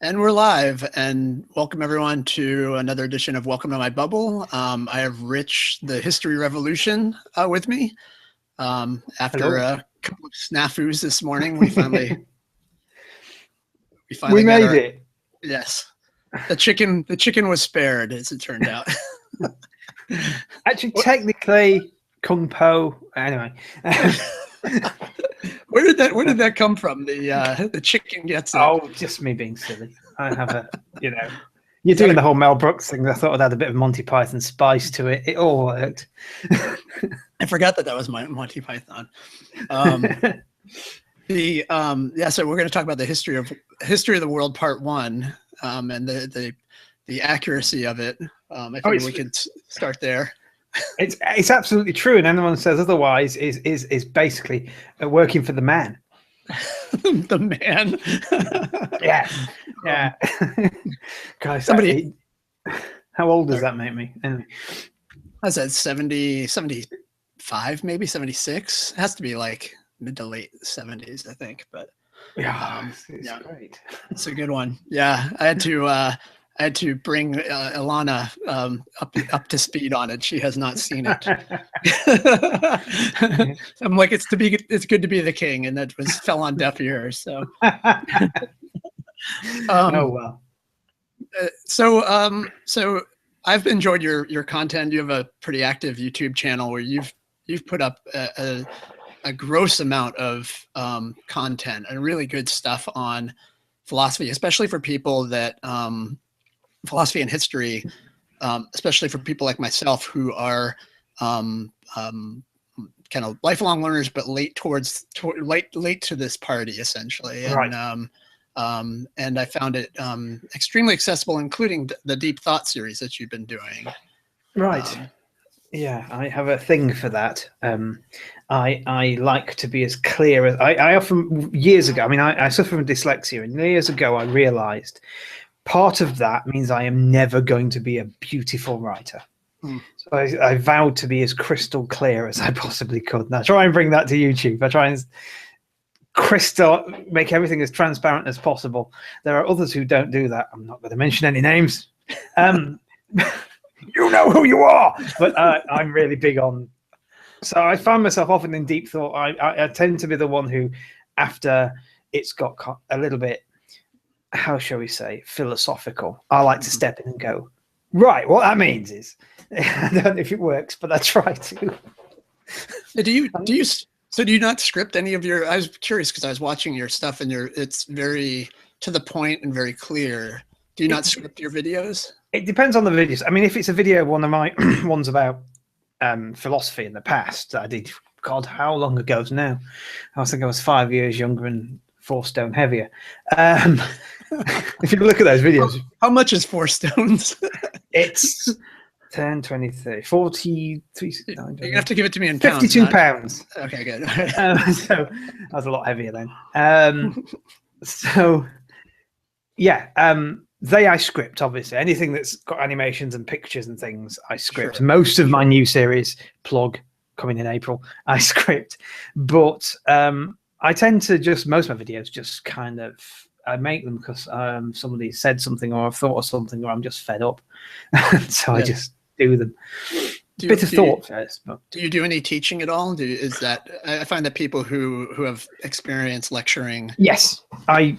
And we're live, and welcome everyone to another edition of Welcome to My Bubble. I have Rich, the History Revolution, with me. After Hello. a couple of snafus this morning, we finally we got made it. Yes, the chicken was spared, as it turned out. Actually, technically, Kung Po. Anyway, where did that come from? The chicken gets it. Oh, just me being silly. I have a, you're doing the whole Mel Brooks thing. I thought I'd add a bit of Monty Python spice to it. It all worked. I forgot that was my Monty Python. So we're going to talk about the history of the world, part 1, and the accuracy of it. I think we could start there. It's absolutely true, and anyone who says otherwise is basically working for the man. The man. Yeah. Guys, how old does that make me? Anyway. I said 70, 75, maybe 76. It has to be like mid to late 70s, I think. But it's great. It's a good one. Yeah, I had to bring Ilana up to speed on it. She has not seen it. I'm like, it's good to be the king, and that fell on deaf ears. So, oh well. So I've enjoyed your content. You have a pretty active YouTube channel where you've put up a gross amount of content and really good stuff on philosophy, especially for people that philosophy and history, especially for people like myself who are kind of lifelong learners, but late to this party, essentially. And, right. And I found it extremely accessible, including the Deep Thought series that you've been doing. Right. Yeah, I have a thing for that. I like to be as clear as I often, years ago, I suffer from dyslexia, and years ago I realized part of that means I am never going to be a beautiful writer. So I vowed to be as crystal clear as I possibly could. And I try and bring that to YouTube. I try and make everything as transparent as possible. There are others who don't do that. I'm not going to mention any names. You know who you are. But I'm really big on. So I find myself often in deep thought. I tend to be the one who, after it's got a little bit, how shall we say, philosophical, I like to step in and go, right, what that means is, I don't know if it works, but I try to. Do you not script any of your, I was curious because I was watching your stuff and it's very to the point and very clear. Do you not script your videos? It depends on the videos. If it's a video, one of my ones about philosophy in the past that I did, God, how long ago is now? I think I was 5 years younger and 4 stone heavier. If you look at those videos. How much is 4 stones? It's 10, 20, 30, 40. You're going to have to give it to me in pounds. 52 pounds. Okay, good. So I was a lot heavier then. I script, obviously. Anything that's got animations and pictures and things, I script. Sure. Most of my new series, Plug, coming in April, I script. But I tend to most of my videos just kind of, I make them because somebody said something or I've thought of something or I'm just fed up. I just do them. Bit of thought first. But. Do you do any teaching at all? I find that people who have experienced lecturing. Yes, I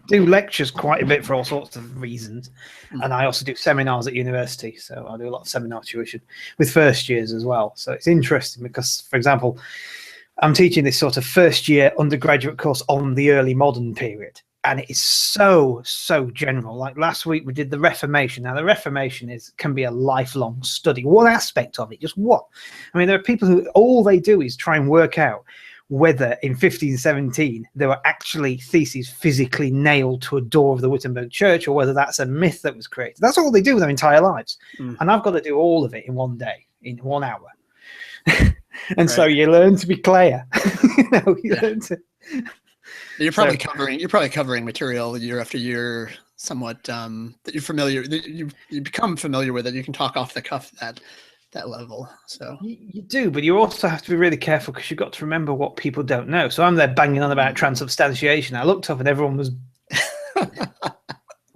do lectures quite a bit for all sorts of reasons. And I also do seminars at university. So I do a lot of seminar tuition with first years as well. So it's interesting because, for example, I'm teaching this sort of first year undergraduate course on the early modern period. And it is so general. Like last week we did the Reformation. Now the Reformation can be a lifelong study. One aspect of it, just what? There are people who all they do is try and work out whether in 1517 there were actually theses physically nailed to a door of the Wittenberg church or whether that's a myth that was created. That's all they do their entire lives. And I've got to do all of it in one day, in 1 hour. And so you learn to be clear. Learn to... You're probably covering material year after year, somewhat that you're familiar. That you become familiar with it. You can talk off the cuff at that level. So you do, but you also have to be really careful because you've got to remember what people don't know. So I'm there banging on about transubstantiation. I looked up and everyone was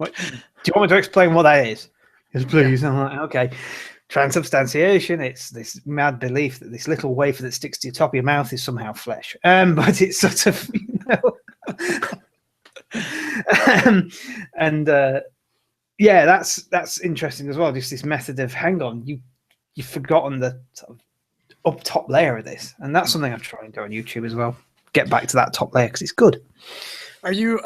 What, do you want me to explain what that is? Yes, please. I'm like, okay. Transubstantiation, it's this mad belief that this little wafer that sticks to the top of your mouth is somehow flesh. But it's sort of, yeah, that's interesting as well. Just this method of, hang on, you've forgotten the sort of up top layer of this, and that's something I'm trying to do on YouTube as well. Get back to that top layer because it's good. Are you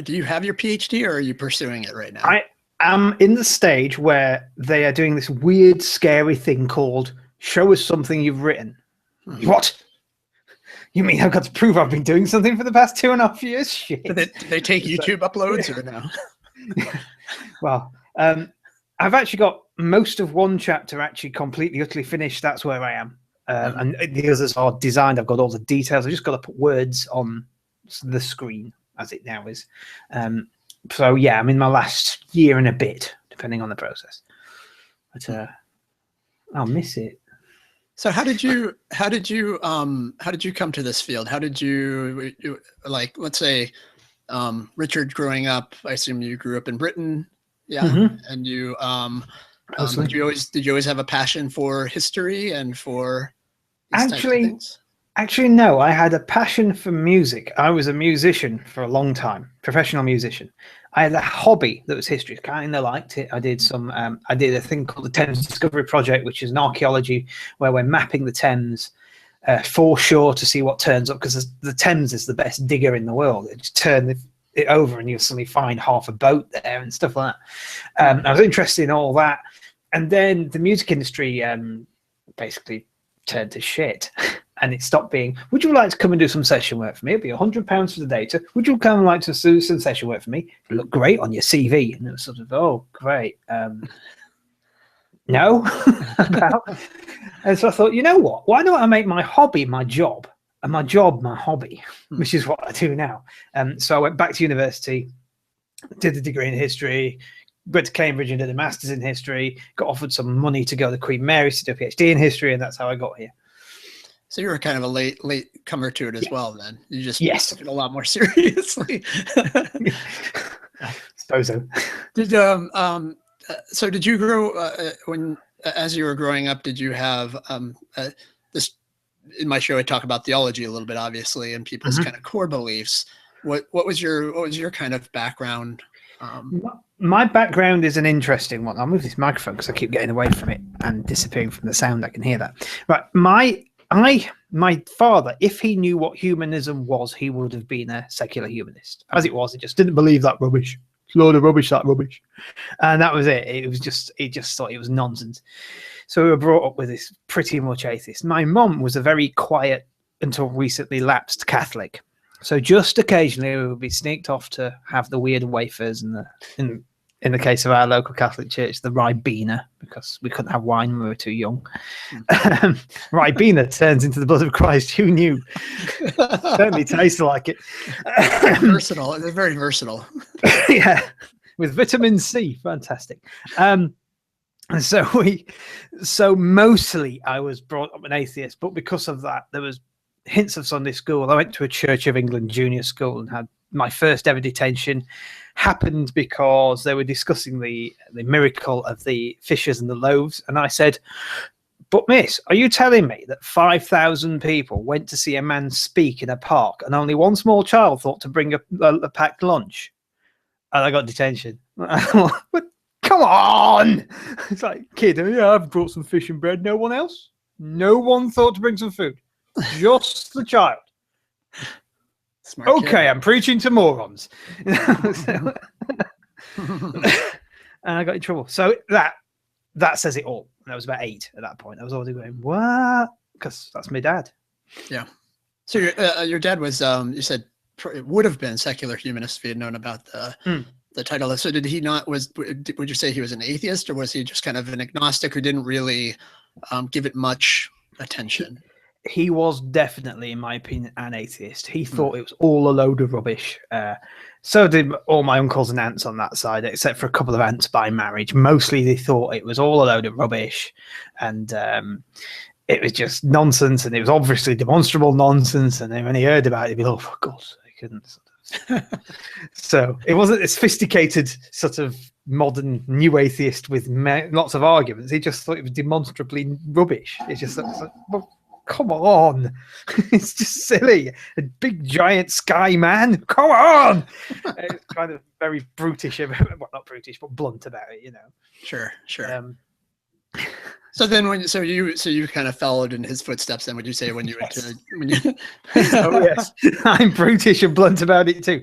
do you have your PhD, or are you pursuing it right now? I am in the stage where they are doing this weird, scary thing called "show us something you've written." What? You mean I've got to prove I've been doing something for the past 2.5 years? Shit. Do they take YouTube uploads or no? Well, I've actually got most of one chapter actually completely, utterly finished. That's where I am. And the others are designed. I've got all the details. I've just got to put words on the screen as it now is. So yeah, I'm in my last year and a bit, depending on the process. But I'll miss it. So how did you come to this field? How did you like, let's say, Richard growing up, I assume you grew up in Britain. Yeah. And you did you always have a passion for history and for these types of things? Actually, no. I had a passion for music. I was a musician for a long time, professional musician. I had a hobby that was history. Kind of liked it. I did a thing called the Thames Discovery Project, which is an archaeology where we're mapping the Thames foreshore to see what turns up, because the Thames is the best digger in the world. It just turn it over and you'll suddenly find half a boat there and stuff like that. I was interested in all that. And then the music industry basically turned to shit. And it stopped being, would you like to come and do some session work for me? It'll be £100 for the data. Would you come and like to do some session work for me? It'll look great on your CV. And it was sort of, oh, great. No. And so I thought, you know what? Why don't I make my hobby my job and my job my hobby, which is what I do now. So I went back to university, did the degree in history, went to Cambridge and did a master's in history, got offered some money to go to Queen Mary's to do a PhD in history, and that's how I got here. So you were kind of a late comer to it as well, then. You just took it a lot more seriously. I suppose so. So did you grow as you were growing up? Did you have this? In my show, I talk about theology a little bit, obviously, and people's kind of core beliefs. What was your kind of background? My background is an interesting one. I'll move this microphone because I keep getting away from it and disappearing from the sound. I can hear that. Right, my father, if he knew what humanism was, he would have been a secular humanist. As it was, he just didn't believe that rubbish. It's a load of rubbish, that rubbish. And that was it. He just thought it was nonsense. So we were brought up with this pretty much atheist. My mum was a very quiet, until recently lapsed Catholic. So just occasionally we would be sneaked off to have the weird wafers and in the case of our local Catholic church, the Ribena, because we couldn't have wine when we were too young. Ribena turns into the blood of Christ. Who knew? Certainly tastes like it. Versatile. They're very versatile. Yeah, with vitamin C. Fantastic. And so mostly I was brought up an atheist, but because of that, there was hints of Sunday school. I went to a Church of England junior school and had my first ever detention. Happened because they were discussing the miracle of the fishes and the loaves, and I said, but miss, are you telling me that 5,000 people went to see a man speak in a park and only one small child thought to bring a packed lunch? And I got detention. But come on! It's like, kid, yeah, I've brought some fish and bread. No one else? No one thought to bring some food. Just the child. Smart okay, kid. I'm preaching to morons. And I got in trouble. So that says it all. And I was about 8 at that point. I was already going, what? Because that's my dad. Yeah. So your dad was, you said, it would have been secular humanist if he had known about the title. So did he not, would you say he was an atheist, or was he just kind of an agnostic who didn't really give it much attention? He was definitely, in my opinion, an atheist. He thought it was all a load of rubbish. So did all my uncles and aunts on that side, except for a couple of aunts by marriage. Mostly they thought it was all a load of rubbish, and it was just nonsense, and it was obviously demonstrable nonsense. And then when he heard about it, he'd be like, oh, for God's sake. And sort of, So it wasn't a sophisticated sort of modern new atheist with lots of arguments. He just thought it was demonstrably rubbish. It's just like, well, come on. It's just silly. A big giant sky man. Come on. It's kind of very brutish, well, not brutish, but blunt about it, you know. Sure. So then, you kind of followed in his footsteps. Then, would you say when you went to Oh yes, I'm brutish and blunt about it too.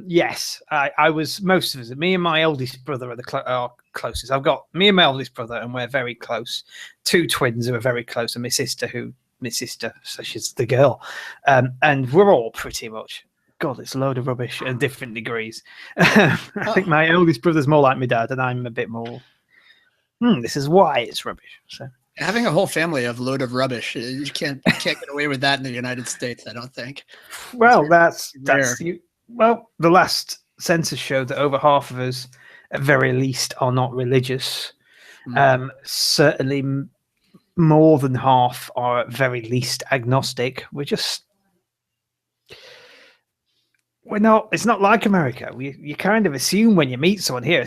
Yes, I was most of us. Me and my eldest brother are closest. I've got me and my eldest brother, and we're very close. Two twins who are very close, and my sister, so she's the girl, and we're all pretty much. God, it's a load of rubbish at different degrees. I think my eldest brother's more like my dad, and I'm a bit more. This is why it's rubbish. So having a whole family of load of rubbish, you can't get away with that in the United States, I don't think. Well, that's well, the last census showed that over half of us, at very least, are not religious. Certainly, more than half are at very least agnostic. We're not. It's not like America. You kind of assume when you meet someone here,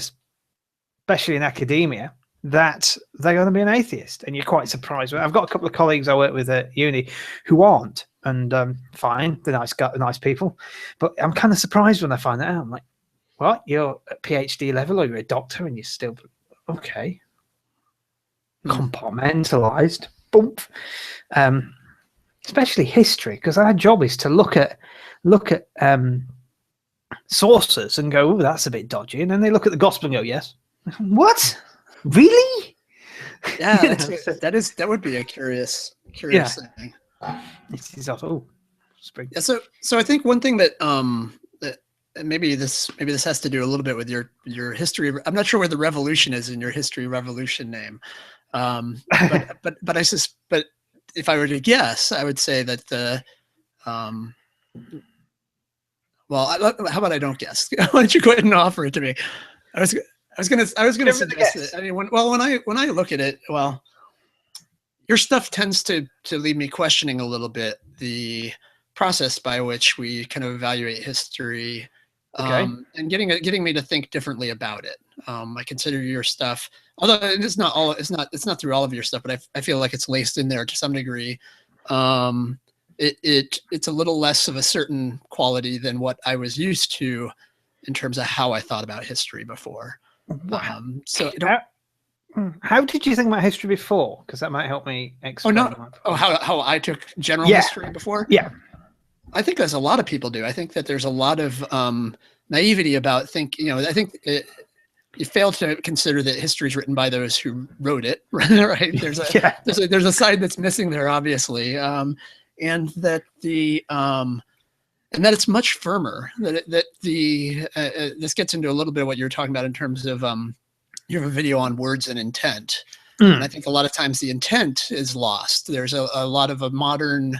especially in academia, that they're going to be an atheist, and you're quite surprised. I've got a couple of colleagues I work with at uni who aren't, and fine, they're nice people, but I'm kind of surprised when I find that out. I'm like, what? You're at PhD level, or you're a doctor, and you're still okay? Compartmentalized, bump. Especially history, because our job is to look at sources and go, oh, that's a bit dodgy, and then they look at the gospel and go, yes. What? Really? Yeah, that would be a curious thing. It is also spring. Yeah, so I think one thing that that maybe this has to do a little bit with your history. I'm not sure where the revolution is in your history revolution name, but if I were to guess, I would say that the well, how about I don't guess? Why don't you go ahead and offer it to me? I was gonna suggest it. I mean, when I look at it, well, your stuff tends to leave me questioning a little bit the process by which we kind of evaluate history, and getting me to think differently about it. I consider your stuff, although it's not through all of your stuff, but I feel like it's laced in there to some degree. It's a little less of a certain quality than what I was used to in terms of how I thought about history before. How did you think about history before? Because that might help me explain. How I took general history before? Yeah. I think as a lot of people do. I think that there's a lot of naivety about I think you fail to consider that history is written by those who wrote it, right? There's a side that's missing there, obviously, and that it's much firmer. This gets into a little bit of what you're talking about in terms of you have a video on words and intent, and I think a lot of times the intent is lost. There's a lot of a modern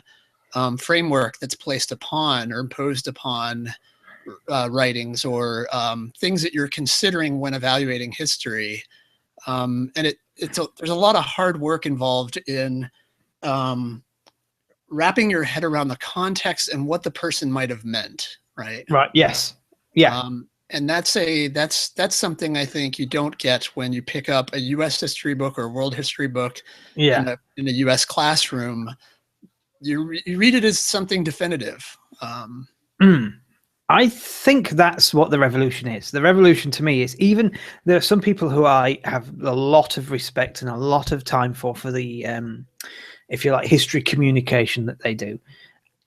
framework that's placed upon or imposed upon writings or things that you're considering when evaluating history, and there's a lot of hard work involved in wrapping your head around the context and what the person might have meant, right? Right. Yes. Yeah. And that's something I think you don't get when you pick up a U.S. history book or a world history book in a U.S. classroom. You read it as something definitive. I think that's what the revolution is. The revolution to me is, even there are some people who I have a lot of respect and a lot of time for the, if you like, history communication that they do.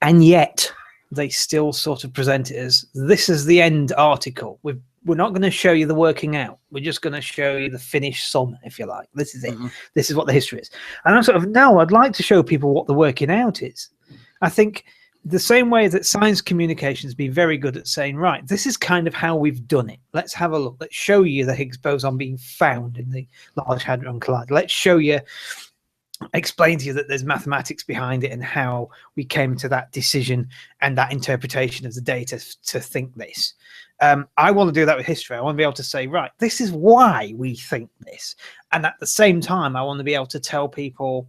And yet they still sort of present it as, this is the end article. We're not going to show you the working out. We're just going to show you the finished sum, if you like. This is it. This is what the history is. And I'm sort of, no, I'd like to show people what the working out is. I think the same way that science communication has been very good at saying, right, this is kind of how we've done it. Let's have a look. Let's show you the Higgs boson being found in the Large Hadron Collider. Let's show you, explain to you that there's mathematics behind it and how we came to that decision and that interpretation of the data to think this. I want to do that with history. I want to be able to say, right, this is why we think this. And at the same time, I want to be able to tell people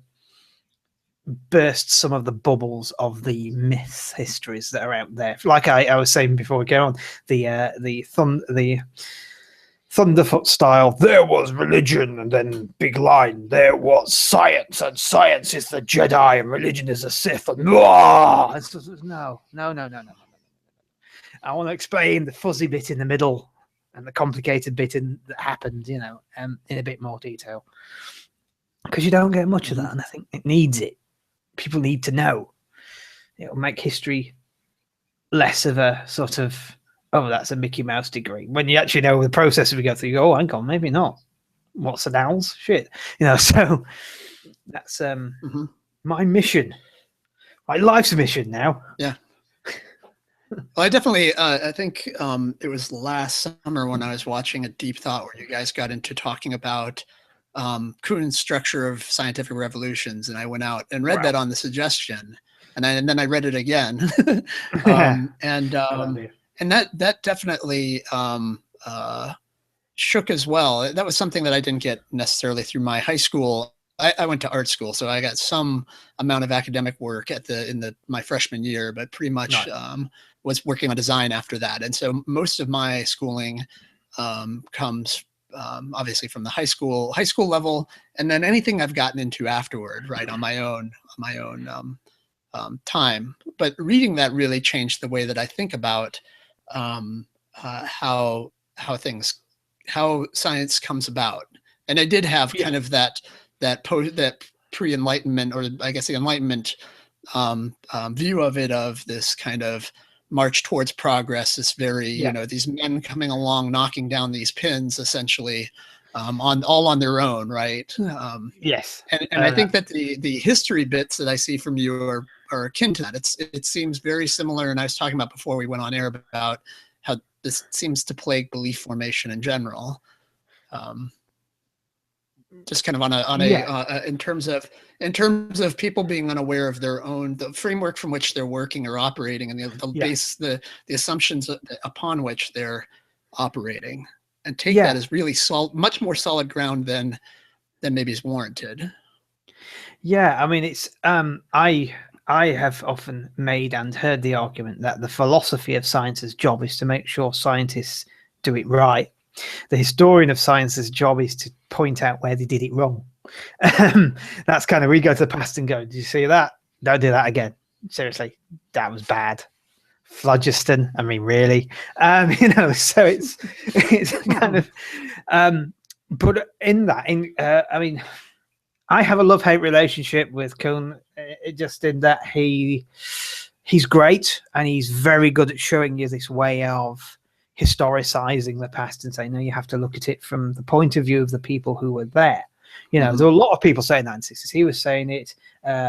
burst some of the bubbles of the myth histories that are out there. Like I was saying before we go on, the Thunderfoot style, there was religion, and then big line, there was science, and science is the Jedi, and religion is the Sith, and no. I want to explain the fuzzy bit in the middle and the complicated bit that happened, in a bit more detail. Because you don't get much of that, and I think it needs it. People need to know. It'll make history less of a sort of, oh, that's a Mickey Mouse degree. When you actually know the process we go through, you go, oh, hang on, maybe not. What's annals? Shit. So that's my mission. My life's mission now. Yeah. Well, I definitely, I think it was last summer when I was watching a Deep Thought where you guys got into talking about Kuhn's structure of scientific revolutions, and I went out and read that on the suggestion, and then I read it again, and that definitely shook as well. That was something that I didn't get necessarily through my high school. I went to art school, so I got some amount of academic work in my freshman year, but pretty much was working on design after that. And so most of my schooling comes obviously from the high school level, and then anything I've gotten into afterward, right, on my own time. But reading that really changed the way that I think about how science comes about. And I did have kind of that pre-Enlightenment, or I guess the Enlightenment view of it, of this kind of march towards progress, this very, these men coming along, knocking down these pins, essentially, all on their own, right? Yes. And I think that the history bits that I see from you are akin to that. It seems very similar, and I was talking about before we went on air about how this seems to plague belief formation in general. Just kind of in terms of people being unaware of the framework from which they're working or operating, and the assumptions upon which they're operating, and take that as really much more solid ground than maybe is warranted. Yeah, I mean, it's I have often made and heard the argument that the philosophy of science's job is to make sure scientists do it right. The historian of science's job is to point out where they did it wrong. That's kind of, we go to the past and go, did you see that? Don't do that again. Seriously, that was bad. Phlogiston, I mean, really? So it's kind of, but in that, I mean, I have a love-hate relationship with Kuhn, just in that he's great, and he's very good at showing you this way of historicizing the past and saying, no, you have to look at it from the point of view of the people who were there. There were a lot of people saying that in the 60s. He was saying it.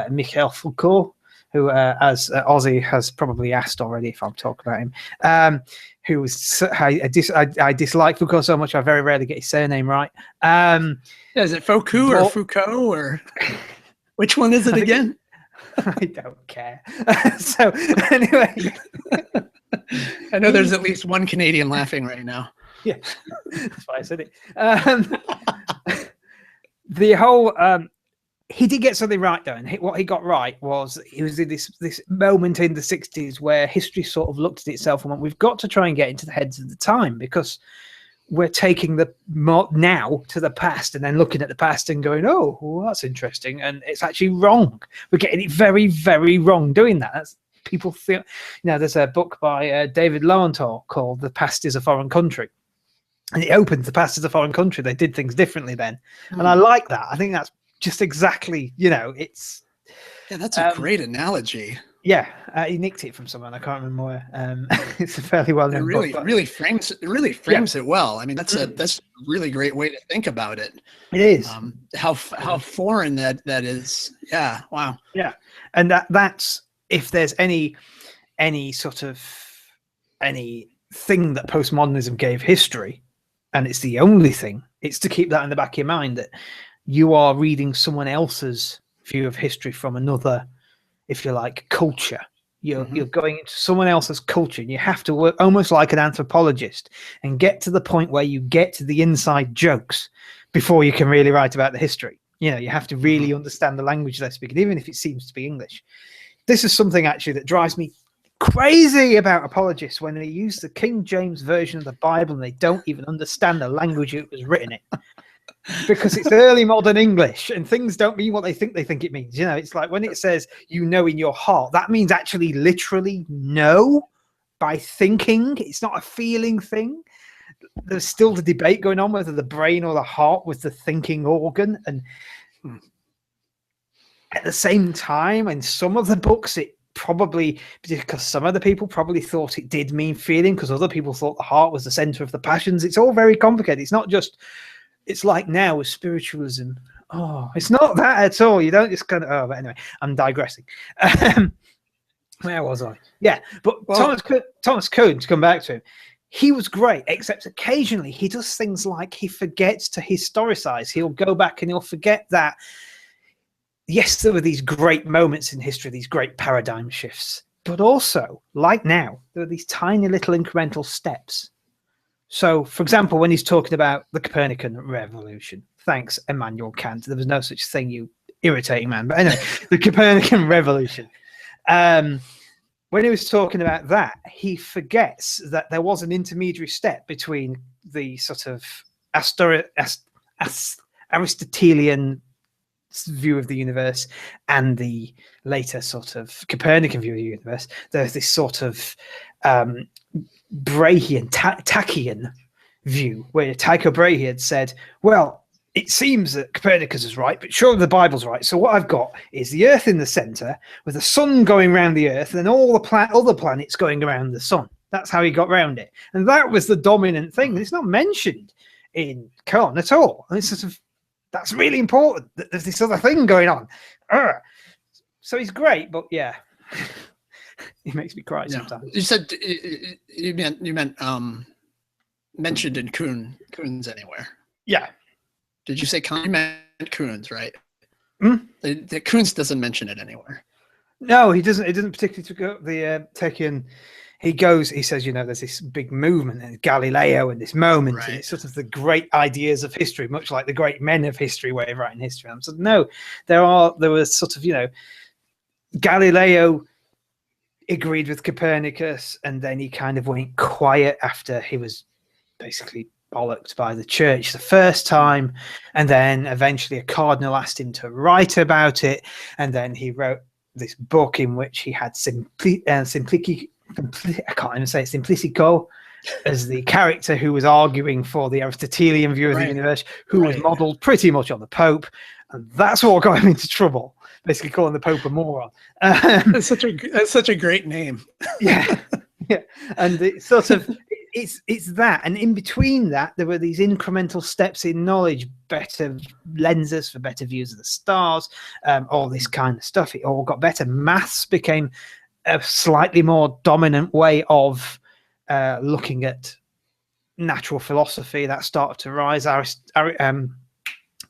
Michel Foucault, who, as Ozzy has probably asked already if I'm talking about him, who was, I dislike Foucault so much I very rarely get his surname right. Is it Foucault or Foucault, or which one is it again? I don't care. So anyway, I know there's at least one Canadian laughing right now. Yeah, that's why I said it. The whole he did get something right though, and what he got right was he was in this moment in the 60s where history sort of looked at itself and went, we've got to try and get into the heads of the time, because we're taking the now to the past and then looking at the past and going, oh, well, that's interesting, and it's actually wrong. We're getting it very, very wrong doing that. That's, people feel, there's a book by David Lowenthal called "The Past is a Foreign Country," and it opens, the past is a foreign country. They did things differently then, and I like that. I think that's just exactly, it's. Yeah, that's a great analogy. Yeah, he nicked it from someone. I can't remember where. It's a fairly well-known book. But really frames it well. I mean, that's a really great way to think about it. It is. How foreign that is. Yeah. Wow. Yeah, and that's, if there's any sort of anything that postmodernism gave history, and it's the only thing, it's to keep that in the back of your mind, that you are reading someone else's view of history from another, if you like, culture. You're going into someone else's culture, and you have to work almost like an anthropologist and get to the point where you get to the inside jokes before you can really write about the history. You know, you have to really understand the language they're speaking, even if it seems to be English. This is something actually that drives me crazy about apologists, when they use the King James version of the Bible and they don't even understand the language it was written in. Because it's early modern English and things don't mean what they think it means. You know, it's like when it says, you know, in your heart, that means actually literally know by thinking. It's not a feeling thing. There's still the debate going on whether the brain or the heart was the thinking organ. And at the same time, in some of the books, it probably, because some of the people probably thought it did mean feeling, because other people thought the heart was the center of the passions. It's all very complicated. It's not just, it's like now with spiritualism. Oh, it's not that at all. You don't just kind of, oh, but anyway, I'm digressing. Where was I? Yeah, but well, Thomas Kuhn, to come back to him, he was great, except occasionally he does things like he forgets to historicize. He'll go back and he'll forget that, yes, there were these great moments in history, these great paradigm shifts, but also, like now, there are these tiny little incremental steps. So, for example, when he's talking about the Copernican revolution, thanks, Immanuel Kant, there was no such thing, you irritating man. But anyway, the Copernican revolution. When he was talking about that, he forgets that there was an intermediary step between the sort of Aristotelian view of the universe and the later sort of Copernican view of the universe. There's this sort of Brahian, Tachyian view, where Tycho Brahe had said, well, it seems that Copernicus is right, but surely the Bible's right. So what I've got is the Earth in the center, with the sun going around the Earth, and all the other planets going around the sun. That's how he got around it. And that was the dominant thing. And it's not mentioned in Kuhn at all. And it's sort of, that's really important, that there's this other thing going on. So he's great, but yeah. He makes me cry sometimes. You said you meant mentioned in Kuhn's anywhere. Yeah. Did you say you meant Kuhn's, right? The Kuhn's doesn't mention it anywhere. No, he doesn't. It doesn't particularly go the Techian. He says, you know, there's this big movement in Galileo and this moment, right, and it's sort of the great ideas of history, much like the great men of history way of writing history. I'm sort of, no, there was sort of, you know, Galileo agreed with Copernicus, and then he kind of went quiet after he was basically bollocked by the church the first time, and then eventually a cardinal asked him to write about it, and then he wrote this book in which he had I can't even say it, Simplicico, as the character who was arguing for the Aristotelian view of the universe, who was modeled pretty much on the Pope, and that's what got him into trouble, basically calling the Pope a moron. That's such a great name. Yeah, and it's sort of it's that, and in between that there were these incremental steps in knowledge, better lenses for better views of the stars, all this kind of stuff. It all got better. Maths became a slightly more dominant way of looking at natural philosophy. That started to rise.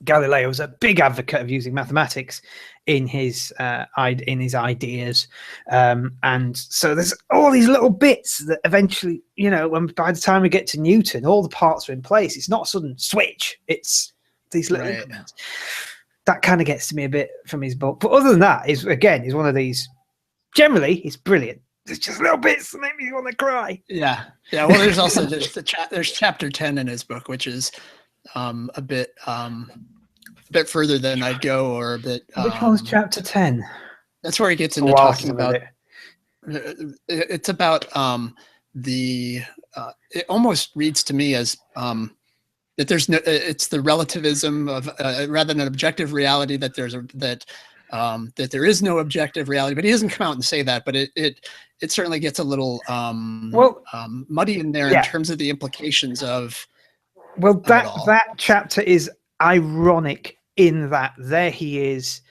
Galileo was a big advocate of using mathematics in his ideas, and so there's all these little bits that eventually, you know, by the time we get to Newton, all the parts are in place. It's not a sudden switch. It's these little increments. That kind of gets to me a bit from his book. But other than that, is one of these. Generally, it's brilliant. There's just little bits that make me want to cry. Yeah. Well, there's also there's chapter 10 in his book, which is a bit further than I'd go, or a bit. Which one's chapter 10? That's where he gets into talking about. It's about it almost reads to me as that there's no. It's the relativism of rather than an objective reality, that that there is no objective reality, but he doesn't come out and say that, but it certainly gets a little muddy in there in terms of the implications of. Well, that chapter is ironic in that there he is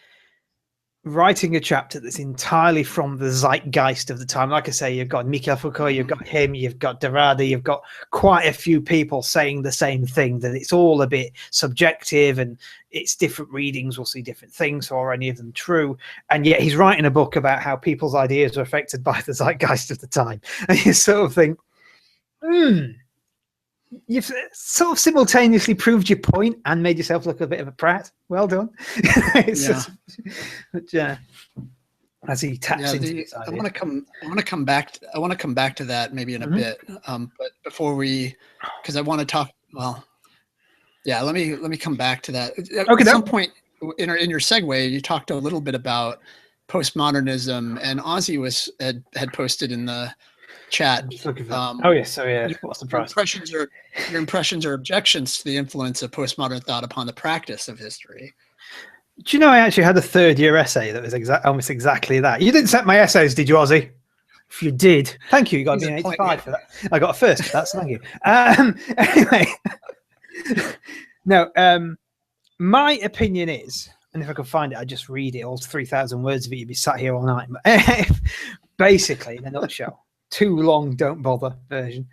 writing a chapter that's entirely from the zeitgeist of the time. Like I say, you've got Michel Foucault, you've got him, you've got Derrida, you've got quite a few people saying the same thing, that it's all a bit subjective and it's different readings will see different things, or any of them true. And yet he's writing a book about how people's ideas are affected by the zeitgeist of the time. And you sort of think, You've sort of simultaneously proved your point and made yourself look a bit of a prat. Well done. As he taps into this idea. I want to come back to that maybe in a bit. But before because I want to talk. Well, yeah. Let me come back to that. At some point in your segue, you talked a little bit about postmodernism, and Ozzy had posted in the chat. What's the price? Your impressions or objections to the influence of postmodern thought upon the practice of history. Do you know I actually had a third-year essay that was almost exactly that? You didn't set my essays, did you, Ozzy? If you did, thank you. You got me an 85 for that. I got a first for that, so thank you. Anyway, no. My opinion is, and if I could find it, I'd just read it. All 3,000 words of it, you'd be sat here all night. Basically, in a nutshell. Too long, don't bother version.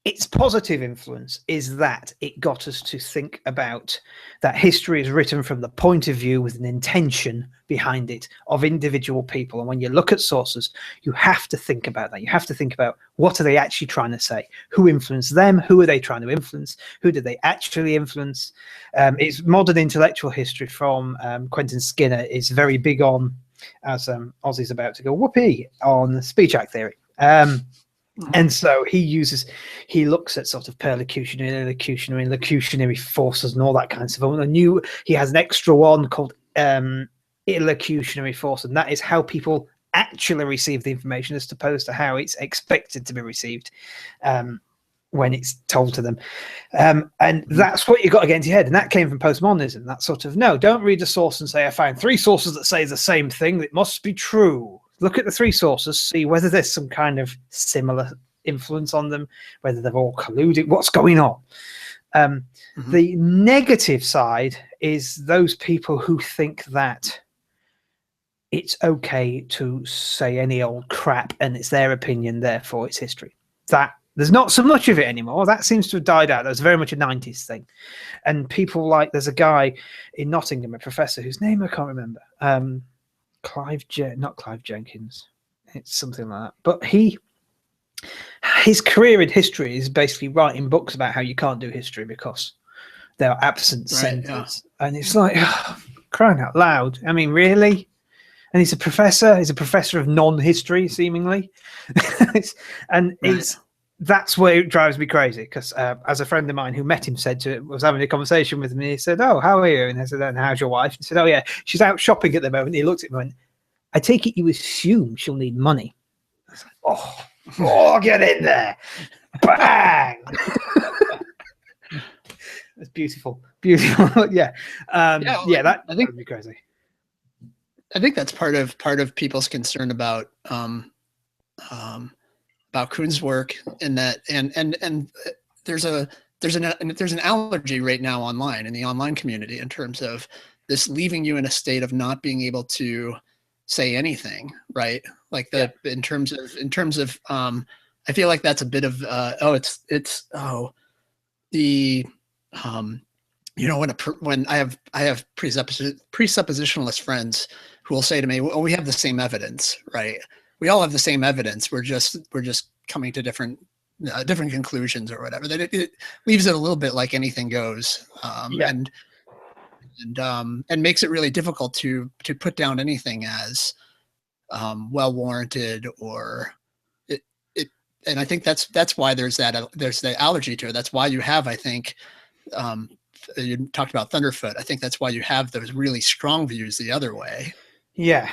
Its positive influence is that it got us to think about that history is written from the point of view with an intention behind it of individual people. And when you look at sources, you have to think about that. You have to think about what are they actually trying to say? Who influenced them? Who are they trying to influence? Who did they actually influence? It's modern intellectual history from Quentin Skinner is very big on, as Ozzy's about to go whoopee, on speech act theory. And so he looks at sort of perlocutionary forces and all that kind of stuff. And he has an extra one called illocutionary force, and that is how people actually receive the information as opposed to how it's expected to be received when it's told to them. And that's what you got to get into your head. And that came from postmodernism. That sort of, no, don't read a source and say, I found 3 sources that say the same thing. It must be true. Look at the 3 sources, see whether there's some kind of similar influence on them, whether they've all colluded, what's going on. The negative side is those people who think that it's okay to say any old crap and it's their opinion, therefore it's history. That there's not so much of it anymore. That seems to have died out. That was very much a 90s thing. And people like, there's a guy in Nottingham, a professor whose name I can't remember. Not Clive Jenkins, it's something like that. But his career in history is basically writing books about how you can't do history because there are absent centers. Yeah. And it's like, crying out loud. I mean, really? And he's a professor. He's a professor of non-history, seemingly. That's where it drives me crazy because as a friend of mine who met him was having a conversation with me, he said, oh, how are you? And I said, and how's your wife? He said, oh, yeah, she's out shopping at the moment. He looked at me and went, I take it you assume she'll need money. I was like, oh, get in there. Bang. That's beautiful. Yeah. That would be crazy. I think that's part of people's concern about Kuhn's work, in that and there's an allergy right now online in the online community in terms of this leaving you in a state of not being able to say anything, right? Like in terms of I feel like that's a bit of when I have presuppositionalist friends who will say to me, well, we have the same evidence, right? We all have the same evidence. We're just coming to different conclusions or whatever. That it leaves it a little bit like anything goes, and makes it really difficult to put down anything as well warranted or it. And I think that's why there's the allergy to it. That's why you have, I think, you talked about Thunderfoot. I think that's why you have those really strong views the other way. Yeah.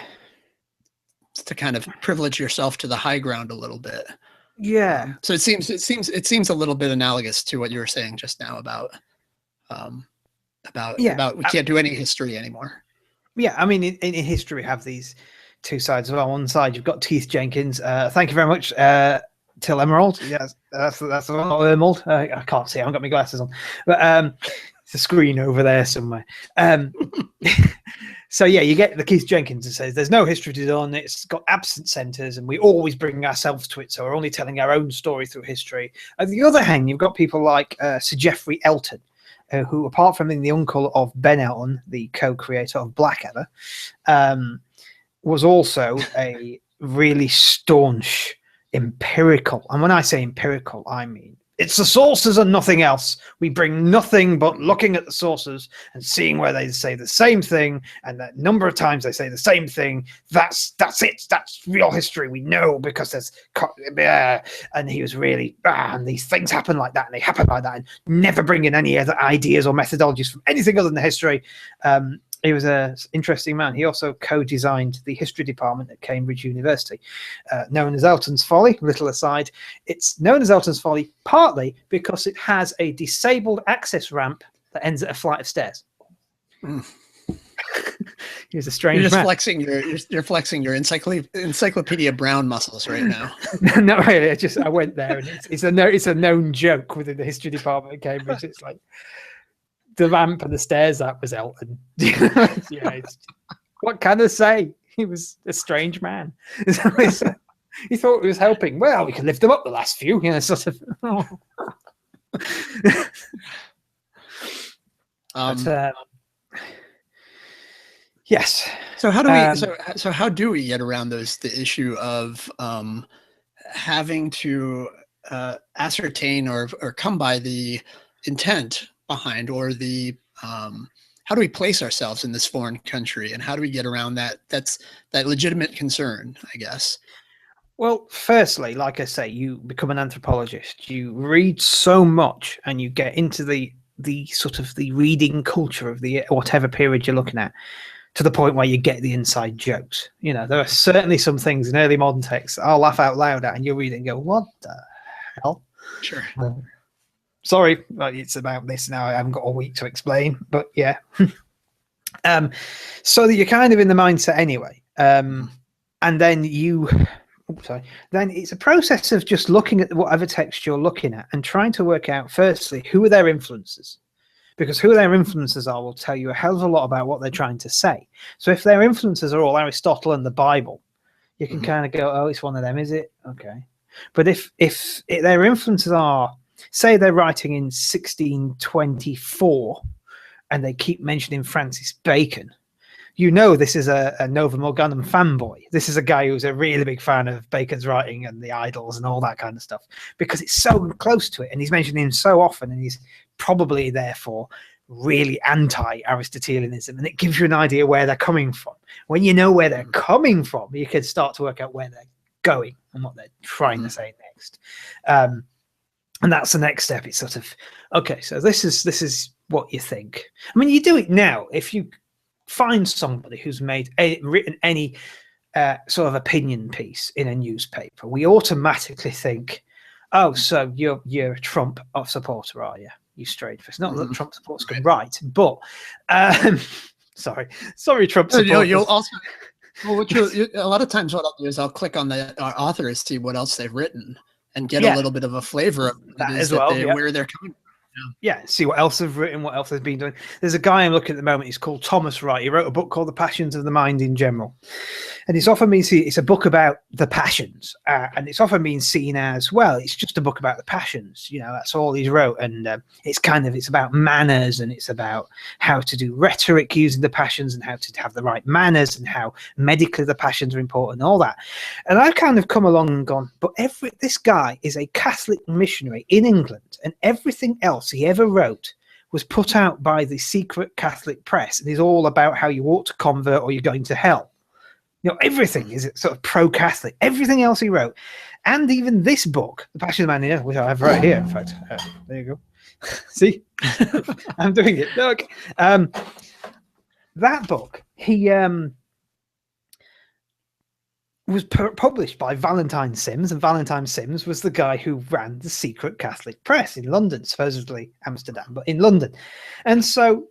To kind of privilege yourself to the high ground a little bit. Yeah. So it seems a little bit analogous to what you were saying just now about we can't do any history anymore. Yeah, I mean, in history we have these 2 sides. Well, on one side you've got Teeth Jenkins. Thank you very much, Till Emerald. Yes, that's the one. Not Emerald. I can't see. I haven't got my glasses on, but it's a screen over there somewhere. So yeah, you get the Keith Jenkins that says there's no history to be done. It's got absent centers, and we always bring ourselves to it. So we're only telling our own story through history. On the other hand, you've got people like Sir Geoffrey Elton, who, apart from being the uncle of Ben Elton, the co-creator of Blackadder, was also a really staunch empirical. And when I say empirical, I mean it's the sources and nothing else. We bring nothing but looking at the sources and seeing where they say the same thing, and that number of times they say the same thing. That's it. That's real history. We know because there's and he was really and these things happen like that, and they happen like that, and never bring in any other ideas or methodologies from anything other than the history. He was an interesting man. He also co-designed the history department at Cambridge University, known as Elton's Folly. Little aside, it's known as Elton's Folly partly because it has a disabled access ramp that ends at a flight of stairs. Mm. He was a strange man. You're flexing your Encyclopedia Brown muscles right now. Not really. I went there, and it's a known joke within the history department at Cambridge. It's like, the ramp and the stairs, that was Elton. What can I say? He was a strange man. He thought he was helping. Well, we can lift them up the last few, sort of. Yes. So how do we? So how do we get around the issue of having to ascertain or come by the intent behind, or the how do we place ourselves in this foreign country, and how do we get around that legitimate concern, I guess? Well, firstly, like I say, you become an anthropologist, you read so much, and you get into the sort of the reading culture of the whatever period you're looking at, to the point where you get the inside jokes. There are certainly some things in early modern texts I'll laugh out loud at, and you'll read it and go, what the hell? Sure. Sorry, it's about this now. I haven't got a week to explain, but yeah. So that you're kind of in the mindset anyway. And then then it's a process of just looking at whatever text you're looking at and trying to work out, firstly, who are their influences? Because who their influences are will tell you a hell of a lot about what they're trying to say. So if their influences are all Aristotle and the Bible, you can kind of go, oh, it's one of them, is it? Okay. But if their influences are, say they're writing in 1624 and they keep mentioning Francis Bacon, this is a Novum Organum fanboy. This is a guy who's a really big fan of Bacon's writing and the Idols and all that kind of stuff, because it's so close to it and he's mentioning him so often, and he's probably therefore really anti-Aristotelianism, and it gives you an idea where they're coming from. When you know where they're coming from, you can start to work out where they're going and what they're trying to say next. And that's the next step. It's sort of, okay, so this is what you think. I mean, you do it now. If you find somebody who's written any sort of opinion piece in a newspaper, we automatically think, oh, so you're a Trump supporter, are you? You straight face. Not that Trump supporters can write, but sorry, Trump supporters. You'll also. Well, a lot of times what I'll do is I'll click on our author to see what else they've written, and get a little bit of a flavor of that as well, where they're coming from. Yeah, see what else they've written, what else they've been doing. There's a guy I'm looking at the moment. He's called Thomas Wright. He wrote a book called The Passions of the Mind in General, and it's often been seen, it's a book about the passions, and it's often been seen as, well, it's just a book about the passions. That's all he's wrote, and it's about manners, and it's about how to do rhetoric using the passions, and how to have the right manners, and how medically the passions are important, and all that. And I've kind of come along and gone, but this guy is a Catholic missionary in England, and everything else he ever wrote was put out by the secret Catholic press, and is all about how you ought to convert or you're going to hell. Everything is sort of pro-Catholic. Everything else he wrote, and even this book, The Passion of the Man, which I have right here, in fact. There you go. See, I'm doing it. Look, that book, he was published by Valentine Sims, and Valentine Sims was the guy who ran the secret Catholic press in London, supposedly Amsterdam, but in London. And so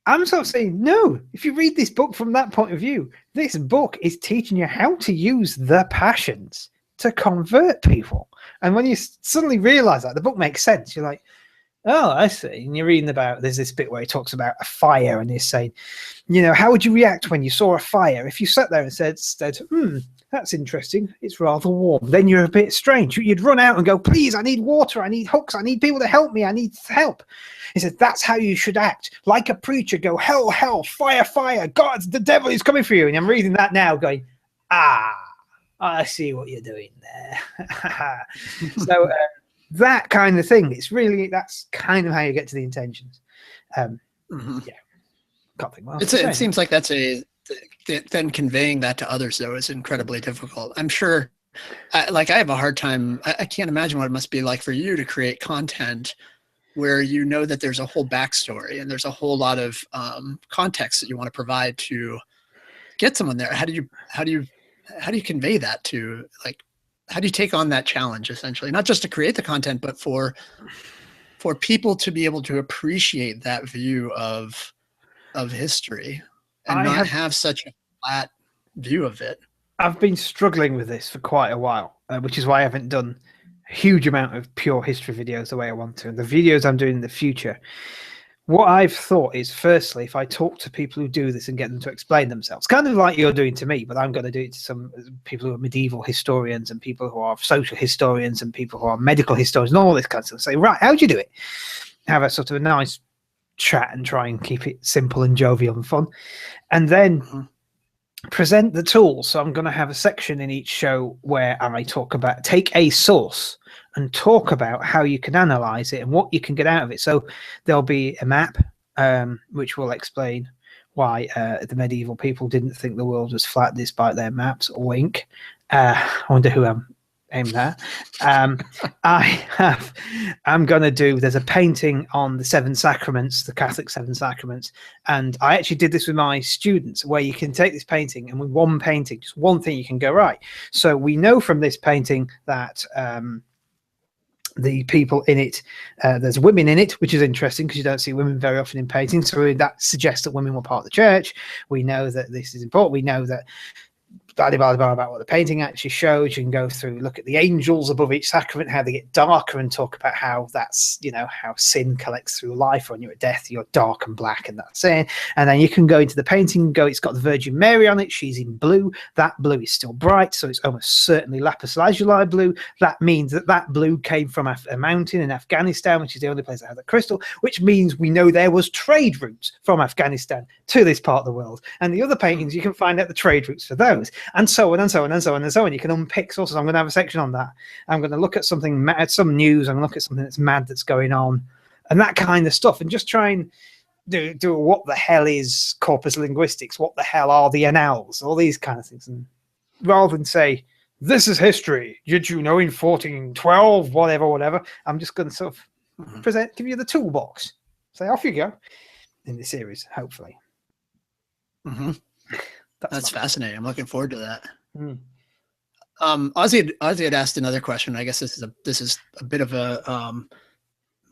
I'm sort of saying, no, if you read this book from that point of view, this book is teaching you how to use the passions to convert people. And when you suddenly realize that, the book makes sense. You're like, oh, I see. And you're reading about, there's this bit where he talks about a fire, and he's saying, how would you react when you saw a fire? If you sat there and said, that's interesting, it's rather warm, then you're a bit strange. You'd run out and go, please, I need water, I need hooks, I need people to help me, I need help. He said, that's how you should act. Like a preacher, go, hell, hell, fire, fire, God, the devil is coming for you. And I'm reading that now going, I see what you're doing there. So that kind of thing. That's kind of how you get to the intentions. Yeah, can't think what else to say. It seems like then conveying that to others though is incredibly difficult. I'm sure. I have a hard time. I can't imagine what it must be like for you to create content where you know that there's a whole backstory and there's a whole lot of context that you want to provide to get someone there. How do you convey that to, like, how do you take on that challenge, essentially, not just to create the content, but for people to be able to appreciate that view of history and not have such a flat view of it? I've been struggling with this for quite a while, which is why I haven't done a huge amount of pure history videos the way I want to. And the videos I'm doing in the future, what I've thought is, firstly, if I talk to people who do this and get them to explain themselves, kind of like you're doing to me, but I'm going to do it to some people who are medieval historians and people who are social historians and people who are medical historians and all this kind of stuff. Say, right, how'd you do it? Have a sort of a nice chat and try and keep it simple and jovial and fun. And then present the tools. So I'm going to have a section in each show where I take a source and talk about how you can analyze it and what you can get out of it. So there'll be a map, which will explain why the medieval people didn't think the world was flat despite their maps. Wink. I wonder who I'm aiming at. There's a painting on the seven sacraments, the Catholic seven sacraments, and I actually did this with my students, where you can take this painting and with one painting, just one thing, you can go, right, so we know from this painting that the people in it, there's women in it, which is interesting because you don't see women very often in paintings, so that suggests that women were part of the church. We know that this is important. We know that about what the painting actually shows. You can go through, look at the angels above each sacrament, how they get darker, and talk about how that's, how sin collects through life. When you're at death, you're dark and black, and that's sin. And then you can go into the painting and go, it's got the Virgin Mary on it. She's in blue. That blue is still bright, so it's almost certainly lapis lazuli blue. That means that blue came from a mountain in Afghanistan, which is the only place that has a crystal, which means we know there was trade routes from Afghanistan to this part of the world. And the other paintings, you can find out the trade routes for those. And so on and so on and so on and so on. You can unpick sources. I'm going to have a section on that. I'm going to look at something mad, some news. I'm going to look at something that's mad that's going on, and that kind of stuff, and just try and do what the hell is corpus linguistics? What the hell are the annals? All these kind of things. And rather than say, this is history, did you know in 1412, whatever, I'm just going to sort of give you the toolbox. Say, off you go in the series, hopefully. That's fascinating. I'm looking forward to that. Ozzy had asked another question. I guess this is a bit of a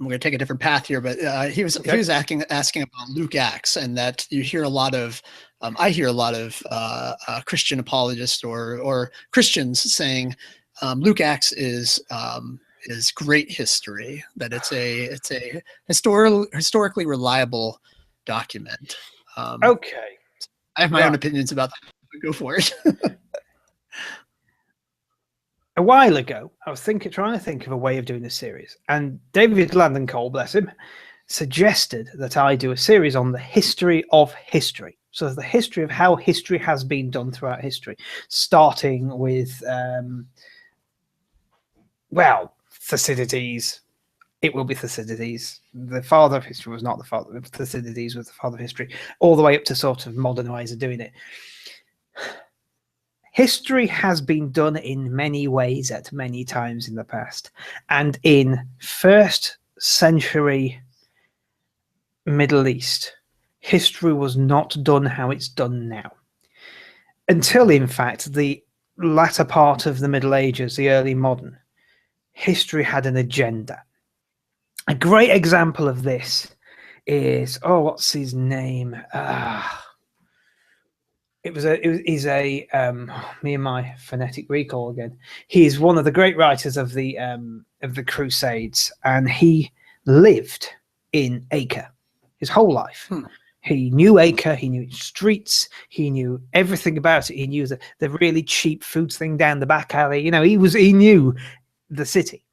we're going to take a different path here, but he was asking about Luke-Acts, and that you hear a lot of I hear a lot of Christian apologists or Christians saying Luke-Acts is great history, that it's a historically reliable document. Okay. I have my own opinions about that. Go for it. A while ago, I was trying to think of a way of doing this series, and David Landon Cole, bless him, suggested that I do a series on the history of history. So the history of how history has been done throughout history, starting with, Thucydides. It will be Thucydides. The father of history was not the father. Thucydides was the father of history, all the way up to sort of modern ways of doing it. History has been done in many ways at many times in the past. And in first century Middle East, history was not done how it's done now. Until, in fact, the latter part of the Middle Ages, the early modern, history had an agenda. A great example of this is, what's his name? He's me and my phonetic recall again. He's one of the great writers of the Crusades, and he lived in Acre his whole life. He knew Acre, he knew its streets, he knew everything about it. He knew the really cheap food thing down the back alley. He knew the city.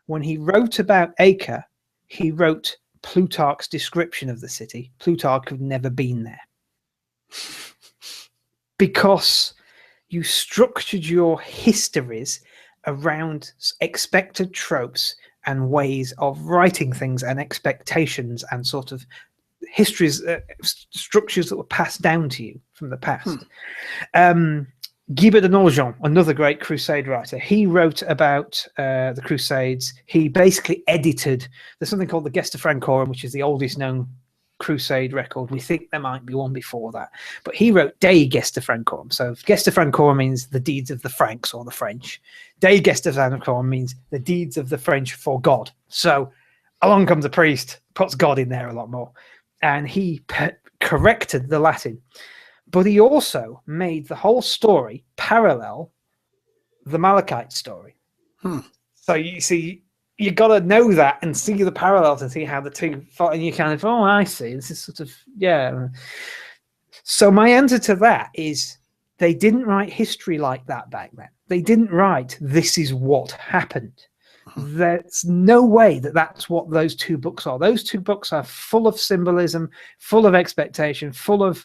When he wrote about Acre, he wrote Plutarch's description of the city. Plutarch had never been there, because you structured your histories around expected tropes and ways of writing things and expectations and sort of histories, structures that were passed down to you from the past. Guibert de Nogent, another great Crusade writer, he wrote about the Crusades. He basically edited, there's something called the Gesta Francorum, which is the oldest known Crusade record. We think there might be one before that, but he wrote De Gesta Francorum. So Gesta Francorum means the deeds of the Franks or the French. De Gesta Francorum means the deeds of the French for God. So along comes a priest, puts God in there a lot more, and he corrected the Latin. But he also made the whole story parallel the Malachite story. So you see, you got to know that and see the parallels and see how the two fought, and you kind of, oh, I see. This is sort of, yeah. So my answer to that is they didn't write history like that back then. They didn't write, this is what happened. There's no way that that's what those two books are. Those two books are full of symbolism, full of expectation, full of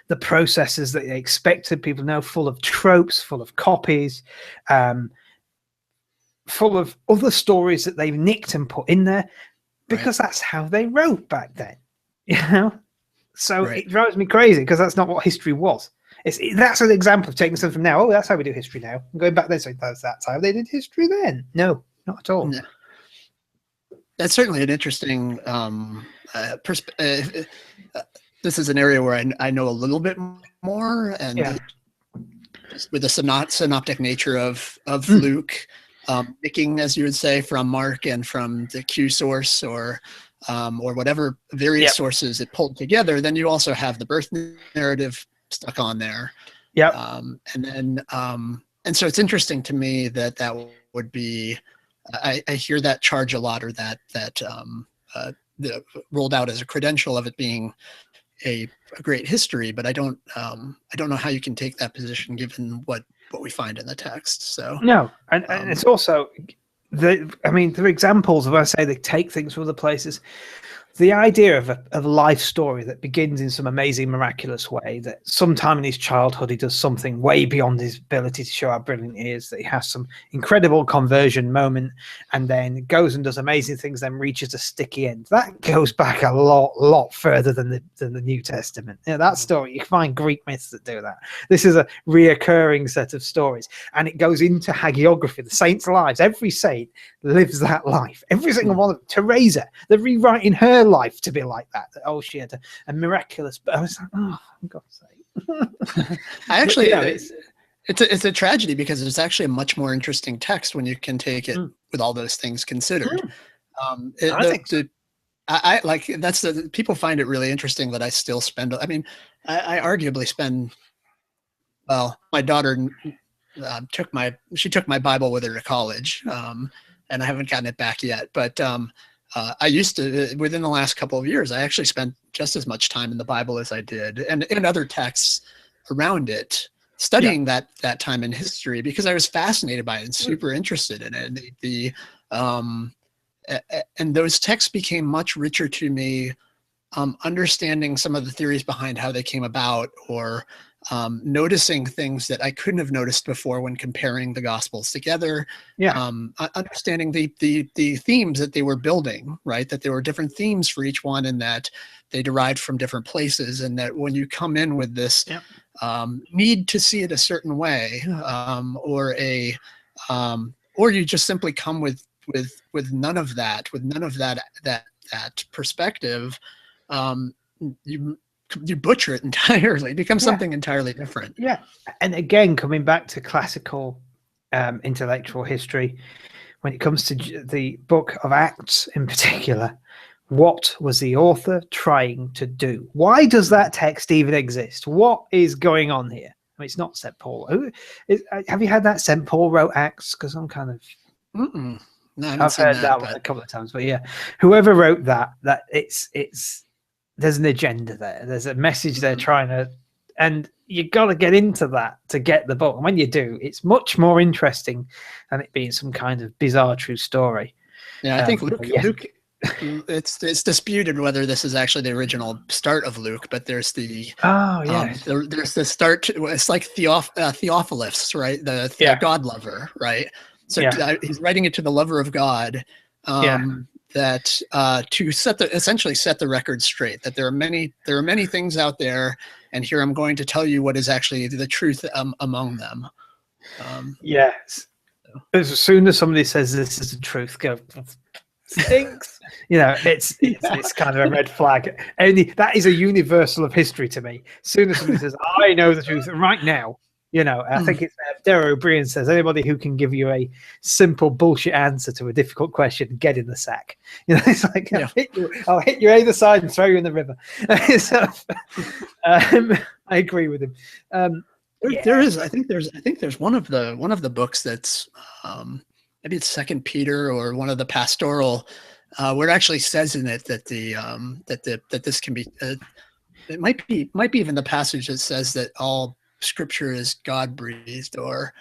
the processes that they expected people to know, full of tropes, full of copies, full of other stories that they've nicked and put in there, because that's how they wrote back then, you know. So it drives me crazy because that's not what history was. That's an example of taking something from now. Oh, that's how we do history now. And going back then, so that's how they did history then. No, not at all. No. That's certainly an interesting this is an area where I know a little bit more, and with the synoptic nature of Luke, picking, as you would say, from Mark and from the Q source or whatever various sources it pulled together, then you also have the birth narrative stuck on there. And then and so it's interesting to me that would be I hear that charge a lot, or that rolled out as a credential of it being a great history, but I don't know how you can take that position given what we find in the text. So no, and it's also there are examples of, I say, they take things from other places. The idea of a life story that begins in some amazing, miraculous way, that sometime in his childhood he does something way beyond his ability to show how brilliant he is, that he has some incredible conversion moment, and then goes and does amazing things, then reaches a sticky end. That goes back a lot further than the New Testament. You know, that story, you can find Greek myths that do that. This is a reoccurring set of stories, and it goes into hagiography, the saints' lives. Every saint lives that life. Every single one of them. Teresa, they're rewriting her life to be like that. Oh, she had a miraculous. But I was like, oh, for God's sake. I actually, it's a tragedy, because it's actually a much more interesting text when you can take it with all those things considered. I like, that's the people find it really interesting that I still spend. I mean, I arguably spend. Well, my daughter took my Bible with her to college, and I haven't gotten it back yet, but. I used to, within the last couple of years, I actually spent just as much time in the Bible as I did, and in other texts around it, studying that time in history, because I was fascinated by it and super interested in it. And those texts became much richer to me, understanding some of the theories behind how they came about, or noticing things that I couldn't have noticed before when comparing the Gospels together. Understanding the themes that they were building, right? That there were different themes for each one, and that they derived from different places, and that when you come in with this need to see it a certain way, or you just simply come with none of that perspective, you butcher it entirely. It becomes something entirely different. And again, coming back to classical intellectual history, when it comes to the book of Acts in particular, what was the author trying to do? Why does that text even exist? What is going on here? I mean, it's not St. Paul. Have you had that St. Paul wrote Acts? Because I'm kind of... No, I've heard that one a couple of times, but whoever wrote that it's there's an agenda there. There's a message they're trying to, and you got to get into that to get the book. And when you do, it's much more interesting than it being some kind of bizarre true story. I think it's disputed whether this is actually the original start of Luke, but there's the there's the start. It's like Theophilus, right? The God lover, right? So he's writing it to the lover of God. That to essentially set the record straight, that there are many things out there, and here I'm going to tell you what is actually the truth among them. Yes. As soon as somebody says this is the truth, go stinks. It's kind of a red flag. That is a universal of history to me. As soon as somebody says, I know the truth right now, I think it's Darrow O'Brien says, anybody who can give you a simple bullshit answer to a difficult question, get in the sack. It's like, I'll hit you either side and throw you in the river. So, I agree with him. There is, I think there's one of the books that's maybe it's Second Peter or one of the pastoral, where it actually says in it that that this can be, it might be even the passage that says that all Scripture is God breathed, or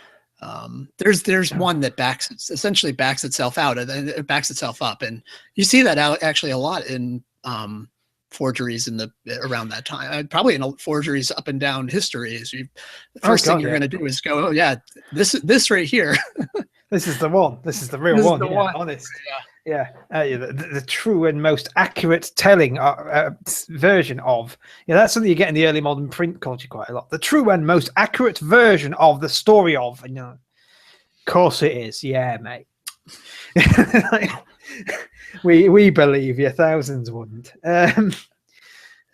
there's one that essentially backs itself out, and it backs itself up, and you see that out actually a lot in forgeries around that time. Probably in forgeries up and down history. Is the first thing you're going to do is go, this right here. This is the one. This is the real one. Honest. The true and most accurate telling version of. That's something you get in the early modern print culture quite a lot. The true and most accurate version of the story of. And, of course it is. Yeah, mate. we believe you. Thousands wouldn't. I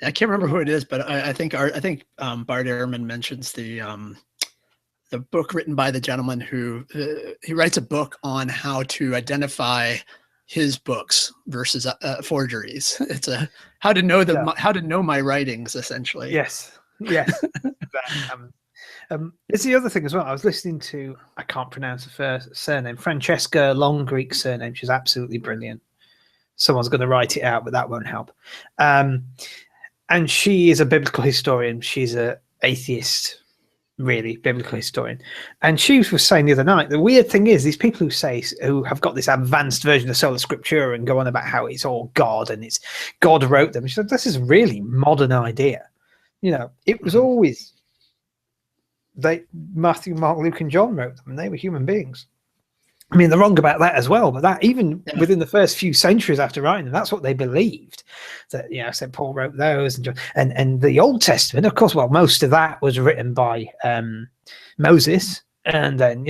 can't remember who it is, but I think Bart Ehrman mentions the book written by the gentleman who he writes a book on how to identify his books versus forgeries. It's how to know my writings, essentially. Yes. It's the other thing as well. I was listening to, I can't pronounce the first surname, Francesca, long Greek surname. She's absolutely brilliant. Someone's going to write it out, but that won't help. And she is a biblical historian. She's an atheist, really biblical historian. And she was saying the other night, the weird thing is these people who have got this advanced version of sola scriptura and go on about how it's all God and it's God wrote them. She said, this is a really modern idea. It was always Matthew, Mark, Luke, and John wrote them, and they were human beings. I mean, they're wrong about that as well, but that even within the first few centuries after writing them, that's what they believed. That St. Paul wrote those, and the Old Testament, of course. Well, most of that was written by Moses, and then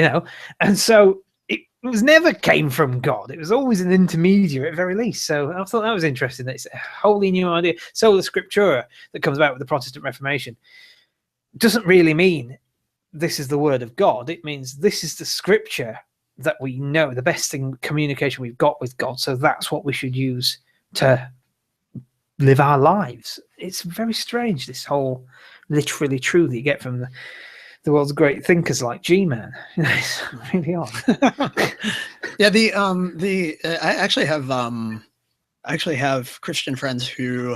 and so it was never came from God. It was always an intermediary at very least. So I thought that was interesting. That it's a wholly new idea. Sola Scriptura that comes about with the Protestant Reformation doesn't really mean this is the word of God. It means this is the scripture that we know, the best thing, communication we've got with God. So that's what we should use to live our lives. It's very strange, this whole literally true that you get from the world's great thinkers like G-Man. It's really odd. I actually have Christian friends who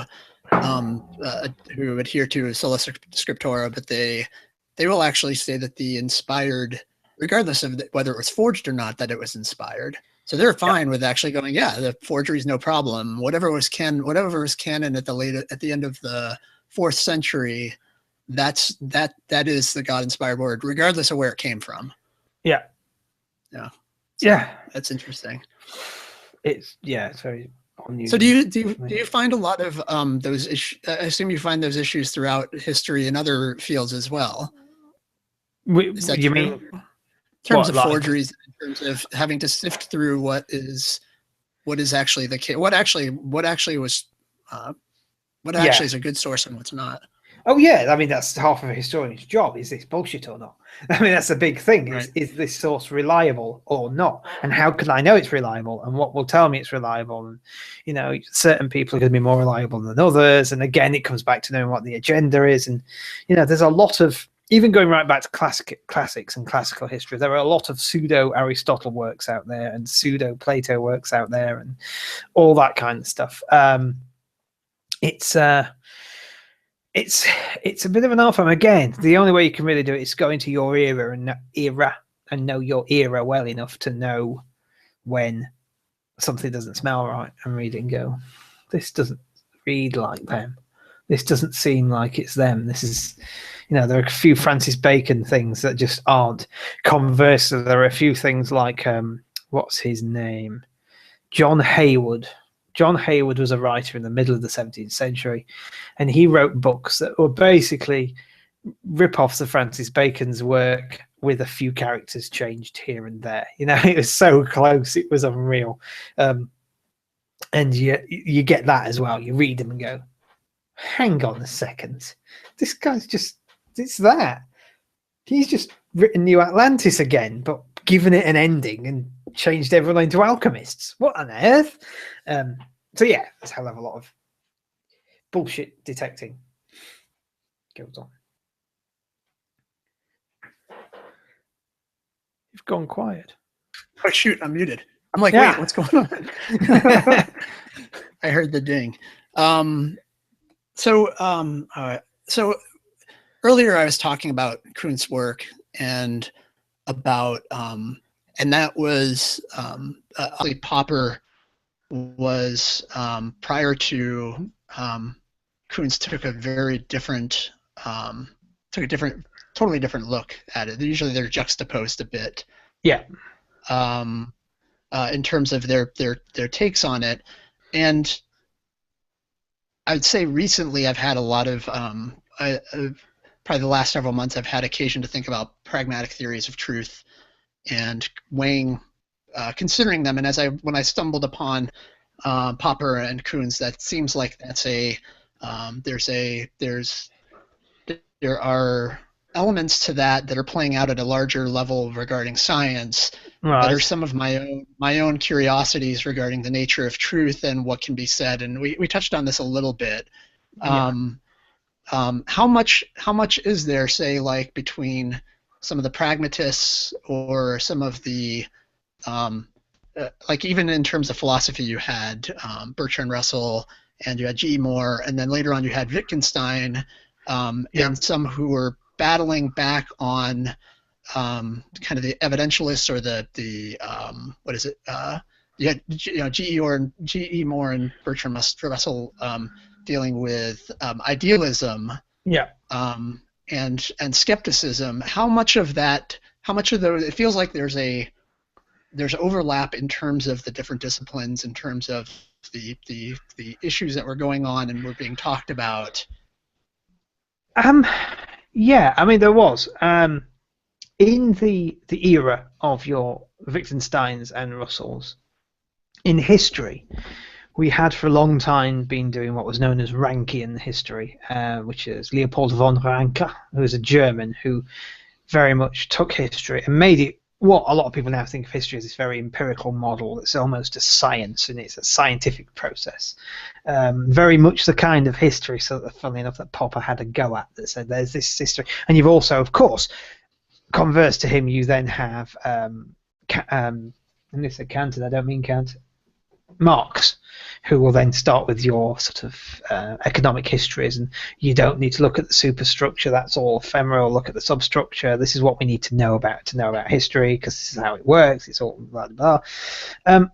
adhere to sola scriptura, but they will actually say that the inspired, regardless of whether it was forged or not, that it was inspired. So they're fine with actually going, the forgery is no problem. Whatever was canon at the end of the 4th century, that is the God-inspired word, regardless of where it came from. Yeah. That's interesting. It's very unusual. So do you find a lot of those issues? I assume you find those issues throughout history and other fields as well. Is that you true? mean In terms of forgeries, in terms of having to sift through what is actually the case, what actually is a good source and what's not. Oh yeah, I mean that's half of a historian's job. Is this bullshit or not? I mean that's a big thing. Right. Is this source reliable or not? And how can I know it's reliable? And what will tell me it's reliable? And certain people are going to be more reliable than others. And again, it comes back to knowing what the agenda is. And there's a lot of, even going right back to classics and classical history, there are a lot of pseudo Aristotle works out there and pseudo Plato works out there and all that kind of stuff. It's a bit of an art form. Again, the only way you can really do it is go into your era and know your era well enough to know when something doesn't smell right and read it and go, this doesn't read like them. This doesn't seem like it's them. This is, there are a few Francis Bacon things that just aren't. Conversely, there are a few things like, what's his name? John Haywood. John Haywood was a writer in the middle of the 17th century, and he wrote books that were basically rip-offs of Francis Bacon's work with a few characters changed here and there. It was so close, it was unreal. And you get that as well. You read them and go, hang on a second, this guy's it's that. He's just written New Atlantis again, but given it an ending and changed everyone into alchemists. What on earth? So yeah, that's a hell of a lot of bullshit detecting goes on. You've gone quiet. Oh shoot, I'm muted. I'm like, Yeah. wait, what's going on? I heard the ding. So earlier I was talking about Kuhn's work and about and that was Popper was prior to Kuhn's took a very different totally different look at it. Usually they're juxtaposed a bit. Yeah. In terms of their takes on it. And I'd say recently I've had a lot of probably the last several months I've had occasion to think about pragmatic theories of truth and weighing, considering them. And when I stumbled upon Popper and Kuhn's, that seems like that's there are elements to that are playing out at a larger level regarding science. Right. That are some of my own curiosities regarding the nature of truth and what can be said. And we touched on this a little bit. Yeah. How much is there, say, like between some of the pragmatists or some of the like even in terms of philosophy, you had Bertrand Russell and you had G. E. Moore, and then later on you had Wittgenstein, and some who were battling back on kind of the evidentialists or the what is it? You had G. E. Moore and Bertrand Russell dealing with idealism. Yeah. And skepticism. How much of those? It feels like there's overlap in terms of the different disciplines, in terms of the issues that were going on and were being talked about. Yeah, I mean there was. In the era of your Wittgensteins and Russells, in history, we had for a long time been doing what was known as Rankian history, which is Leopold von Ranke, who was a German who very much took history and made it what a lot of people now think of history as this very empirical model that's almost a science, and it's a scientific process. Very much the kind of history, so that, funnily enough, that Popper had a go at, that said there's this history. And you've also, of course, converse to him, you then have, and they say Kant, and I don't mean Kant, Marx, who will then start with your sort of economic histories, and you don't need to look at the superstructure, that's all ephemeral, look at the substructure, this is what we need to know about history, because this is how it works, it's all blah, blah, blah.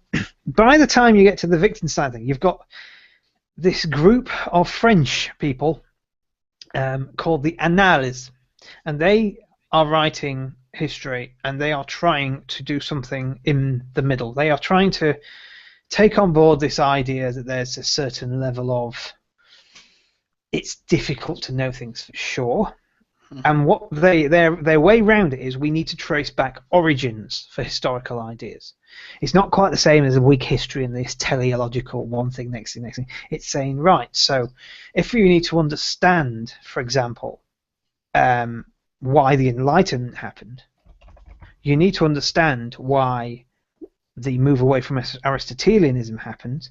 By the time you get to the Wittgenstein thing, you've got this group of French people called the Annales, and they are writing history, and they are trying to do something in the middle. They are trying to take on board this idea that there's a certain level of it's difficult to know things for sure, and what their way around it is we need to trace back origins for historical ideas. It's not quite the same as a weak history and this teleological one thing next thing. It's saying, right, so if you need to understand, for example, why the Enlightenment happened, you need to understand why the move away from Aristotelianism happened,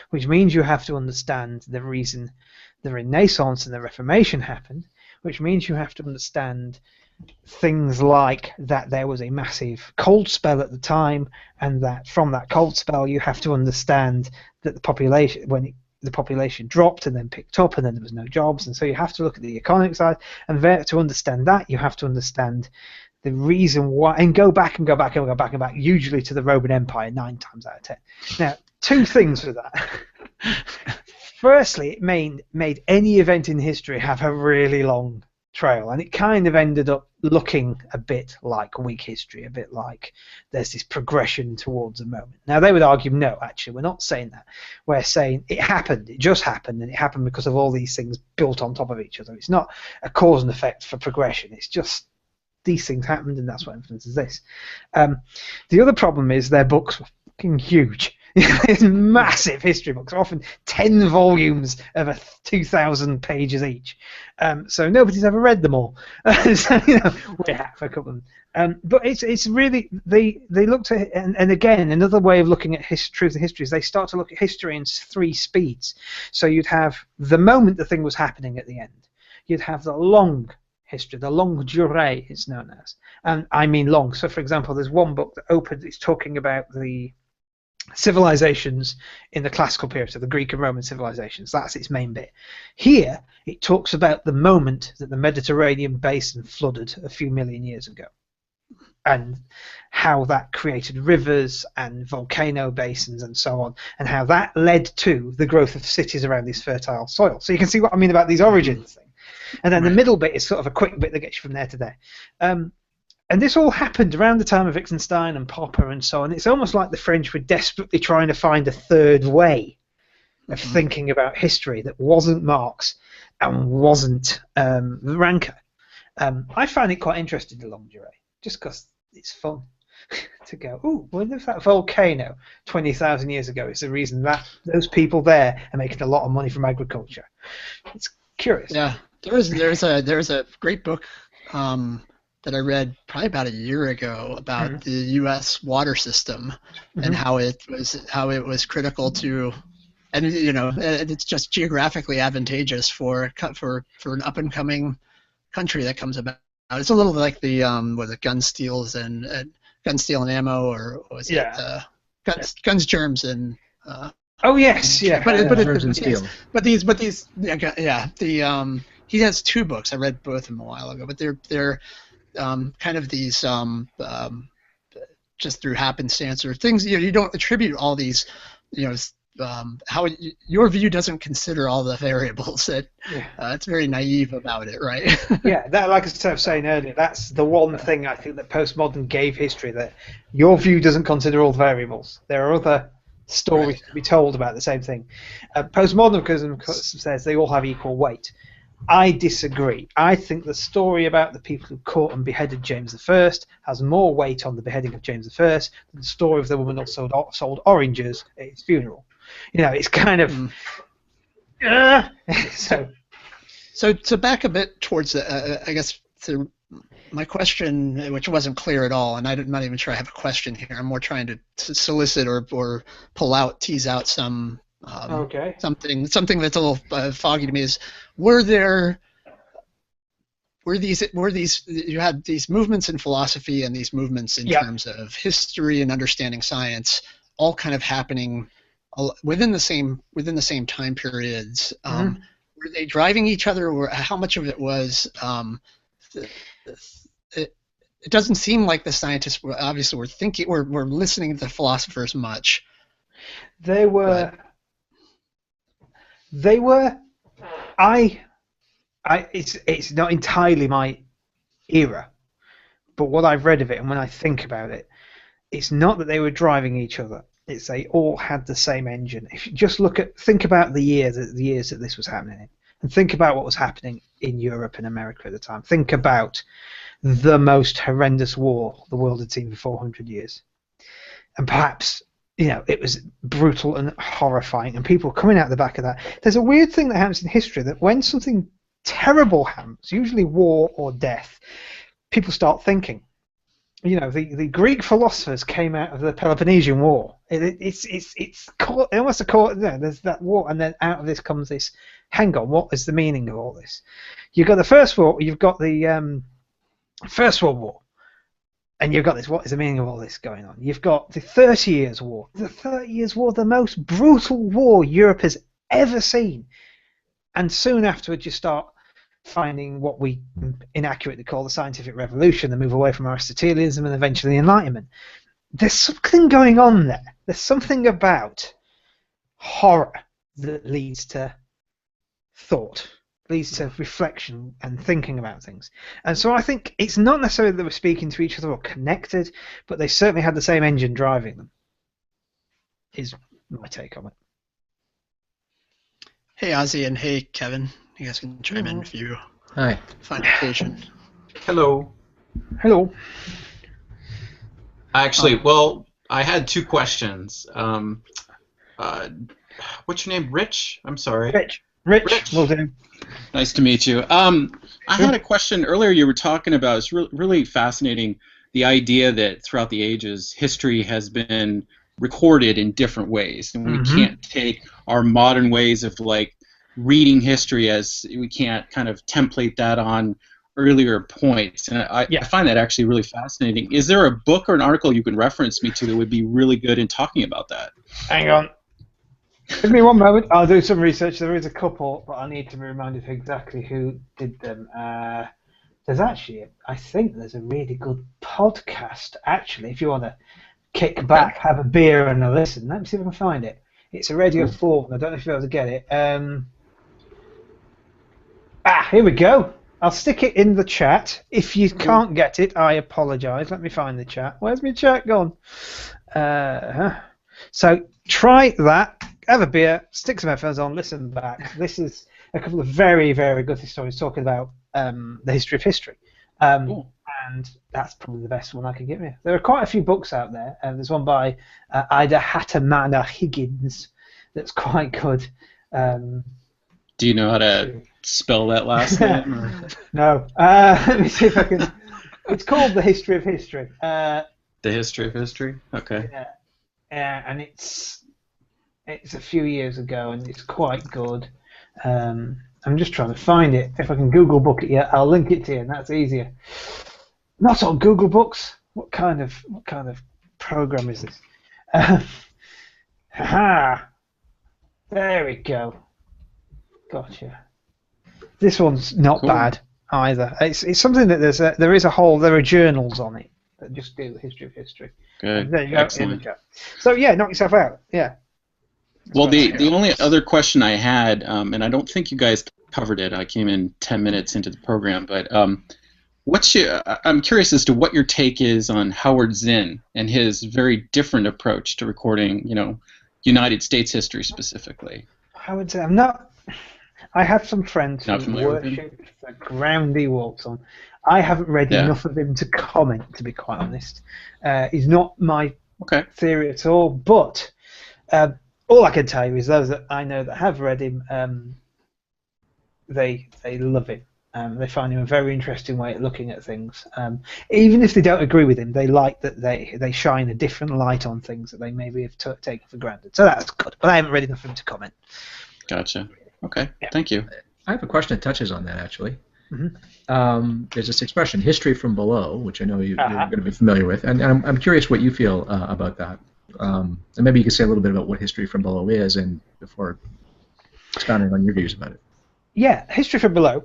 which means you have to understand the reason the Renaissance and the Reformation happened, which means you have to understand things like that there was a massive cold spell at the time, and that from that cold spell you have to understand that the population dropped and then picked up, and then there was no jobs, and so you have to look at the economic side, and there, to understand that you have to understand the reason why, and go back, usually to the Roman Empire 9 times out of 10. Now, two things with that. Firstly, it made any event in history have a really long trail, and it kind of ended up looking a bit like weak history, a bit like there's this progression towards a moment. Now, they would argue, no, actually, we're not saying that. We're saying it happened, it just happened, and it happened because of all these things built on top of each other. It's not a cause and effect for progression. It's just these things happened, and that's what influences this. The other problem is their books were fucking huge. It's massive history books, often 10 volumes of 2,000 pages each. So nobody's ever read them all. So, we have a couple of them. But it's really, they looked at it, and again, another way of looking at truth and history is they start to look at history in 3 speeds. So you'd have the moment the thing was happening at the end. You'd have the long history, the longue durée it's known as. And I mean long. So, for example, there's one book that it's talking about the civilizations in the classical period, so the Greek and Roman civilizations. That's its main bit. Here, it talks about the moment that the Mediterranean basin flooded a few million years ago, and how that created rivers and volcano basins and so on, and how that led to the growth of cities around this fertile soil. So you can see what I mean about these origins thing. And then the middle bit is sort of a quick bit that gets you from there to there. And this all happened around the time of Wittgenstein and Popper and so on. It's almost like the French were desperately trying to find a third way of thinking about history that wasn't Marx and wasn't Ranker. I find it quite interesting, the longue durée, just because it's fun to go, ooh, wonder if that volcano 20,000 years ago is the reason that those people there are making a lot of money from agriculture. It's curious. Yeah, there's a great book that I read probably about a year ago about the U.S. water system and how it was critical to, and it's just geographically advantageous for an up and coming country that comes about. It's a little like the gun steals and gun steal and ammo, or was it guns, germs, and oh yes, yeah, germs and steel. But these he has 2 books. I read both of them a while ago, but they're kind of these just through happenstance or things. You don't attribute all these, how your view doesn't consider all the variables. That it's very naive about it, right? Yeah, that, like I was saying earlier, that's the one thing I think that postmodern gave history, that your view doesn't consider all the variables. There are other stories to be told about the same thing. Postmodernism says they all have equal weight. I disagree. I think the story about the people who caught and beheaded James I has more weight on the beheading of James I than the story of the woman who sold oranges at his funeral. It's kind of So to back a bit towards I guess to my question, which wasn't clear at all, and I'm not even sure I have a question here. I'm more trying to solicit or tease out some. Something that's a little foggy to me is, were these you had these movements in philosophy and these movements in terms of history and understanding science, all kind of happening within the same time periods. Were they driving each other, or how much of it was? It doesn't seem like the scientists were thinking were listening to the philosophers much. They were. It's not entirely my era, but what I've read of it and when I think about it, it's not that they were driving each other. It's they all had the same engine. If you just think about the years that this was happening in, and think about what was happening in Europe and America at the time. Think about the most horrendous war the world had seen for 400 years, and perhaps. It was brutal and horrifying, and people coming out the back of that. There's a weird thing that happens in history, that when something terrible happens, usually war or death, people start thinking. The Greek philosophers came out of the Peloponnesian War. It's almost a call. There's that war, and then out of this comes this. Hang on, what is the meaning of all this? You've got the First War. You've got the First World War. And you've got this, what is the meaning of all this going on? You've got the 30 Years' War. The 30 Years' War, the most brutal war Europe has ever seen. And soon afterwards you start finding what we inaccurately call the scientific revolution, the move away from Aristotelianism and eventually the Enlightenment. There's something going on there. There's something about horror that leads to thought, leads to reflection and thinking about things. And so I think it's not necessarily that they were speaking to each other or connected, but they certainly had the same engine driving them, is my take on it. Hey, Ozzy, and hey, Kevin. You guys can chime in if you Hi. find occasion. Hello. Hello. Actually, well, I had two questions. What's your name? Rich? I'm sorry. Rich. Will do. Nice to meet you. I had a question earlier. You were talking about, it's really fascinating, the idea that throughout the ages, history has been recorded in different ways, and we can't take our modern ways of like reading history as we can't kind of template that on earlier points. And I find that actually really fascinating. Is there a book or an article you can reference me to that would be really good in talking about that? Hang on. Give me one moment. I'll do some research. There is a couple, but I need to be reminded of exactly who did them. There's actually, I think there's a really good podcast, actually, if you want to kick back, have a beer and a listen. Let me see if I can find it. It's a Radio 4, I don't know if you'll be able to get it. Here we go. I'll stick it in the chat. If you can't get it, I apologise. Let me find the chat. Where's my chat gone? So try that. Have a beer, stick some headphones on, listen back. This is a couple of very, very good historians talking about the history of history. And that's probably the best one I can give you. There are quite a few books out there. There's one by Ida Hattamana Higgins that's quite good. Do you know how to spell that last name? Or? No. Let me see if I can. It's called The History of History. The History of History? Okay. And it's a few years ago, and it's quite good. I'm just trying to find it. If I can Google book it yet, I'll link it to you, and that's easier. Not on Google Books. What kind of program is this? There we go. Gotcha. This one's not bad either. It's something that there are journals on it that just do the history of history. Good. There you go. Excellent. So yeah, knock yourself out. Yeah. Well, the only other question I had, and I don't think you guys covered it. I came in 10 minutes into the program, but I'm curious as to what your take is on Howard Zinn and his very different approach to recording, United States history specifically. Howard Zinn. I have some friends Not who familiar with worship the ground he walks on. I haven't read enough of him to comment, to be quite honest. He's not my theory at all, but all I can tell you is those that I know that have read him, they love him. They find him a very interesting way of looking at things. Even if they don't agree with him, they like that they shine a different light on things that they maybe have taken for granted. So that's good, but I haven't read enough of him to comment. Gotcha. Okay, thank you. I have a question that touches on that, actually. There's this expression, history from below, which I know you're going to be familiar with, and I'm curious what you feel about that. And maybe you could say a little bit about what history from below is, and before expounding on your views about it. Yeah, history from below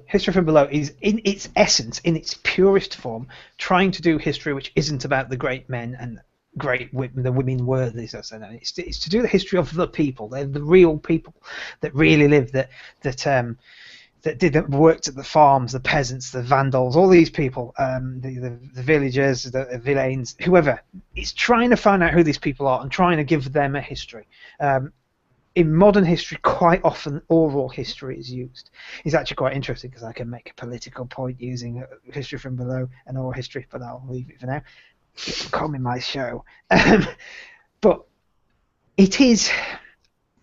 is, in its essence, in its purest form, trying to do history which isn't about the great men and the women worthies. It's to do the history of the people. They're the real people that really lived, that worked at the farms, the peasants, the Vandals, all these people, the villagers, the villains, whoever. It's trying to find out who these people are and trying to give them a history. In modern history, quite often oral history is used. It's actually quite interesting because I can make a political point using history from below and oral history, but I'll leave it for now. It'll come in my show. But it is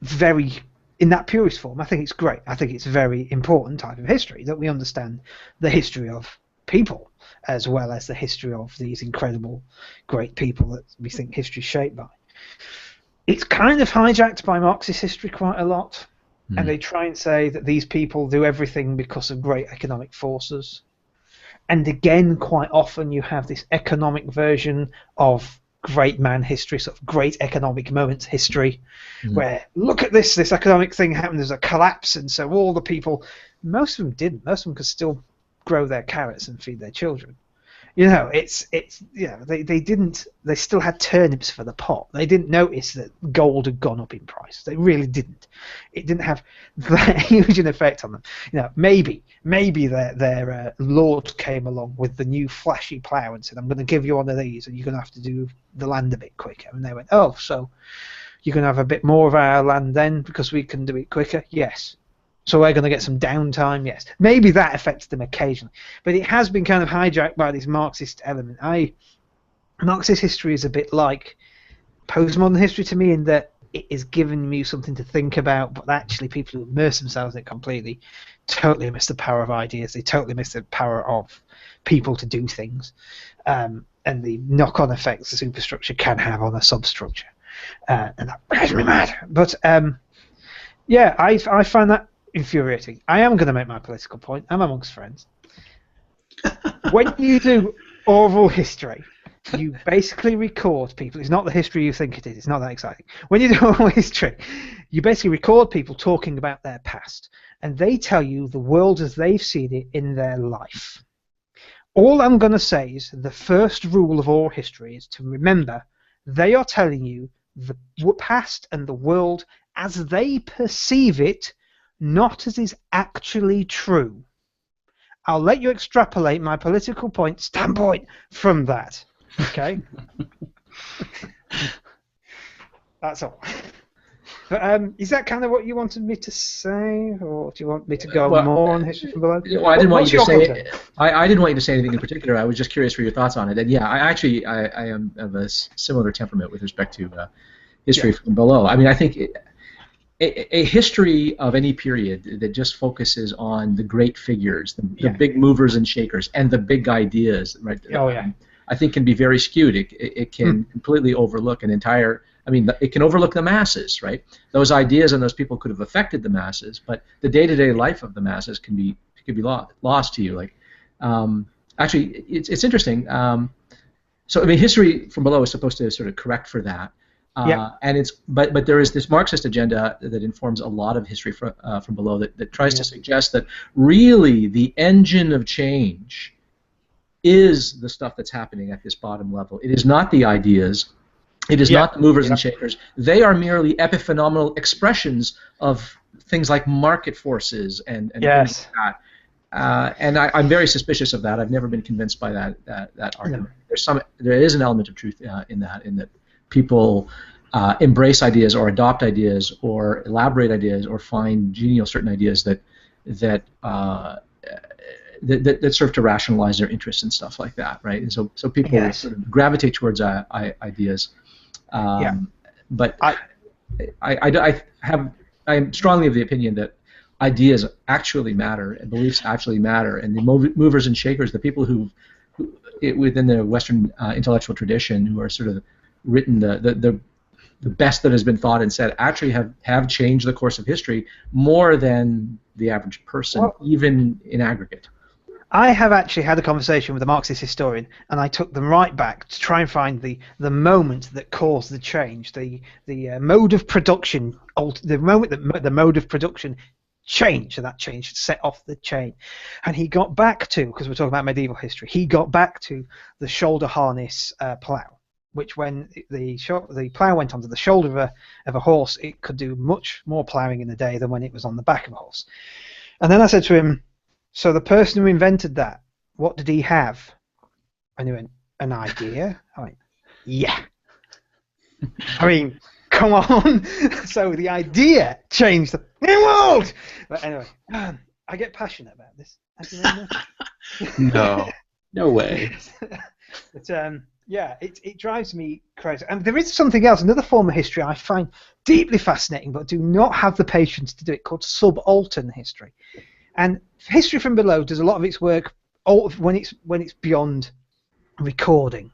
very, in that purest form, I think it's great. I think it's a very important type of history, that we understand the history of people as well as the history of these incredible, great people that we think history is shaped by. It's kind of hijacked by Marxist history quite a lot, and they try and say that these people do everything because of great economic forces. And again, quite often you have this economic version of great man history, sort of great economic moments history, where look at this economic thing happened, there's a collapse, and so all the people, most of them didn't, most of them could still grow their carrots and feed their children. You know, they still had turnips for the pot. They didn't notice that gold had gone up in price. They really didn't. It didn't have that huge an effect on them. You know, maybe their lord came along with the new flashy plough and said, "I'm going to give you one of these, and you're going to have to do the land a bit quicker." And they went, "Oh, so you're going to have a bit more of our land then because we can do it quicker?" Yes. So we're going to get some downtime, yes. Maybe that affects them occasionally. But it has been kind of hijacked by this Marxist element. Marxist history is a bit like postmodern history to me in that it is giving you something to think about, but actually people who immerse themselves in it completely totally miss the power of ideas. They totally miss the power of people to do things and the knock-on effects the superstructure can have on a substructure. And that drives me mad. But, yeah, I find that infuriating. I am going to make my political point. I'm amongst friends. When you do oral history, you basically record people. It's not the history you think it is. It's not that exciting. When you do oral history, you basically record people talking about their past, and they tell you the world as they've seen it in their life. All I'm going to say is the first rule of oral history is to remember they are telling you the past and the world as they perceive it, not as is actually true. I'll let you extrapolate my political standpoint from that. Okay? That's all. But is that kind of what you wanted me to say, or do you want me to go more on history from below? Well, I didn't want you to say. I didn't want you to say anything in particular. I was just curious for your thoughts on it. And yeah, I am of a similar temperament with respect to history from below. I mean, I think. A history of any period that just focuses on the great figures, the big movers and shakers, and the big ideas, right? Oh, yeah. I think can be very skewed. It can completely overlook an entire. I mean, it can overlook the masses, right? Those ideas and those people could have affected the masses, but the day-to-day life of the masses could be lost to you. Like, actually, it's interesting. So I mean, history from below is supposed to sort of correct for that. And but there is this Marxist agenda that informs a lot of history from below that tries to suggest that really the engine of change is the stuff that's happening at this bottom level. It is not the ideas. It is not the movers and shakers. They are merely epiphenomenal expressions of things like market forces and things like that. And I'm very suspicious of that. I've never been convinced by that argument. There is an element of truth in that people embrace ideas or adopt ideas or elaborate ideas or find genial certain ideas that serve to rationalize their interests and stuff like that, right? And so people sort of gravitate towards ideas. But I am strongly of the opinion that ideas actually matter and beliefs actually matter, and the movers and shakers, the people who within the Western intellectual tradition who are sort of written the best that has been thought and said actually have changed the course of history more than the average person, even in aggregate. I have actually had a conversation with a Marxist historian, and I took them right back to try and find the moment that caused the change, the mode of production, the moment that the mode of production changed, and that change set off the chain. And he got back to, because we're talking about medieval history, he got back to the shoulder harness plough, which when the plough went onto the shoulder of a horse, it could do much more ploughing in a day than when it was on the back of a horse. And then I said to him, so the person who invented that, what did he have? And he went, an idea? I went, yeah. I mean, come on. So the idea changed the world. But anyway, I get passionate about this. No way. But yeah, it drives me crazy. And there is something else, another form of history I find deeply fascinating, but do not have the patience to do it, called subaltern history. And history from below does a lot of its work when it's beyond recording.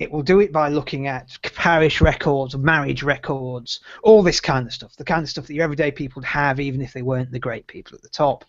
It will do it by looking at parish records, marriage records, all this kind of stuff, the kind of stuff that your everyday people would have even if they weren't the great people at the top.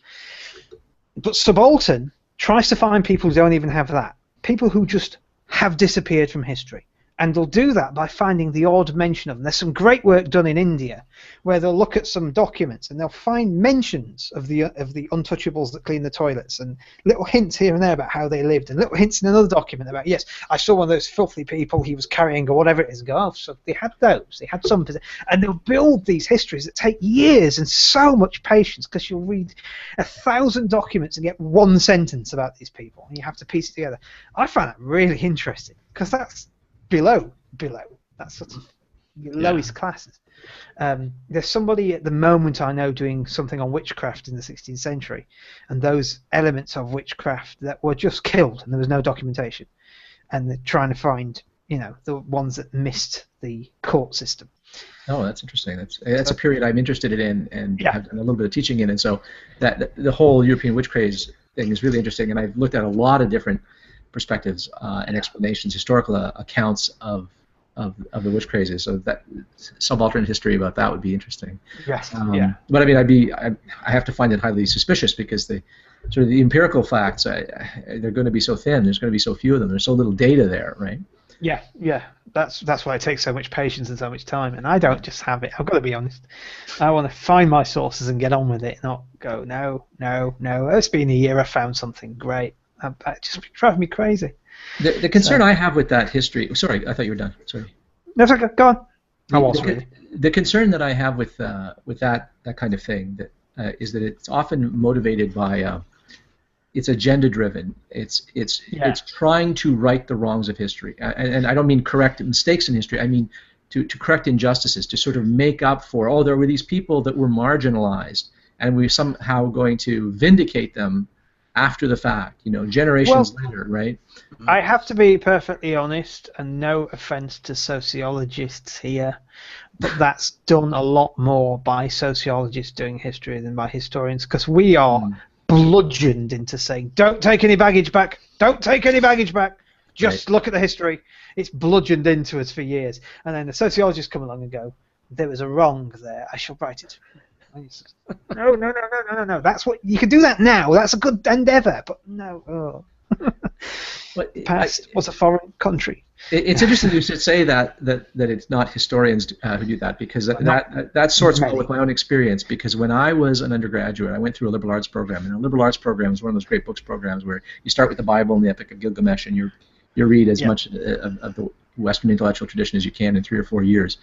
But subaltern tries to find people who don't even have that, people who just have disappeared from history And they'll do that by finding the odd mention of them. There's some great work done in India where they'll look at some documents and they'll find mentions of the untouchables that clean the toilets and little hints here and there about how they lived, and little hints in another document about, yes, I saw one of those filthy people he was carrying or whatever it is, and go, oh, so they had those, they had some, and they'll build these histories that take years and so much patience, because you'll read 1,000 documents and get one sentence about these people, and you have to piece it together. I find that really interesting, because that's below. That's sort of lowest classes. There's somebody at the moment I know doing something on witchcraft in the 16th century, and those elements of witchcraft that were just killed and there was no documentation, and they're trying to find, you know, the ones that missed the court system. Oh, that's interesting. That's a period I'm interested in and have done a little bit of teaching in, and so that the whole European witch craze thing is really interesting, and I've looked at a lot of different perspectives and explanations, historical accounts of the witch crazes. So that some alternate history about that would be interesting. Yes. But I mean, I have to find it highly suspicious, because the sort of the empirical facts, they're going to be so thin. There's going to be so few of them. There's so little data there, right? Yeah. That's why it takes so much patience and so much time. And I don't just have it. I've got to be honest. I want to find my sources and get on with it, not go no. It's been a year. I found something great. That just drives me crazy. The concern I have with that history. Sorry, I thought you were done. Sorry. No, it's okay. Go on. The concern that I have with that kind of thing is that it's often motivated by it's agenda driven. It's trying to right the wrongs of history, and I don't mean correct mistakes in history. I mean to correct injustices, to sort of make up for, there were these people that were marginalized, and we're somehow going to vindicate them after the fact, generations later, right? I have to be perfectly honest, and no offense to sociologists here, but that's done a lot more by sociologists doing history than by historians, because we are bludgeoned into saying, don't take any baggage back, just look at the history. It's bludgeoned into us for years, and then the sociologists come along and go, there was a wrong there, I shall write it. No. That's what you can do that now. That's a good endeavour, but no. Past was a foreign country. It's interesting you should say that it's not historians who do that, because that sorts well with my own experience. Because when I was an undergraduate, I went through a liberal arts program, and a liberal arts program is one of those great books programs where you start with the Bible and the Epic of Gilgamesh, and you read as much of the Western intellectual tradition as you can in 3 or 4 years,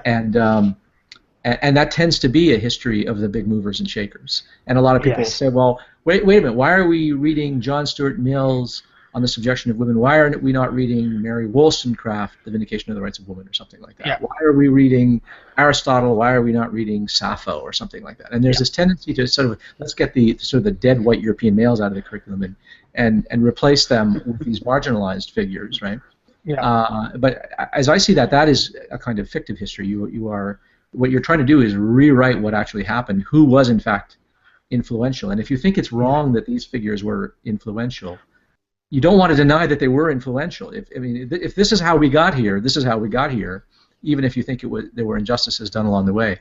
and that tends to be a history of the big movers and shakers. And a lot of people say, well, wait a minute, why are we reading John Stuart Mill's On the Subjection of Women? Why aren't we not reading Mary Wollstonecraft, The Vindication of the Rights of Women, or something like that? Yeah. Why are we reading Aristotle? Why are we not reading Sappho, or something like that? And there's this tendency to sort of, let's get the dead white European males out of the curriculum and replace them with these marginalized figures, right? Yeah. But as I see that is a kind of fictive history. What you're trying to do is rewrite what actually happened, who was in fact influential. And if you think it's wrong that these figures were influential, you don't want to deny that they were influential. If this is how we got here, this is how we got here, even if you think there were injustices done along the way.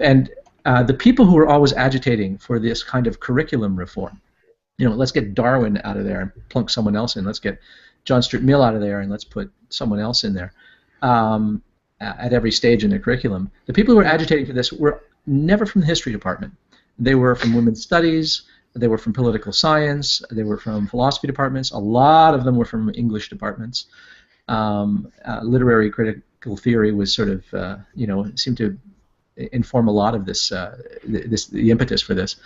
And the people who are always agitating for this kind of curriculum reform, let's get Darwin out of there and plunk someone else in. Let's get John Stuart Mill out of there and let's put someone else in there. At every stage in the curriculum. The people who were agitating for this were never from the history department. They were from women's studies, they were from political science, they were from philosophy departments, a lot of them were from English departments. Literary critical theory was sort of, seemed to inform a lot of this, the impetus for this.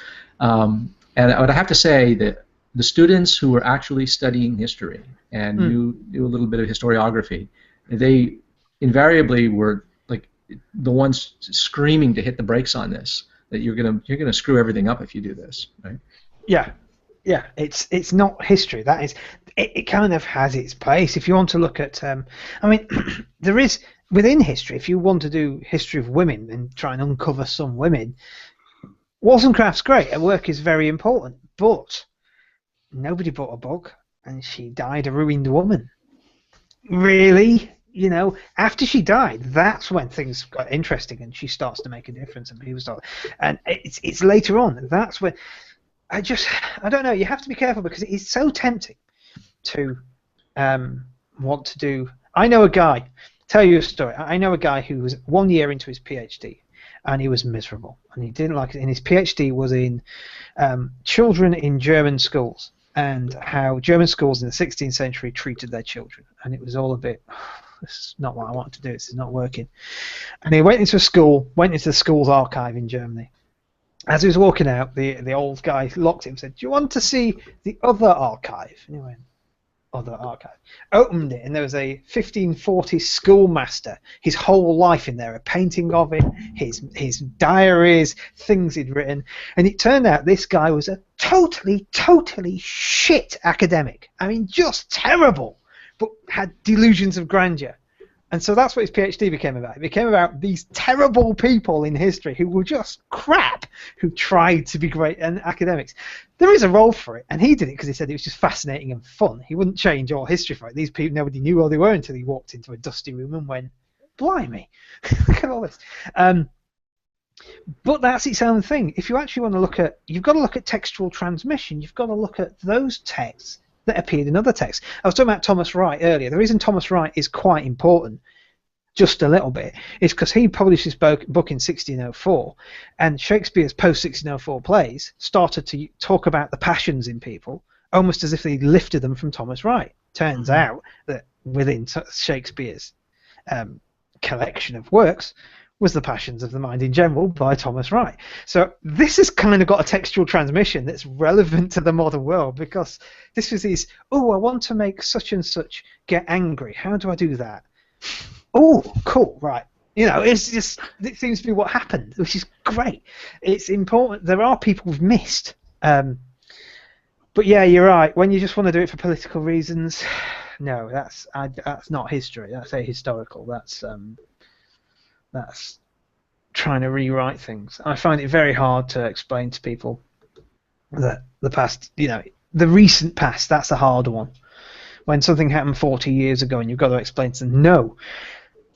And I would have to say that the students who were actually studying history and knew a little bit of historiography, they invariably were like the ones screaming to hit the brakes on this, that you're gonna screw everything up if you do this, right? Yeah. It's not history. That is, it kind of has its place. If you want to look at, there is within history. If you want to do history of women and try and uncover some women, Wollstonecraft's great. Her work is very important, but nobody bought a book, and she died a ruined woman. Really? After she died, that's when things got interesting, and she starts to make a difference, and people start. And it's later on. That's when I don't know. You have to be careful, because it is so tempting to want to do I know a guy. Tell you a story. I know a guy who was 1 year into his PhD, and he was miserable, and he didn't like it. And his PhD was in children in German schools, and how German schools in the 16th century treated their children. And it was all a bit, this is not what I want to do. This is not working. And he went into a school, went into the school's archive in Germany. As he was walking out, the old guy locked him and said, "Do you want to see the other archive?" And he went, "Other archive." Opened it, and there was a 1540 schoolmaster, his whole life in there, a painting of him, his diaries, things he'd written. And it turned out this guy was a totally shit academic. I mean, just terrible, but had delusions of grandeur. And so that's what his PhD became about. It became about these terrible people in history who were just crap, who tried to be great academics. There is a role for it, and he did it because he said it was just fascinating and fun. He wouldn't change all history for it. These people, nobody knew who they were until he walked into a dusty room and went, "Blimey, look at all this." But that's its own thing. If you actually want to look at, you've got to look at textual transmission. You've got to look at those texts that appeared in other texts. I was talking about Thomas Wright earlier. The reason Thomas Wright is quite important, just a little bit, is because he published his book in 1604, and Shakespeare's post-1604 plays started to talk about the passions in people, almost as if they lifted them from Thomas Wright. Turns out that within Shakespeare's collection of works was the passions of the mind in general by Thomas Wright. So this has kind of got a textual transmission that's relevant to the modern world, because this was his, "Oh, I want to make such and such get angry. How do I do that? Oh, cool, right." You know, it seems to be what happened, which is great. It's important. There are people we've missed. But yeah, you're right. When you just want to do it for political reasons, no, that's not history. That's ahistorical. That's trying to rewrite things. I find it very hard to explain to people that the past, you know, the recent past, that's a hard one. When something happened 40 years ago and you've got to explain to them, no,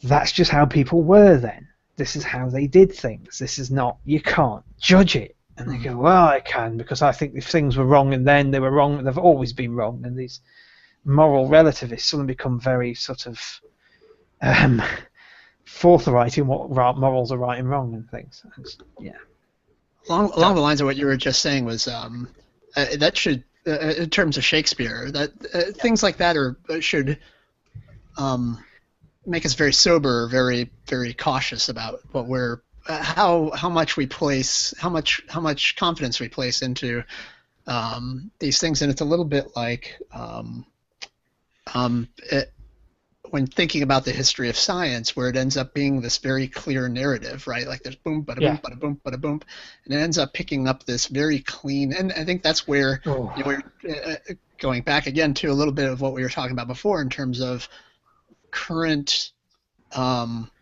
that's just how people were then. This is how they did things. This is not, you can't judge it. And they go, "Well, I can, because I think if things were wrong and then they were wrong, they've always been wrong." And these moral relativists suddenly become very sort of forthright in what morals are right and wrong and things. Yeah. Along the lines of what you were just saying was that should, in terms of Shakespeare, that things like that should make us very sober, very cautious about what we're how much we place, how much confidence we place into these things. And it's a little bit like when thinking about the history of science, where it ends up being this very clear narrative, right? Like there's boom, bada boom, bada boom, bada boom, and it ends up picking up this very clean. And I think that's where we're going back again to a little bit of what we were talking about before in terms of current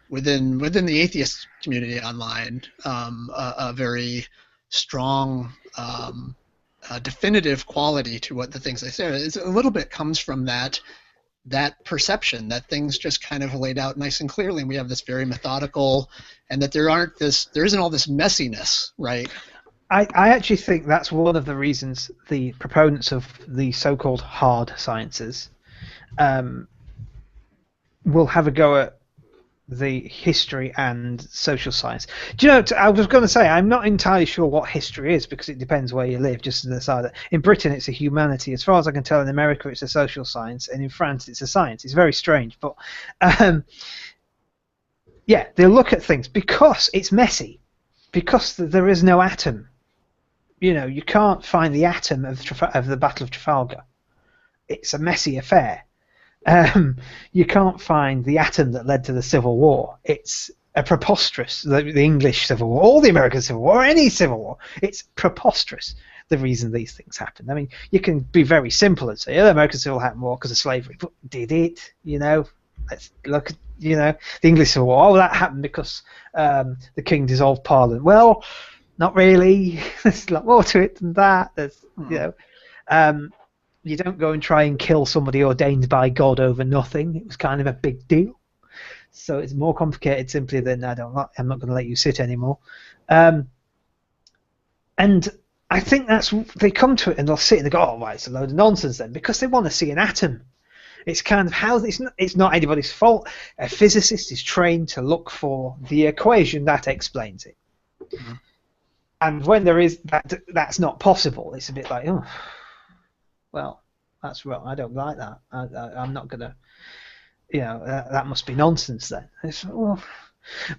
within the atheist community online, a very strong definitive quality to what the things they say. It's a little bit comes from that perception that things just kind of laid out nice and clearly, and we have this very methodical, and that there isn't all this messiness, right? I actually think that's one of the reasons the proponents of the so-called hard sciences will have a go at the history and social science. Do you know, I was going to say, I'm not entirely sure what history is, because it depends where you live, just as an aside. In Britain, it's a humanity. As far as I can tell, in America, it's a social science, and in France, it's a science. It's very strange, but yeah, they'll look at things because it's messy, because there is no atom. You know, you can't find the atom of the Battle of Trafalgar. It's a messy affair. You can't find the atom that led to the Civil War. It's a preposterous, the English Civil War, or the American Civil War, or any Civil War. It's preposterous, the reason these things happen. I mean, you can be very simple and say, "Oh, the American Civil War because of slavery," but did it? You know, let's look at, you know, the English Civil War. Oh, that happened because the King dissolved Parliament. Well, not really. There's a lot more to it than that. There's, you know. You don't go and try and kill somebody ordained by God over nothing. It was kind of a big deal. So it's more complicated simply than I'm not going to let you sit anymore. And I think they come to it and they'll sit and they go, "Oh, right, it's a load of nonsense then," because they want to see an atom. It's kind of how it's not anybody's fault. A physicist is trained to look for the equation that explains it. Mhm. And when there is that's not possible, it's a bit like, oh, well, that's wrong. I don't like that. I'm not gonna, that must be nonsense then. Well,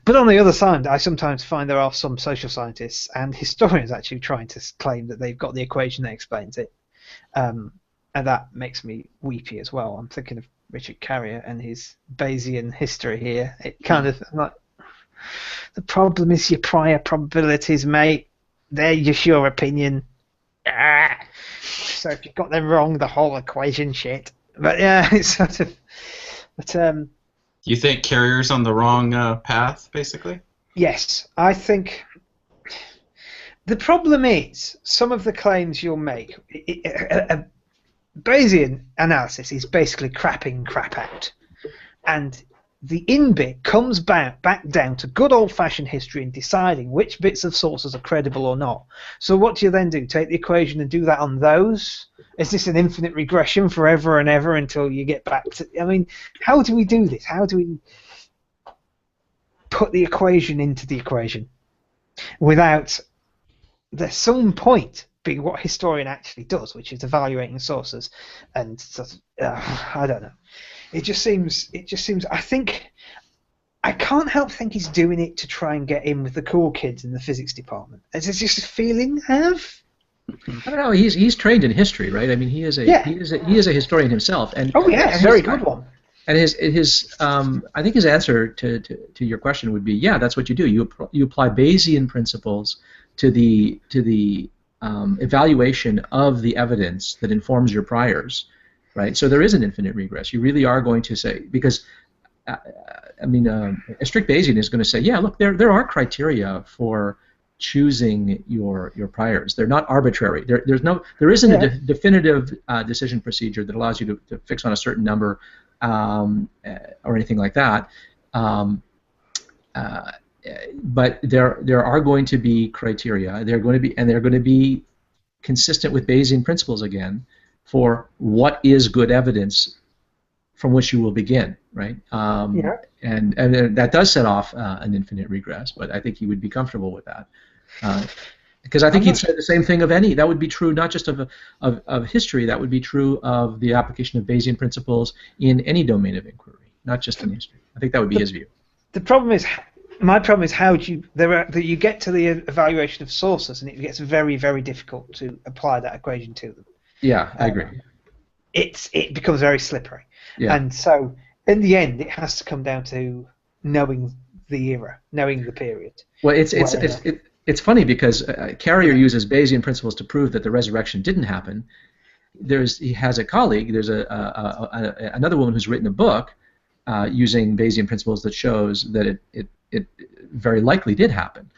but on the other side, I sometimes find there are some social scientists and historians actually trying to claim that they've got the equation that explains it, and that makes me weepy as well. I'm thinking of Richard Carrier and his Bayesian history here. It kind of like, the problem is your prior probabilities, mate. They're just your opinion. So if you've got them wrong, the whole equation shit. But yeah, it's sort of. But You think Carrier's on the wrong path, basically? yes, I think the problem is some of the claims you'll make. A Bayesian analysis is basically crapping crap out, and the in bit comes back down to good old-fashioned history and deciding which bits of sources are credible or not. So what do you then do? Take the equation and do that on those? Is this an infinite regression forever and ever until you get back to... I mean, how do we do this? How do we put the equation into the equation without there's some point being what a historian actually does, which is evaluating sources and sort of, I don't know. It just seems. I think I can't help think he's doing it to try and get in with the cool kids in the physics department. Is it just a feeling I have? I don't know. He's trained in history, right? I mean, he is a historian himself, and very good one. And his I think his answer to your question would be, yeah, that's what you do. You apply Bayesian principles to the evaluation of the evidence that informs your priors. Right, so there is an infinite regress. You really are going to say, because I mean, a strict Bayesian is going to say, yeah, look, there are criteria for choosing your priors. They're not arbitrary. There isn't a definitive decision procedure that allows you to fix on a certain number or anything like that. But there are going to be criteria. They're going to be consistent with Bayesian principles again, for what is good evidence from which you will begin, right? And that does set off an infinite regress, but I think he would be comfortable with that. Because I think he'd say the same thing of any. That would be true not just of history, that would be true of the application of Bayesian principles in any domain of inquiry, not just in history. I think that would be his view. My problem is how do you get to the evaluation of sources, and it gets very, very difficult to apply that equation to them. Yeah, I agree. It becomes very slippery, and so in the end, it has to come down to knowing the era, knowing the period. Well, it's funny because Carrier uses Bayesian principles to prove that the resurrection didn't happen. He has a colleague. There's another woman who's written a book using Bayesian principles that shows that it very likely did happen.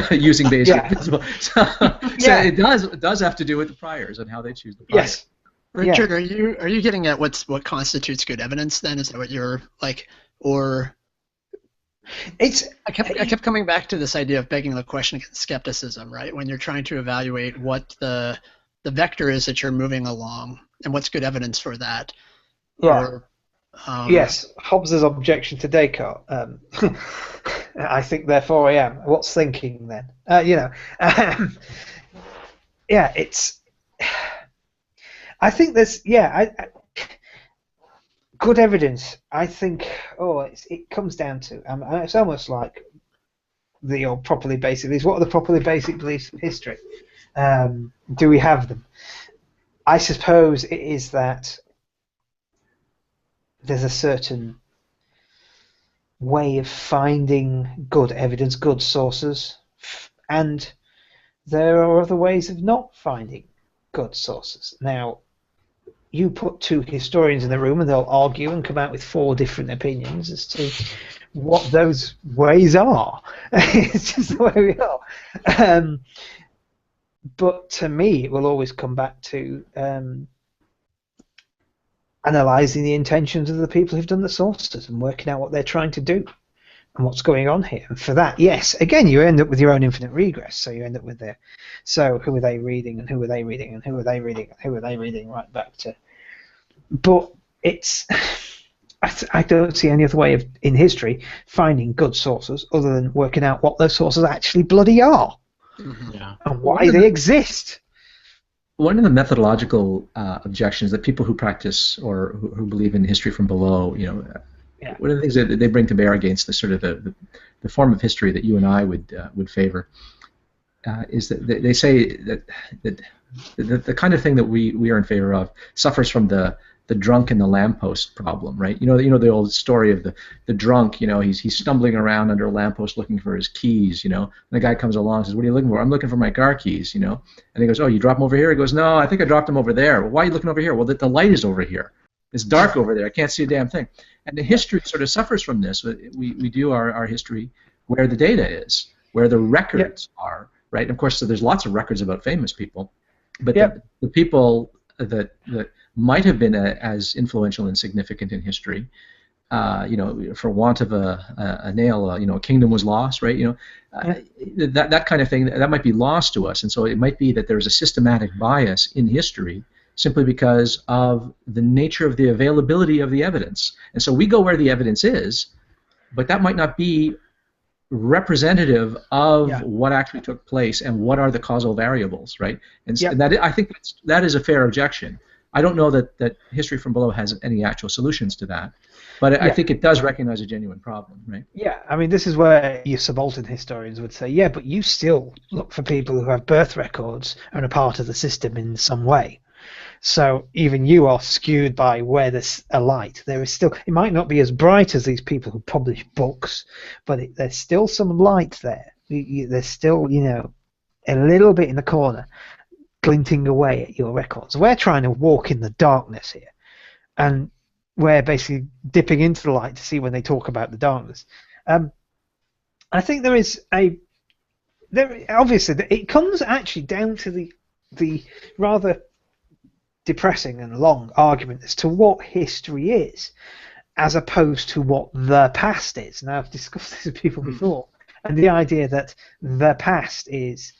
Using Bayesian principles. So it does have to do with the priors and how they choose the priors. Yes. Richard, are you getting at what constitutes good evidence then? Is that what you're like, or I kept coming back to this idea of begging the question against skepticism, right? When you're trying to evaluate what the vector is that you're moving along and what's good evidence for that. Yeah. Yes, Hobbes's objection to Descartes. I think, therefore I am. What's thinking then? It's. I think there's good evidence. I think it comes down to it's almost like the old properly basic beliefs. What are the properly basic beliefs of history? Do we have them? I suppose it is that there's a certain way of finding good evidence, good sources, and there are other ways of not finding good sources. Now, you put two historians in the room and they'll argue and come out with 4 different opinions as to what those ways are. It's just the way we are. But to me, it will always come back to analysing the intentions of the people who've done the sources and working out what they're trying to do and what's going on here. And for that, yes, again, you end up with your own infinite regress. So you end up with so who are they reading and who are they reading and who are they reading and who are they reading right back to. But it's I don't see any other way of in history finding good sources other than working out what those sources actually bloody are and why they exist. One of the methodological objections that people who practice or who believe in history from below, one of the things that they bring to bear against the sort of the form of history that you and I would favor is that they say that the kind of thing that we are in favor of suffers from the drunk and the lamppost problem, right? You know the old story of the drunk. He's stumbling around under a lamppost looking for his keys. And the guy comes along and says, "What are you looking for?" "I'm looking for my car keys." And he goes, "Oh, you dropped them over here?" He goes, "No, I think I dropped them over there." "Well, why are you looking over here?" "Well, the light is over here. It's dark over there. I can't see a damn thing." And the history sort of suffers from this. We do our history where the data is, where the records are, right? And of course, so there's lots of records about famous people, but the people that might have been as influential and significant in history, for want of a nail, a kingdom was lost, right? That kind of thing, that might be lost to us, and so it might be that there's a systematic bias in history simply because of the nature of the availability of the evidence, and so we go where the evidence is, but that might not be representative of what actually took place and what are the causal variables, right? And that I think that is a fair objection. I don't know that History from Below has any actual solutions to that, but I think it does recognize a genuine problem, right? Yeah, I mean, this is where your subaltern historians would say, yeah, but you still look for people who have birth records and are part of the system in some way. So even you are skewed by where there's a light. There is still, it might not be as bright as these people who publish books, but there's still some light there. There's still, a little bit in the corner glinting away at your records. We're trying to walk in the darkness here, and we're basically dipping into the light to see when they talk about the darkness. I think obviously it comes actually down to the rather depressing and long argument as to what history is, as opposed to what the past is. Now, I've discussed this with people before, and the idea that the past is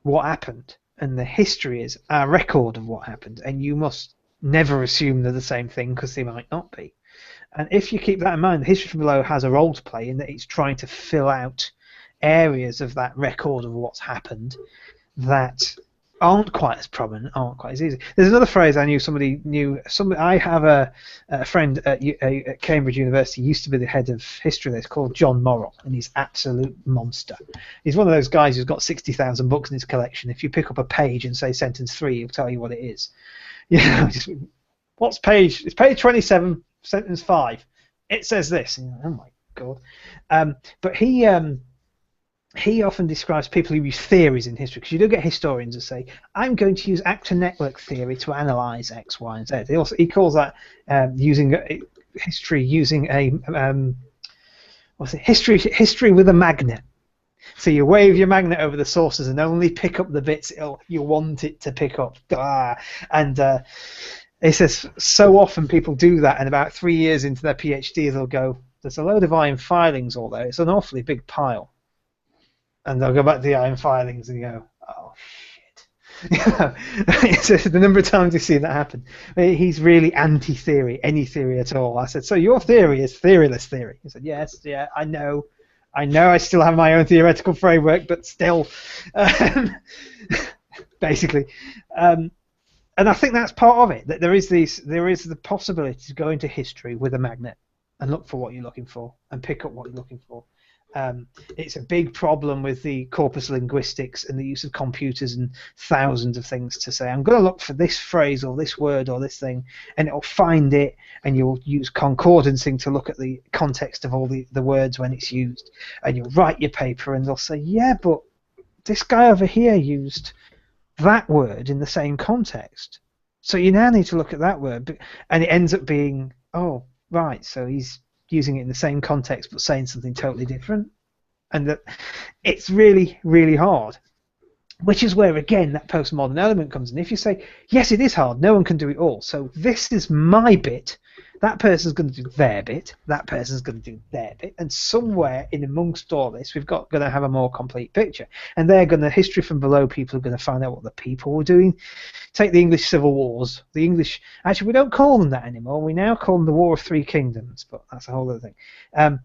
what happened and the history is our record of what happened, and you must never assume they're the same thing because they might not be. And if you keep that in mind, History from Below has a role to play in that it's trying to fill out areas of that record of what's happened that aren't quite as prominent, aren't quite as easy. There's another phrase I knew somebody knew. I have a friend at Cambridge University, used to be the head of history there. It's called John Morrell, and he's absolute monster. He's one of those guys who's got 60,000 books in his collection. If you pick up a page and say sentence 3, he'll tell you what it is. What's page? It's page 27, sentence 5. It says this. And oh my god! But he often describes people who use theories in history, because you do get historians who say, I'm going to use actor network theory to analyse X, Y, and Z. He calls that using history using a history with a magnet. So you wave your magnet over the sources and only pick up the bits you want it to pick up. And he says so often people do that, and about 3 years into their PhD they'll go, there's a load of iron filings all there. It's an awfully big pile. And they'll go back to the iron filings and go, oh, shit. So the number of times you've seen that happen. He's really anti-theory, any theory at all. I said, so your theory is theoryless theory? He said, yes, yeah, I know I still have my own theoretical framework, but still, basically. And I think that's part of it, that there is the possibility to go into history with a magnet and look for what you're looking for and pick up what you're looking for. It's a big problem with the corpus linguistics and the use of computers and thousands of things to say, I'm going to look for this phrase or this word or this thing, and it'll find it, and you'll use concordancing to look at the context of all the words when it's used, and you'll write your paper and they'll say, yeah, but this guy over here used that word in the same context, so you now need to look at that word, and it ends up being, oh, right, so he's using it in the same context but saying something totally different, and that it's really, really hard. which is where, again, that postmodern element comes in. If you say, yes, it is hard, no one can do it all, so this is my bit, that person's going to do their bit, that person's going to do their bit, and somewhere in amongst all this, we've got going to have a more complete picture. And they're going to, history from below, people are going to find out what the people were doing. Take the English Civil Wars. The English, actually, we don't call them that anymore. We now call them the War of Three Kingdoms, but that's a whole other thing.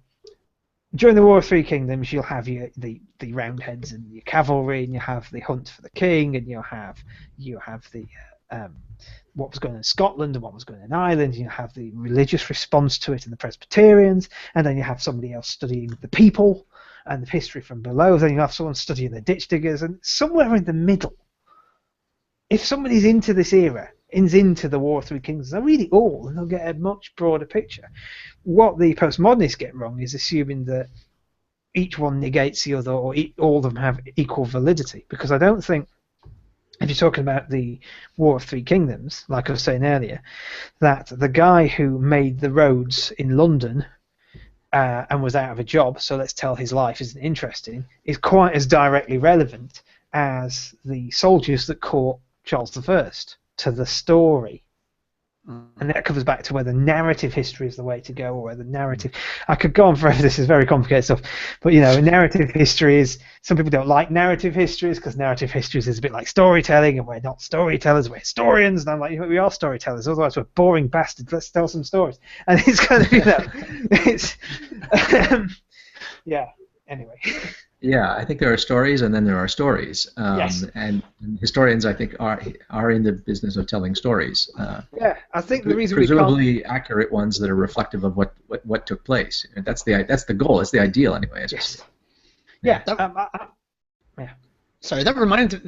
During the War of Three Kingdoms, you'll have the Roundheads and your cavalry, and you have the hunt for the king, and you have the what was going on in Scotland and what was going on in Ireland. You have the religious response to it and the Presbyterians, and then you have somebody else studying the people and the history from below. Then you have someone studying the ditch diggers, and somewhere in the middle, if somebody's into this era, is into the War of Three Kingdoms, they'll read it all and they'll get a much broader picture. What the postmodernists get wrong is assuming that each one negates the other, or all of them have equal validity, because I don't think, if you're talking about the War of Three Kingdoms, like I was saying earlier, that the guy who made the roads in London and was out of a job, so let's tell his life isn't interesting, is quite as directly relevant as the soldiers that caught Charles I to the story. And that comes back to whether narrative history is the way to go, or whether narrative... I could go on forever, this is very complicated stuff, but, you know, narrative history is... Some people don't like narrative histories, because narrative histories is a bit like storytelling, and we're not storytellers, we're historians, and I'm like, we are storytellers, otherwise we're boring bastards, let's tell some stories. And it's kind of, you know, it's... yeah, anyway... Yeah, I think there are stories, and then there are stories. Yes. And historians, I think, are in the business of telling stories. Yeah, I think the reason presumably accurate ones that are reflective of what took place. And that's the goal. It's the ideal, anyway. Yes. Yeah. Yeah. Sorry, that reminded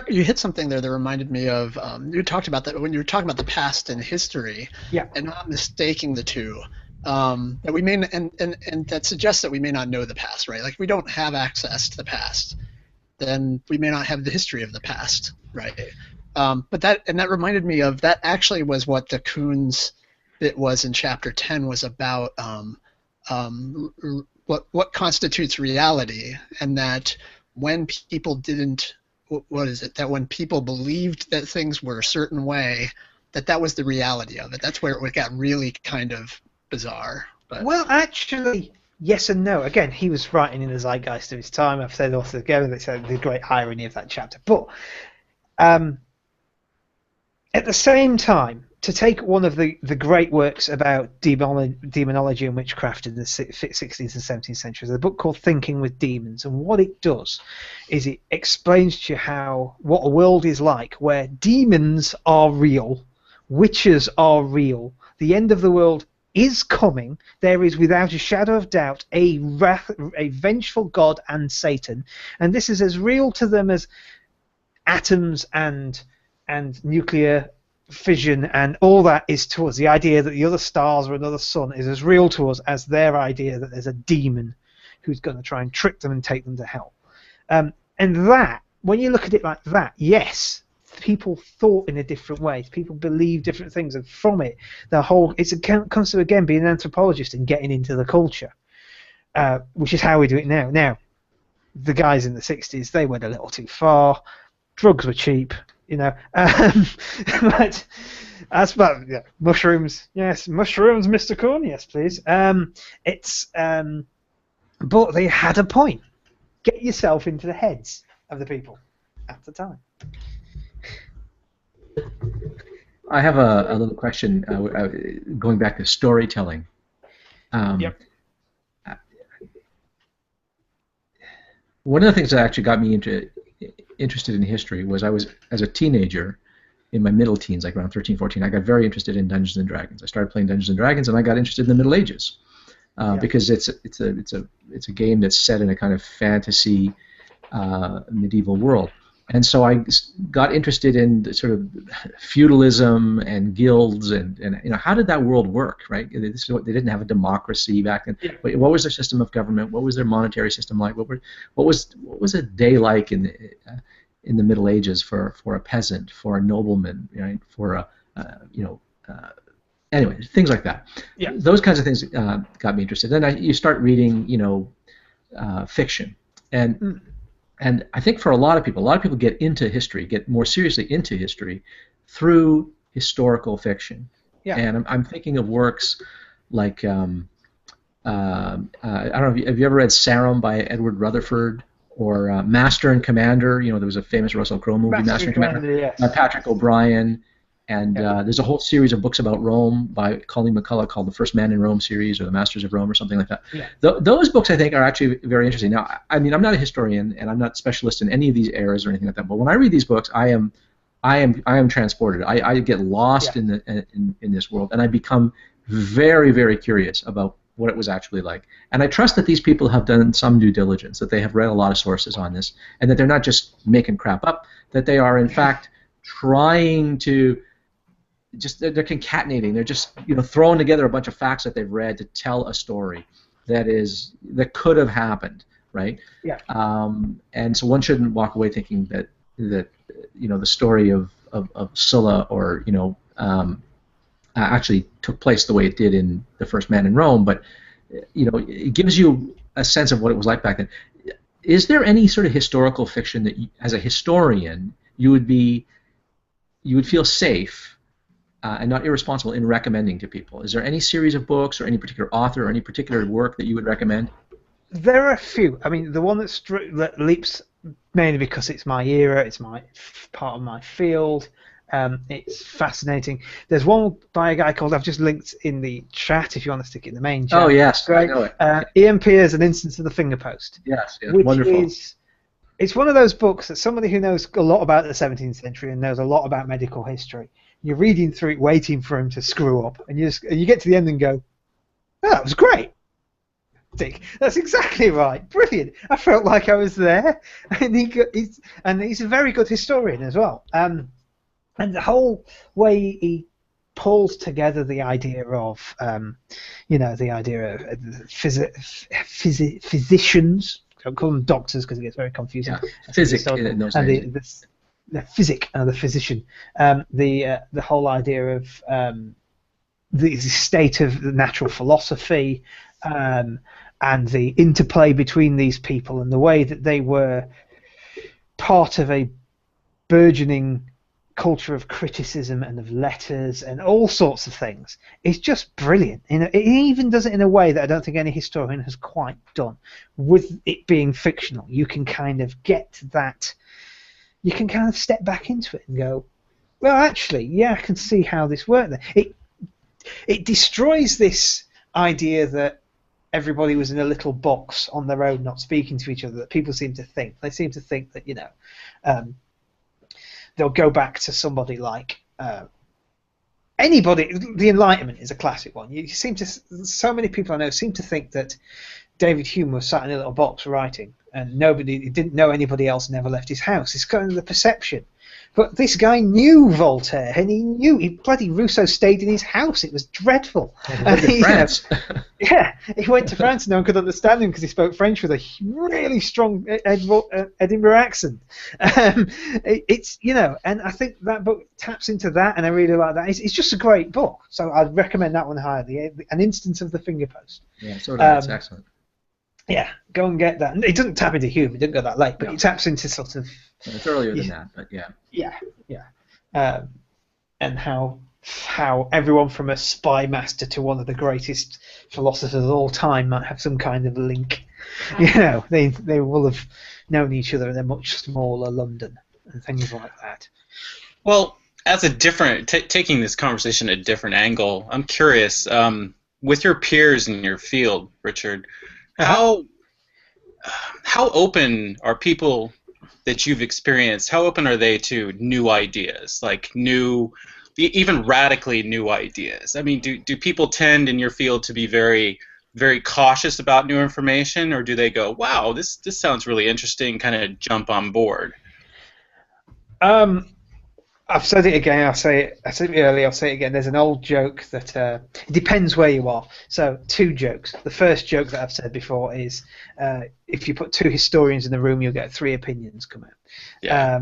you hit something there that reminded me of you talked about that when you were talking about the past and history, and not mistaking the two. That we may and that suggests that we may not know the past, right? Like, if we don't have access to the past, then we may not have the history of the past, right? But that reminded me of that actually was what the Kuhn's bit was in chapter 10 was about what constitutes reality, and that when people didn't, what is it? That when people believed that things were a certain way, that was the reality of it. That's where it got really kind of bizarre. But. Well, actually, yes and no. Again, he was writing in the zeitgeist of his time. I've said also together that said the great irony of that chapter. But at the same time, to take one of the great works about demonology and witchcraft in the 16th and 17th centuries, a book called Thinking with Demons, and what it does is it explains to you what a world is like where demons are real, witches are real, the end of the world is coming. There is, without a shadow of doubt, a vengeful God and Satan, and this is as real to them as atoms and nuclear fission and all that is to us. The idea that the other stars or another sun is as real to us as their idea that there's a demon who's going to try and trick them and take them to hell. And that, when you look at it like that, yes, people thought in a different way. People believe different things, and from it, it comes to, again, being an anthropologist and getting into the culture, which is how we do it now. Now, the guys in the 60s, they went a little too far. Drugs were cheap, you know. But that's about mushrooms. Yes, mushrooms, Mr. Kuhn. Yes, please. But they had a point. Get yourself into the heads of the people at the time. I have a little question going back to storytelling. Yep. One of the things that actually got me interested in history was I was, as a teenager, in my middle teens, like around 13, 14, I got very interested in Dungeons and Dragons. I started playing Dungeons and Dragons, and I got interested in the Middle Ages because it's a game that's set in a kind of fantasy medieval world. And so I got interested in the sort of feudalism and guilds and you know, how did that world work, right? They didn't have a democracy back then. Yeah. What was their system of government? What was their monetary system like? What was a day like in the Middle Ages for a peasant, for a nobleman, right? For anyway, things like that. Yeah. Those kinds of things got me interested. Then you start reading, fiction and. And I think for a lot of people get into history, get more seriously into history through historical fiction. Yeah. And I'm thinking of works like I don't know, have you ever read Sarum by Edward Rutherford, or Master and Commander? You know, there was a famous Russell Crowe movie, Master and Commander, yes. by Patrick O'Brien. And there's a whole series of books about Rome by Colleen McCullough called the First Man in Rome series, or the Masters of Rome, or something like that. Yeah. Those books, I think, are actually very interesting. Now, I mean, I'm not a historian, and I'm not a specialist in any of these eras or anything like that. But when I read these books, I am transported. I get lost in this world, and I become very, very curious about what it was actually like. And I trust that these people have done some due diligence, that they have read a lot of sources on this, and that they're not just making crap up, that they are, in fact, trying to they're concatenating. They're just throwing together a bunch of facts that they've read to tell a story that could have happened, right? Yeah. And so one shouldn't walk away thinking that the story of Sulla or actually took place the way it did in The First Man in Rome, but it gives you a sense of what it was like back then. Is there any sort of historical fiction that as a historian you would feel safe and not irresponsible in recommending to people? Is there any series of books or any particular author or any particular work that you would recommend? There are a few. I mean, the one that leaps mainly because it's my era, it's my part of my field. It's fascinating. There's one by a guy called, I've just linked in the chat if you want to stick it in the main chat. Oh yes, great. I know it. Ian Pear's An Instance of the Finger Post. Yes, which wonderful. It's one of those books that somebody who knows a lot about the 17th century and knows a lot about medical history, you're reading through it, waiting for him to screw up, and you get to the end and go, "Oh, that was great, Dick. That's exactly right. Brilliant. I felt like I was there." And he's a very good historian as well. And the whole way he pulls together the idea of, the idea of physicians. Don't call them doctors because it gets very confusing. Yeah. Physics. And the physic, the physician. The whole idea of the state of the natural philosophy, and the interplay between these people, and the way that they were part of a burgeoning culture of criticism and of letters and all sorts of things. It's just brilliant. It even does it in a way that I don't think any historian has quite done. With it being fictional, you can kind of get that. You can kind of step back into it and go, well, actually, yeah, I can see how this worked there. It destroys this idea that everybody was in a little box on their own, not speaking to each other, that people seem to think. They seem to think that, they'll go back to somebody like anybody. The Enlightenment is a classic one. So many people I know seem to think that David Hume was sat in a little box writing, and he didn't know anybody else, never left his house. It's kind of the perception. But this guy knew Voltaire, and bloody Rousseau stayed in his house. It was dreadful. And he went to France. He went to France. No one could understand him because he spoke French with a really strong Edinburgh accent. And I think that book taps into that, and I really like that. It's just a great book, so I'd recommend that one highly. An Instance of the Finger Post. Yeah, so that's excellent. Yeah, go and get that. It doesn't tap into Hume. It didn't go that late, but it taps into sort of. It's earlier than that, but yeah. Yeah. And how everyone from a spy master to one of the greatest philosophers of all time might have some kind of link. They will have known each other in a much smaller London and things like that. Well, as a different taking this conversation at a different angle, I'm curious. With your peers in your field, Richard, how open are people that you've experienced? How open are they to new ideas, like even radically new ideas? I mean, do people tend in your field to be very, very cautious about new information, or do they go, "Wow, this sounds really interesting," kind of jump on board? I've said it again. I said it earlier. I'll say it again. There's an old joke that it depends where you are. So 2 jokes. The first joke that I've said before is if you put 2 historians in the room, you'll get 3 opinions come out. Yeah.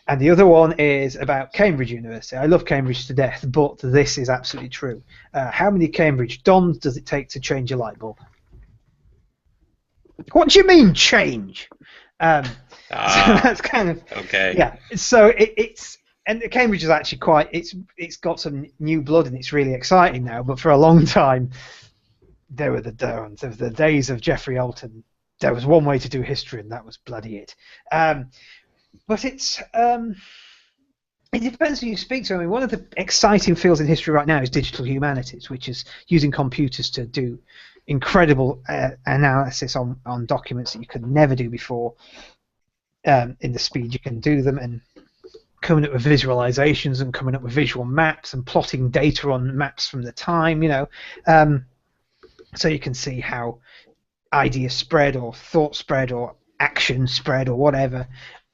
And the other one is about Cambridge University. I love Cambridge to death, but this is absolutely true. How many Cambridge dons does it take to change a light bulb? What do you mean change? So that's kind of okay. Yeah. So it's and Cambridge is actually quite. It's got some new blood and it's really exciting now. But for a long time, there were the dawns of the days of Geoffrey Alton. There was one way to do history, and that was bloody it. But it's it depends who you speak to. I mean, one of the exciting fields in history right now is digital humanities, which is using computers to do incredible analysis on documents that you could never do before, in the speed you can do them, and coming up with visualizations and coming up with visual maps and plotting data on maps from the time, so you can see how ideas spread or thought spread or action spread or whatever.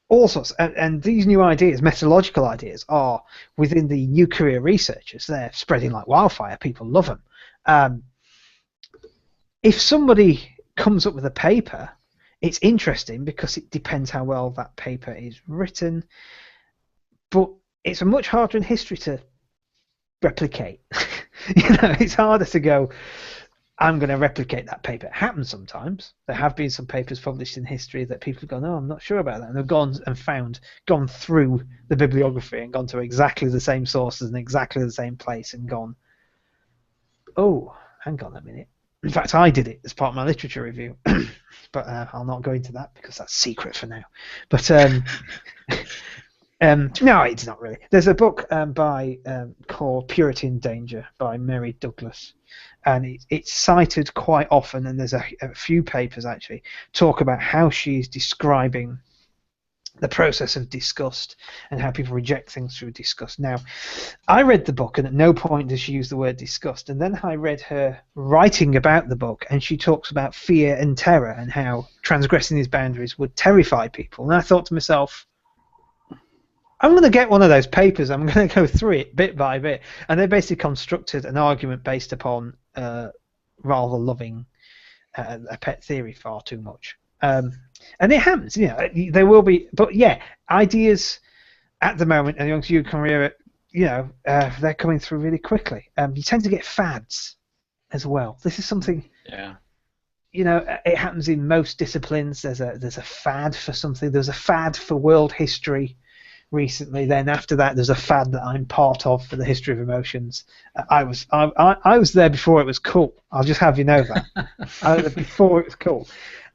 All sorts, and these new ideas, methodological ideas, are within the new career researchers. They're spreading like wildfire. People love them. If somebody comes up with a paper, it's interesting because it depends how well that paper is written. But it's much harder in history to replicate. It's harder to go, I'm going to replicate that paper. It happens sometimes. There have been some papers published in history that people have gone, oh, I'm not sure about that. And they've gone through the bibliography and gone to exactly the same sources and exactly the same place and gone, oh, hang on a minute. In fact, I did it as part of my literature review. But I'll not go into that because that's secret for now. But no, it's not really. There's a book called Purity and Danger by Mary Douglas, and it's cited quite often, and there's a few papers actually talk about how she's describing the process of disgust and how people reject things through disgust. Now, I read the book, and at no point does she use the word disgust, and then I read her writing about the book, and she talks about fear and terror and how transgressing these boundaries would terrify people. And I thought to myself, I'm going to get one of those papers. I'm going to go through it bit by bit. And they basically constructed an argument based upon rather loving a pet theory far too much. And it happens, there will be. But yeah, ideas at the moment, and amongst you career, they're coming through really quickly. You tend to get fads as well. This is something. Yeah. It happens in most disciplines. There's a fad for something. There's a fad for world history recently. Then after that, there's a fad that I'm part of for the history of emotions. I was there before it was cool. I'll just have you know that. I was there before it was cool.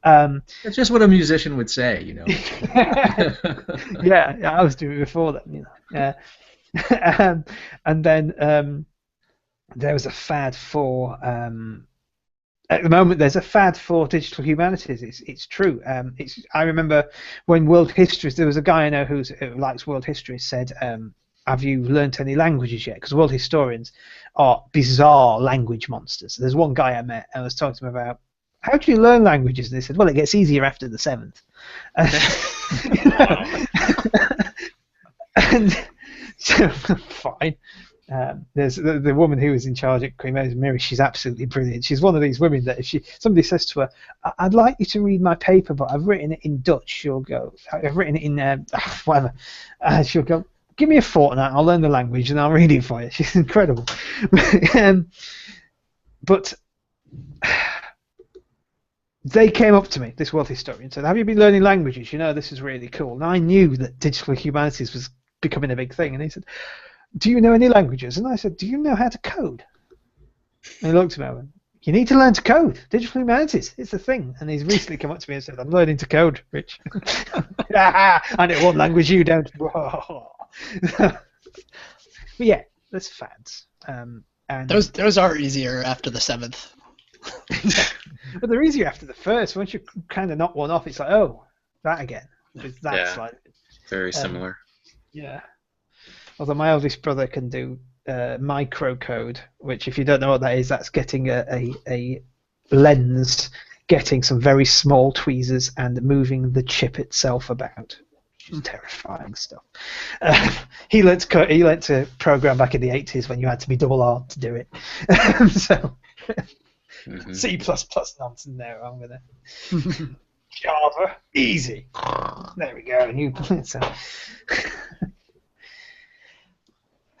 That's just what a musician would say, Yeah, I was doing it before then, Yeah. And then there was a fad for. At the moment, there's a fad for digital humanities. It's true. I remember when world histories, there was a guy I know who likes world history, said, have you learnt any languages yet? Because world historians are bizarre language monsters. There's one guy I met, and I was talking to him about, how do you learn languages? And they said, well, it gets easier after the 7th. And so, fine. There's the woman who was in charge at Queen Mary's Mirror. She's absolutely brilliant. She's one of these women that if somebody says to her, I'd like you to read my paper, but I've written it in Dutch, she'll go, I've written it in whatever. She'll go, give me a fortnight, I'll learn the language and I'll read it for you. She's incredible. But they came up to me, this world historian, said, have you been learning languages? This is really cool. And I knew that digital humanities was becoming a big thing. And he said, do you know any languages? And I said, do you know how to code? And he looked at me and went, you need to learn to code. Digital humanities, it's a thing. And he's recently come up to me and said, I'm learning to code, Rich. I know one language you don't. But yeah, there's fads. And those are easier after the 7th. But they're easier after the 1st. Once you kind of knock one off, it's like, oh, that again. That's like very similar. Yeah. Although my eldest brother can do microcode, which, if you don't know what that is, that's getting a lens, getting some very small tweezers and moving the chip itself about. Which is terrifying stuff. He learnt to program back in the 80s when you had to be double R to do it. So C++ nonsense there. I'm gonna Java easy. There we go. New so.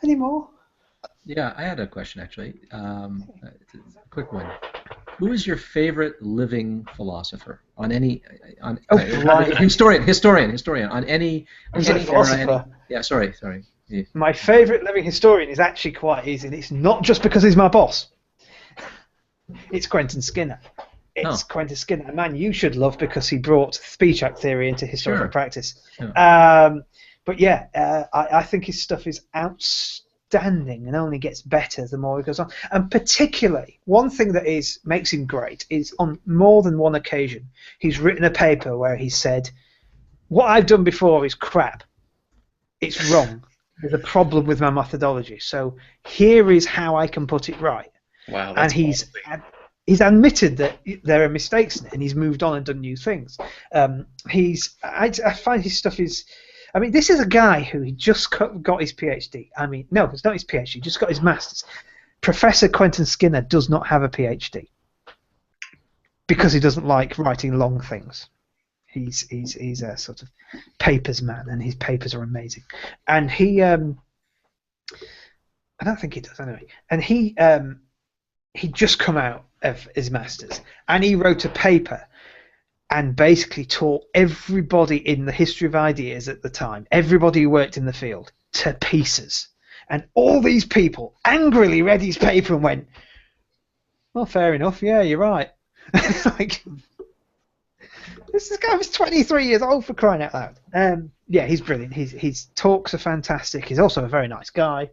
Any more? Yeah, I had a question actually. A quick one. Who is your favorite living philosopher on any historian on any philosopher? Yeah, sorry. Yeah. My favorite living historian is actually quite easy, and it's not just because he's my boss. It's Quentin Skinner. Quentin Skinner, a man you should love because he brought speech act theory into historical practice. Yeah. But yeah, I think his stuff is outstanding and only gets better the more it goes on. And particularly, one thing that makes him great is on more than one occasion, he's written a paper where he said, what I've done before is crap. It's wrong. There's a problem with my methodology. So here is how I can put it right. Wow, and he's admitted that there are mistakes in it, and he's moved on and done new things. I find his stuff is. I mean, this is a guy who just got his PhD. I mean, no, it's not his PhD. Just got his master's. Professor Quentin Skinner does not have a PhD because he doesn't like writing long things. He's a sort of papers man, and his papers are amazing. And he, I don't think he does anyway. And he just come out of his master's, and he wrote a paper and basically taught everybody in the history of ideas at the time, everybody who worked in the field, to pieces. And all these people angrily read his paper and went, well, fair enough, yeah, you're right. Like, this guy was 23 years old, for crying out loud. Yeah, he's brilliant. His talks are fantastic. He's also a very nice guy.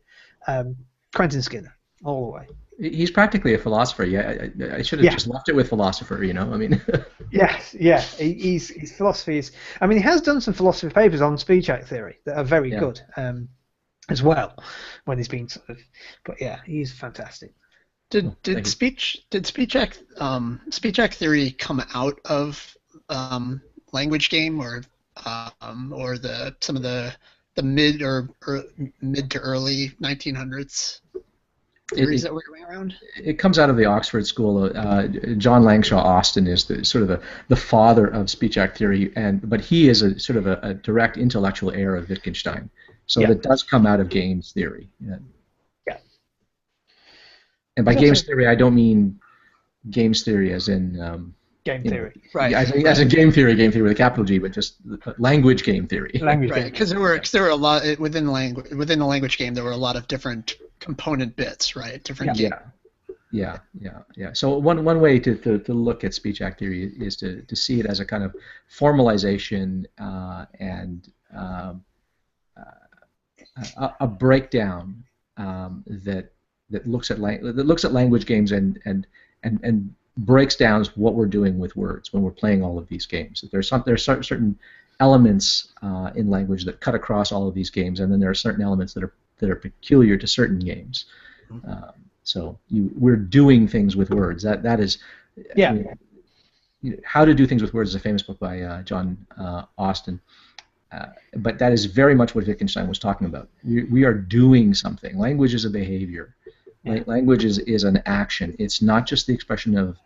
Quentin Skinner, all the way. He's practically a philosopher. Yeah, I should have just left it with philosopher. I mean. Yes, yeah. His philosophy is. I mean, he has done some philosophy papers on speech act theory that are very good, as well. When he's been sort of, but yeah, he's fantastic. Did speech act theory come out of language game or some of the mid to early 1900s? Theories that were going around? It comes out of the Oxford School. John Langshaw Austin is the father of speech act theory, but he is a sort of a direct intellectual heir of Wittgenstein. So that does come out of games theory. Yeah. And by games theory, I don't mean games theory as in game theory, right? As in game theory with a capital G, but just language game theory. Language, right? Because there were a lot within the language game. There were a lot of different component bits, right? Different. Yeah. So one way to look at speech act theory is to see it as a kind of formalization and a breakdown that looks at language games and breaks down what we're doing with words when we're playing all of these games. There's certain elements in language that cut across all of these games, and then there are certain elements that are peculiar to certain games. So we're doing things with words. That is, yeah. How to Do Things with Words is a famous book by John Austin. But that is very much what Wittgenstein was talking about. We are doing something. Language is a behavior. Language is an action. It's not just the expression of,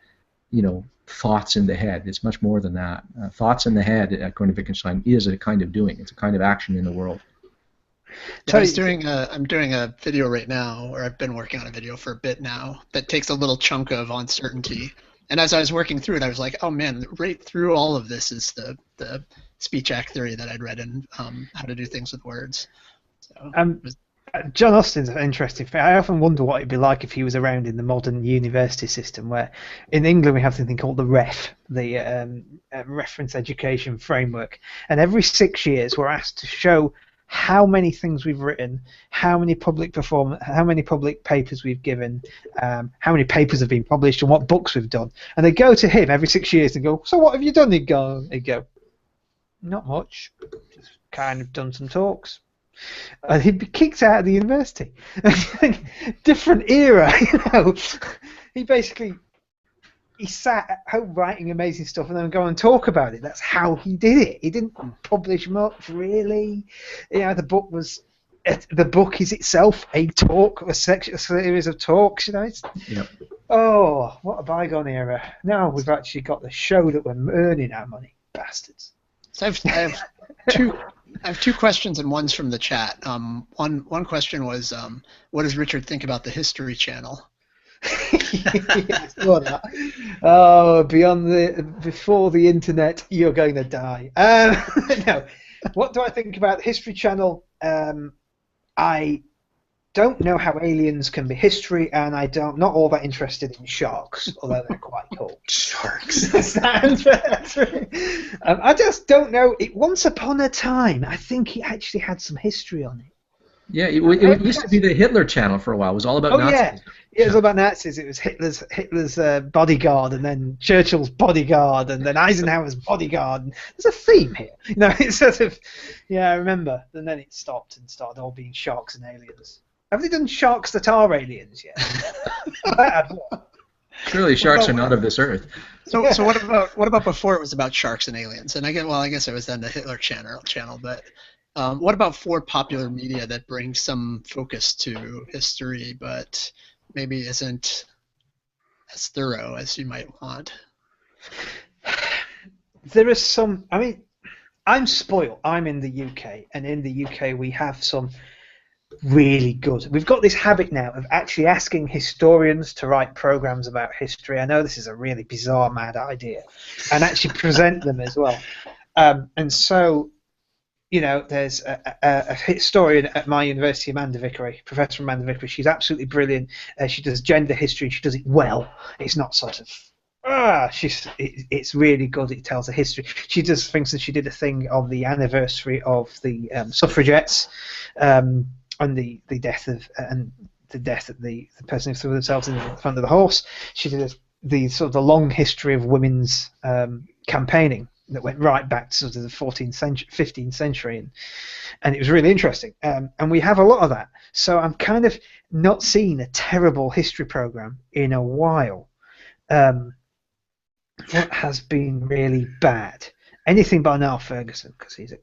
thoughts in the head. It's much more than that. Thoughts in the head, according to Wittgenstein, is a kind of doing. It's a kind of action in the world. So I'm doing a video right now, or I've been working on a video for a bit now, that takes a little chunk of uncertainty. And as I was working through it, I was like, oh man, right through all of this is the speech act theory that I'd read in How to Do Things with Words. So John Austin's an interesting thing. I often wonder what it'd be like if he was around in the modern university system, where in England we have something called the REF, the Reference Education Framework, and every 6 years we're asked to show how many things we've written, how many public papers we've given, how many papers have been published, and what books we've done. And they go to him every 6 years and go, so what have you done? He'd go, not much, just kind of done some talks. And he'd be kicked out of the university. Different era, He sat at home writing amazing stuff and then go and talk about it. That's how he did it. He didn't publish much, really. The book is itself a talk, a series of talks. Oh, what a bygone era! Now we've actually got the show that we're earning our money, bastards. So I have two questions, and one's from the chat. One question was, what does Richard think about the History Channel? Yeah, I saw that. Oh, before the internet, you're going to die. No, what do I think about the History Channel? I don't know how aliens can be history, and not all that interested in sharks, although they're quite cool. Sharks. I just don't know. Once upon a time, I think it actually had some history on it. Yeah, it used to be the Hitler channel for a while. It was all about Nazis. Yeah, it was all about Nazis. It was Hitler's bodyguard, and then Churchill's bodyguard, and then Eisenhower's bodyguard. And there's a theme here. It's sort of, yeah, I remember. And then it stopped and started all being sharks and aliens. Have they done sharks that are aliens yet? Surely sharks are not of this earth. So what about before it was about sharks and aliens? And I guess it was then the Hitler channel, but what about for popular media that brings some focus to history, but maybe isn't as thorough as you might want? There is some. I mean, I'm spoiled. I'm in the UK, and in the UK we have some really good. We've got this habit now of actually asking historians to write programs about history. I know this is a really bizarre, mad idea, and actually present them as well. And so, there's a historian at my university, Amanda Vickery, Professor Amanda Vickery. She's absolutely brilliant. She does gender history. She does it well. It's not sort of it's really good. It tells a history. She does, for instance, she did a thing on the anniversary of the suffragettes. And the death of the person who threw themselves in front of the horse. She did the sort of the long history of women's campaigning that went right back to sort of the 14th century, 15th century, and it was really interesting. And we have a lot of that. So I'm kind of not seeing a terrible history program in a while. What has been really bad? Anything by Niall Ferguson, because he's a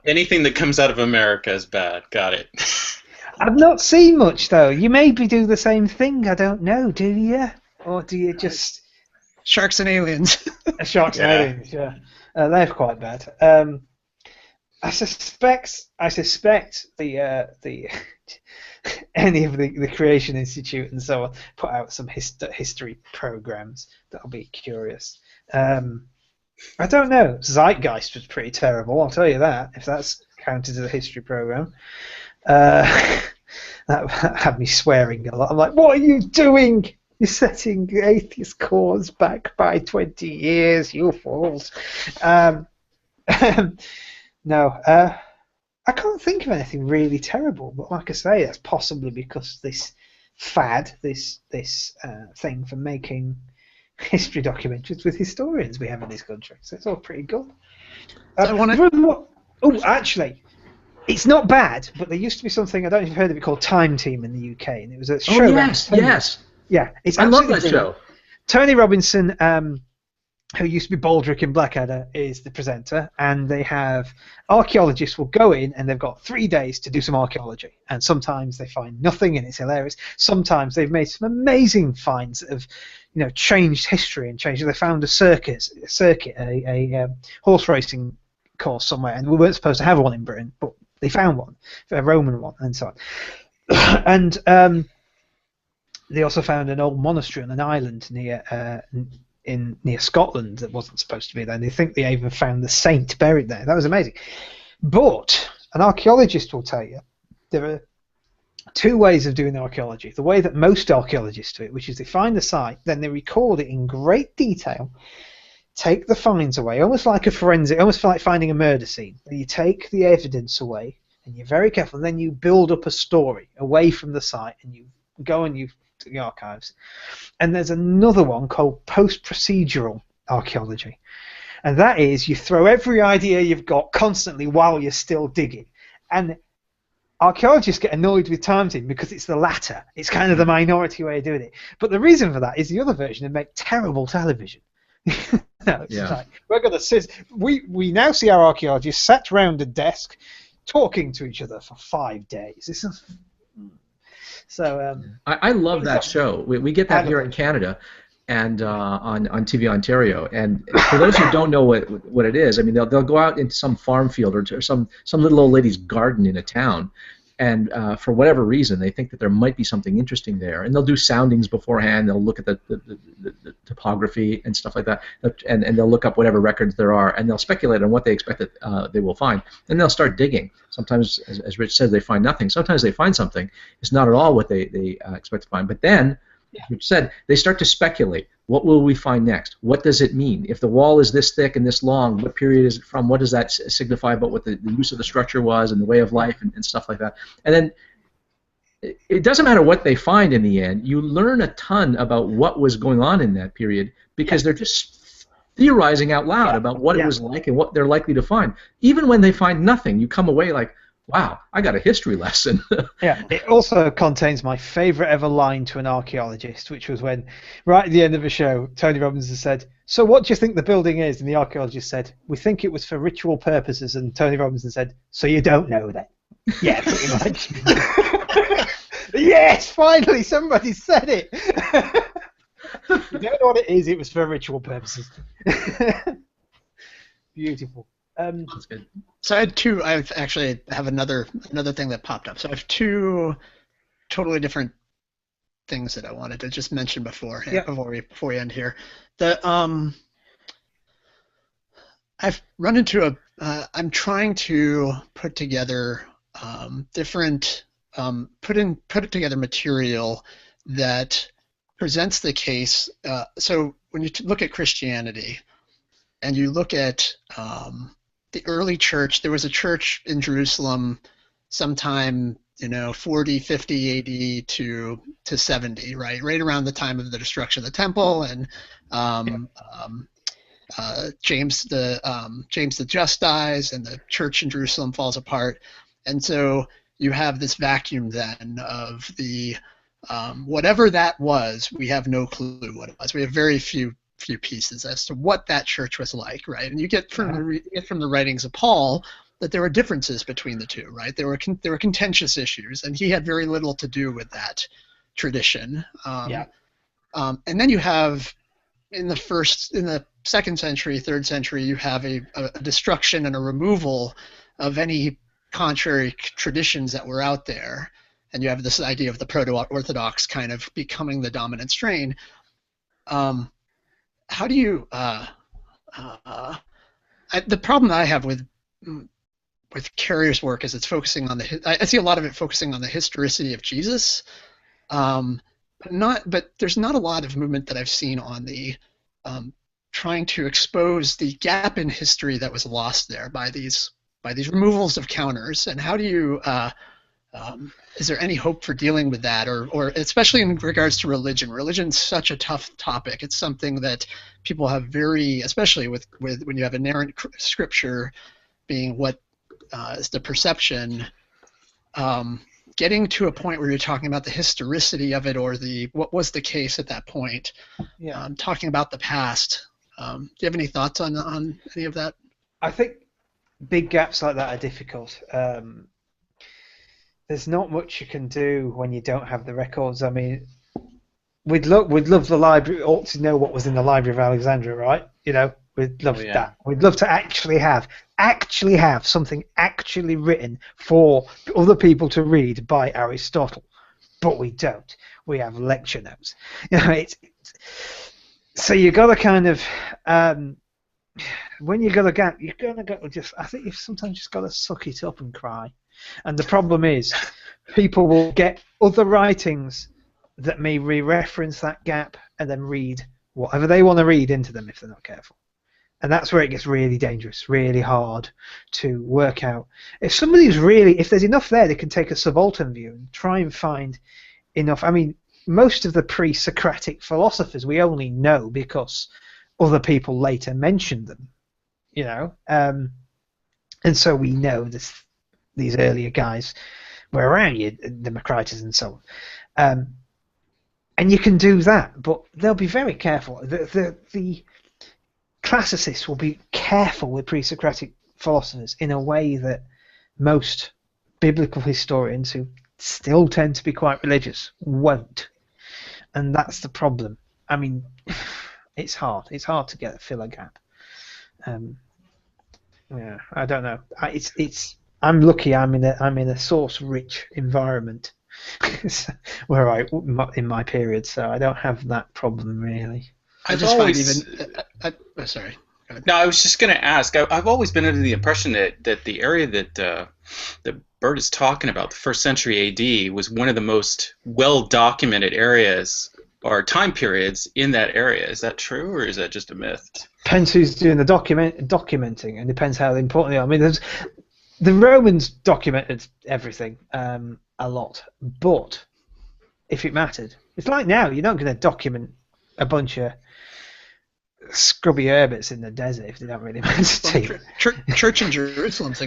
anything that comes out of America is bad. Got it. I've not seen much though. You maybe do the same thing. I don't know. Do you? Or do you just sharks and aliens? Sharks and aliens. Yeah, they're quite bad. I suspect the any of the Creation Institute and so on put out some history programs. That'll be curious. I don't know. Zeitgeist was pretty terrible, I'll tell you that, if that's counted as a history program. That had me swearing a lot. I'm like, what are you doing? You're setting the atheist cause back by 20 years, you fools. No, I can't think of anything really terrible, but like I say, that's possibly because this fad, this thing for making history documentaries with historians we have in this country, so it's all pretty good. Actually, it's not bad, but there used to be something, I don't know if you've heard of it, called Time Team in the UK, and it was a show. Oh yes. Yeah, it's I love that brilliant. show. Tony Robinson, who used to be Baldrick in Blackadder, is the presenter, and they have archaeologists will go in and they've got 3 days to do some archaeology, and sometimes they find nothing and it's hilarious. Sometimes they've made some amazing finds of changed history and changed. They found a circuit, a horse racing course somewhere, and we weren't supposed to have one in Britain, but they found one, a Roman one, and so on. And they also found an old monastery on an island near Scotland that wasn't supposed to be there. And they think they even found the saint buried there. That was amazing. But an archaeologist will tell you there are two ways of doing archaeology. The way that most archaeologists do it, which is they find the site, then they record it in great detail, take the finds away, almost like a forensic, almost like finding a murder scene. You take the evidence away, and you're very careful, and then you build up a story away from the site, and you go and you to the archives. And there's another one called post-procedural archaeology. And that is you throw every idea you've got constantly while you're still digging. And archaeologists get annoyed with Time Team because it's the latter. It's kind of the minority way of doing it. But the reason for that is the other version would make terrible television. Like, we're going to sit. We now see our archaeologists sat around a desk talking to each other for 5 days. So I love that show. We get that here in Canada, and on TV Ontario. And for those who don't know what it is, I mean, they'll go out into some farm field or some little old lady's garden in a town, and for whatever reason, they think that there might be something interesting there, and they'll do soundings beforehand. They'll look at the topography and stuff like that, and they'll look up whatever records there are, and they'll speculate on what they expect that they will find, and they'll start digging. Sometimes, as Rich says, they find nothing. Sometimes they find something. It's not at all what they expect to find. But then, as Rich said, they start to speculate. What will we find next? What does it mean? If the wall is this thick and this long, what period is it from? What does that signify about what the use of the structure was and the way of life and stuff like that? And then it doesn't matter what they find in the end. You learn a ton about what was going on in that period because they're just theorizing out loud about what it was like and what they're likely to find. Even when they find nothing, you come away like, wow, I got a history lesson. Yeah, it also contains my favourite ever line to an archaeologist, which was when, right at the end of the show, Tony Robinson said, "So what do you think the building is?" And the archaeologist said, "We think it was for ritual purposes." And Tony Robinson said, "So you don't know then?" Yeah, pretty much. Yes, finally, somebody said it. You don't know what it is, it was for ritual purposes. Beautiful. That's good. So I had two. I actually have another thing that popped up. So I have two totally different things that I wanted to just mention before we end here. I've run into I'm trying to put together put together material that presents the case. So when you look at Christianity, and you look at the early church, there was a church in Jerusalem sometime, 40, 50 AD to 70, right around the time of the destruction of the temple, and James the Just dies, and the church in Jerusalem falls apart, and so you have this vacuum then of the whatever that was. We have no clue what it was. We have very few pieces as to what that church was like, right? And you get from the writings of Paul that there were differences between the two, right? There were contentious issues, and he had very little to do with that tradition. And then you have in the second century, third century, you have a destruction and a removal of any contrary traditions that were out there, and you have this idea of the proto-Orthodox kind of becoming the dominant strain. How do you the problem that I have with Carrier's work is it's focusing on I see a lot of it focusing on the historicity of Jesus, but there's not a lot of movement that I've seen on the trying to expose the gap in history that was lost there by these removals of counters. And how do you is there any hope for dealing with that, or especially in regards to religion? Religion's such a tough topic. It's something that people have especially with when you have inerrant scripture being what is the perception, getting to a point where you're talking about the historicity of it, or what was the case at that point, talking about the past. Do you have any thoughts on any of that? I think big gaps like that are difficult. There's not much you can do when you don't have the records. I mean, we'd love the library ought to know what was in the Library of Alexandria, right? We'd love that. We'd love to actually have something actually written for other people to read by Aristotle, but we don't. We have lecture notes. So you got to kind of when you got a gap, you're gonna go I think you've sometimes just got to suck it up and cry. And the problem is, people will get other writings that may re-reference that gap and then read whatever they want to read into them if they're not careful. And that's where it gets really dangerous, really hard to work out. If there's enough there, they can take a subaltern view and try and find enough. I mean, most of the pre-Socratic philosophers we only know because other people later mentioned them, and so we know these earlier guys were around, Democritus and so on. And you can do that, but they'll be very careful. The classicists will be careful with pre-Socratic philosophers in a way that most biblical historians, who still tend to be quite religious, won't. And that's the problem. I mean, it's hard. It's hard to fill a gap. I don't know. I'm lucky. I'm in a source-rich environment where in my period, so I don't have that problem really. I just find even. Sorry. No, I was just going to ask. I've always been under the impression that the area that Bert is talking about, the 1st century AD, was one of the most well-documented areas or time periods in that area. Is that true, or is that just a myth? Depends who's doing the documenting, and depends how important they are. I mean, the Romans documented everything a lot, but if it mattered, it's like now you're not going to document a bunch of scrubby hermits in the desert if they don't really matter to you. Church in Jerusalem is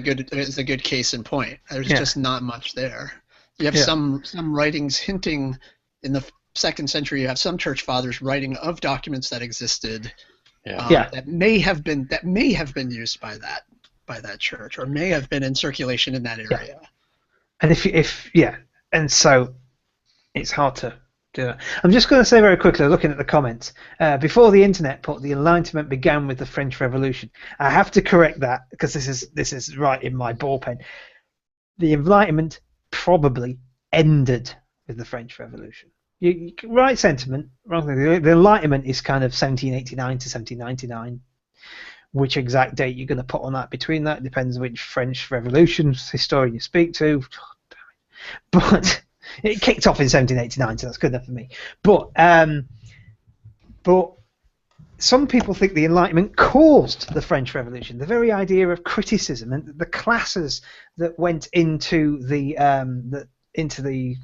a good case in point. There's just not much there. You have some writings hinting in the 2nd century. You have some church fathers writing of documents that existed that may have been used by that church, or may have been in circulation in that area. And and so it's hard to do that. I'm just going to say very quickly, looking at the comments, before the internet put the Enlightenment began with the French Revolution. I have to correct that because this is right in my ball pen. The Enlightenment probably ended with the French Revolution. Right sentiment, wrong thing. The Enlightenment is kind of 1789 to 1799. Which exact date you're going to put on that between that depends which French Revolution historian you speak to. But it kicked off in 1789, so that's good enough for me. But some people think the Enlightenment caused the French Revolution. The very idea of criticism and the classes that went into the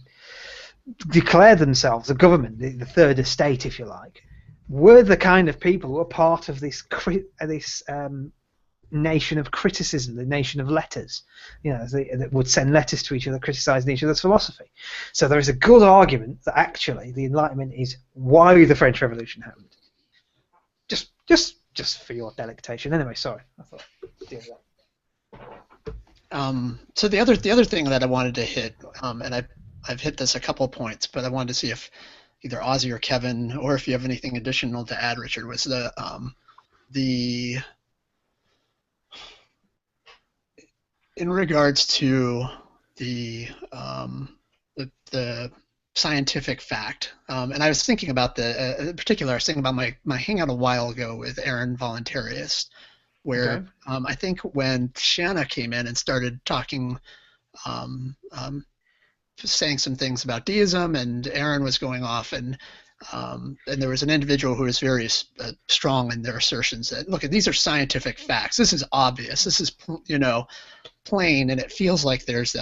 declare themselves a government, the third estate, if you like, were the kind of people who were part of this nation of criticism, the nation of letters, that would send letters to each other criticizing each other's philosophy. So there is a good argument that actually the Enlightenment is why the French Revolution happened. Just for your delectation. Anyway, sorry. I thought I'd deal with that. So the other thing that I wanted to hit, and I've hit this a couple points, but I wanted to see if either Ozzy or Kevin, or if you have anything additional to add, Richard, was in regards to the scientific fact, and I was thinking about in particular, I was thinking about my hangout a while ago with Aaron Voluntarius, where I think when Shanna came in and started talking, saying some things about deism, and Aaron was going off, and there was an individual who was very strong in their assertions that, look, these are scientific facts. This is obvious. This is plain, and it feels like there's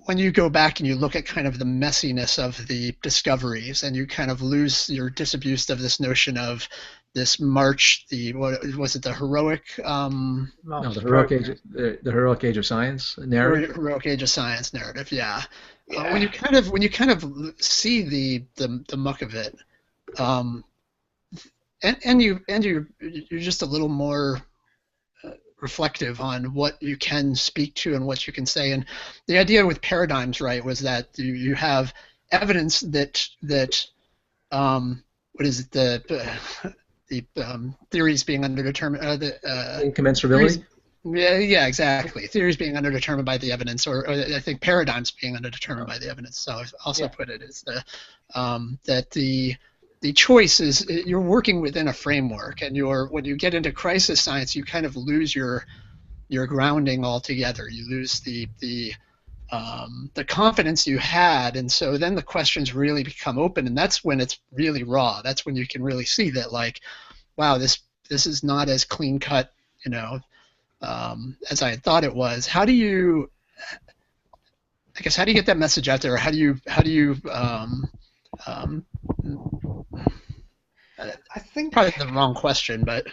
when you go back and you look at kind of the messiness of the discoveries, and you kind of you're disabused of this notion of this march, what was it, the heroic? No, the heroic age of science narrative. Heroic age of science narrative, yeah. When you kind of see the muck of it, and you're just a little more reflective on what you can speak to and what you can say. And the idea with paradigms, right, was that you have evidence that what is it, the theories being underdetermined, incommensurability. Yeah, exactly. Theories being underdetermined by the evidence, or I think paradigms being underdetermined by the evidence. So I've also put it as that the choice is you're working within a framework, and when you get into crisis science, you kind of lose your grounding altogether. You lose the confidence you had, and so then the questions really become open, and that's when it's really raw. That's when you can really see that, like, wow, this is not as clean cut, as I had thought it was. How do you get that message out there? How do you I think probably the wrong question, but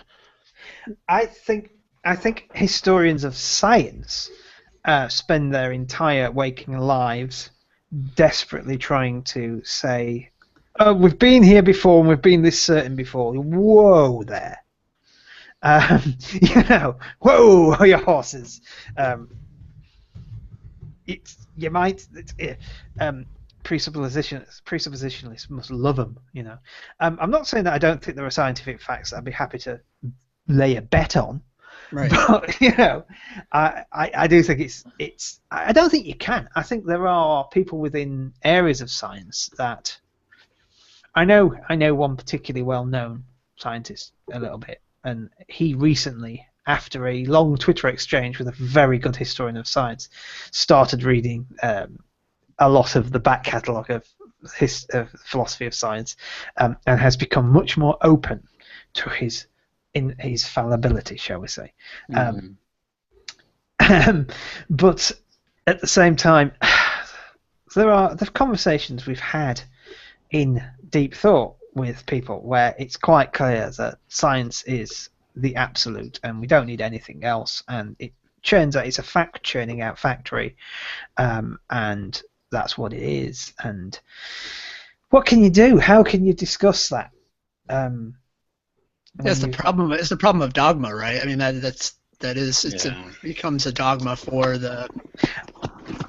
I think historians of science spend their entire waking lives desperately trying to say, "Oh, we've been here before, and we've been this certain before." Whoa, there! Whoa, your horses. Presuppositionalists must love them, I'm not saying that I don't think there are scientific facts that I'd be happy to lay a bet on. Right. But I do think it's. I don't think you can. I think there are people within areas of science that. I know one particularly well-known scientist a little bit, and he recently, after a long Twitter exchange with a very good historian of science, started reading a lot of the back catalogue of philosophy of science, and has become much more open to his fallibility, shall we say. But at the same time, there are the conversations we've had in deep thought with people where it's quite clear that science is the absolute and we don't need anything else, and it churns out, it's a fact churning out factory, and that's what it is. And what can you do? How can you discuss that? That's the problem. It's the problem of dogma, right? I mean, it becomes a dogma for the.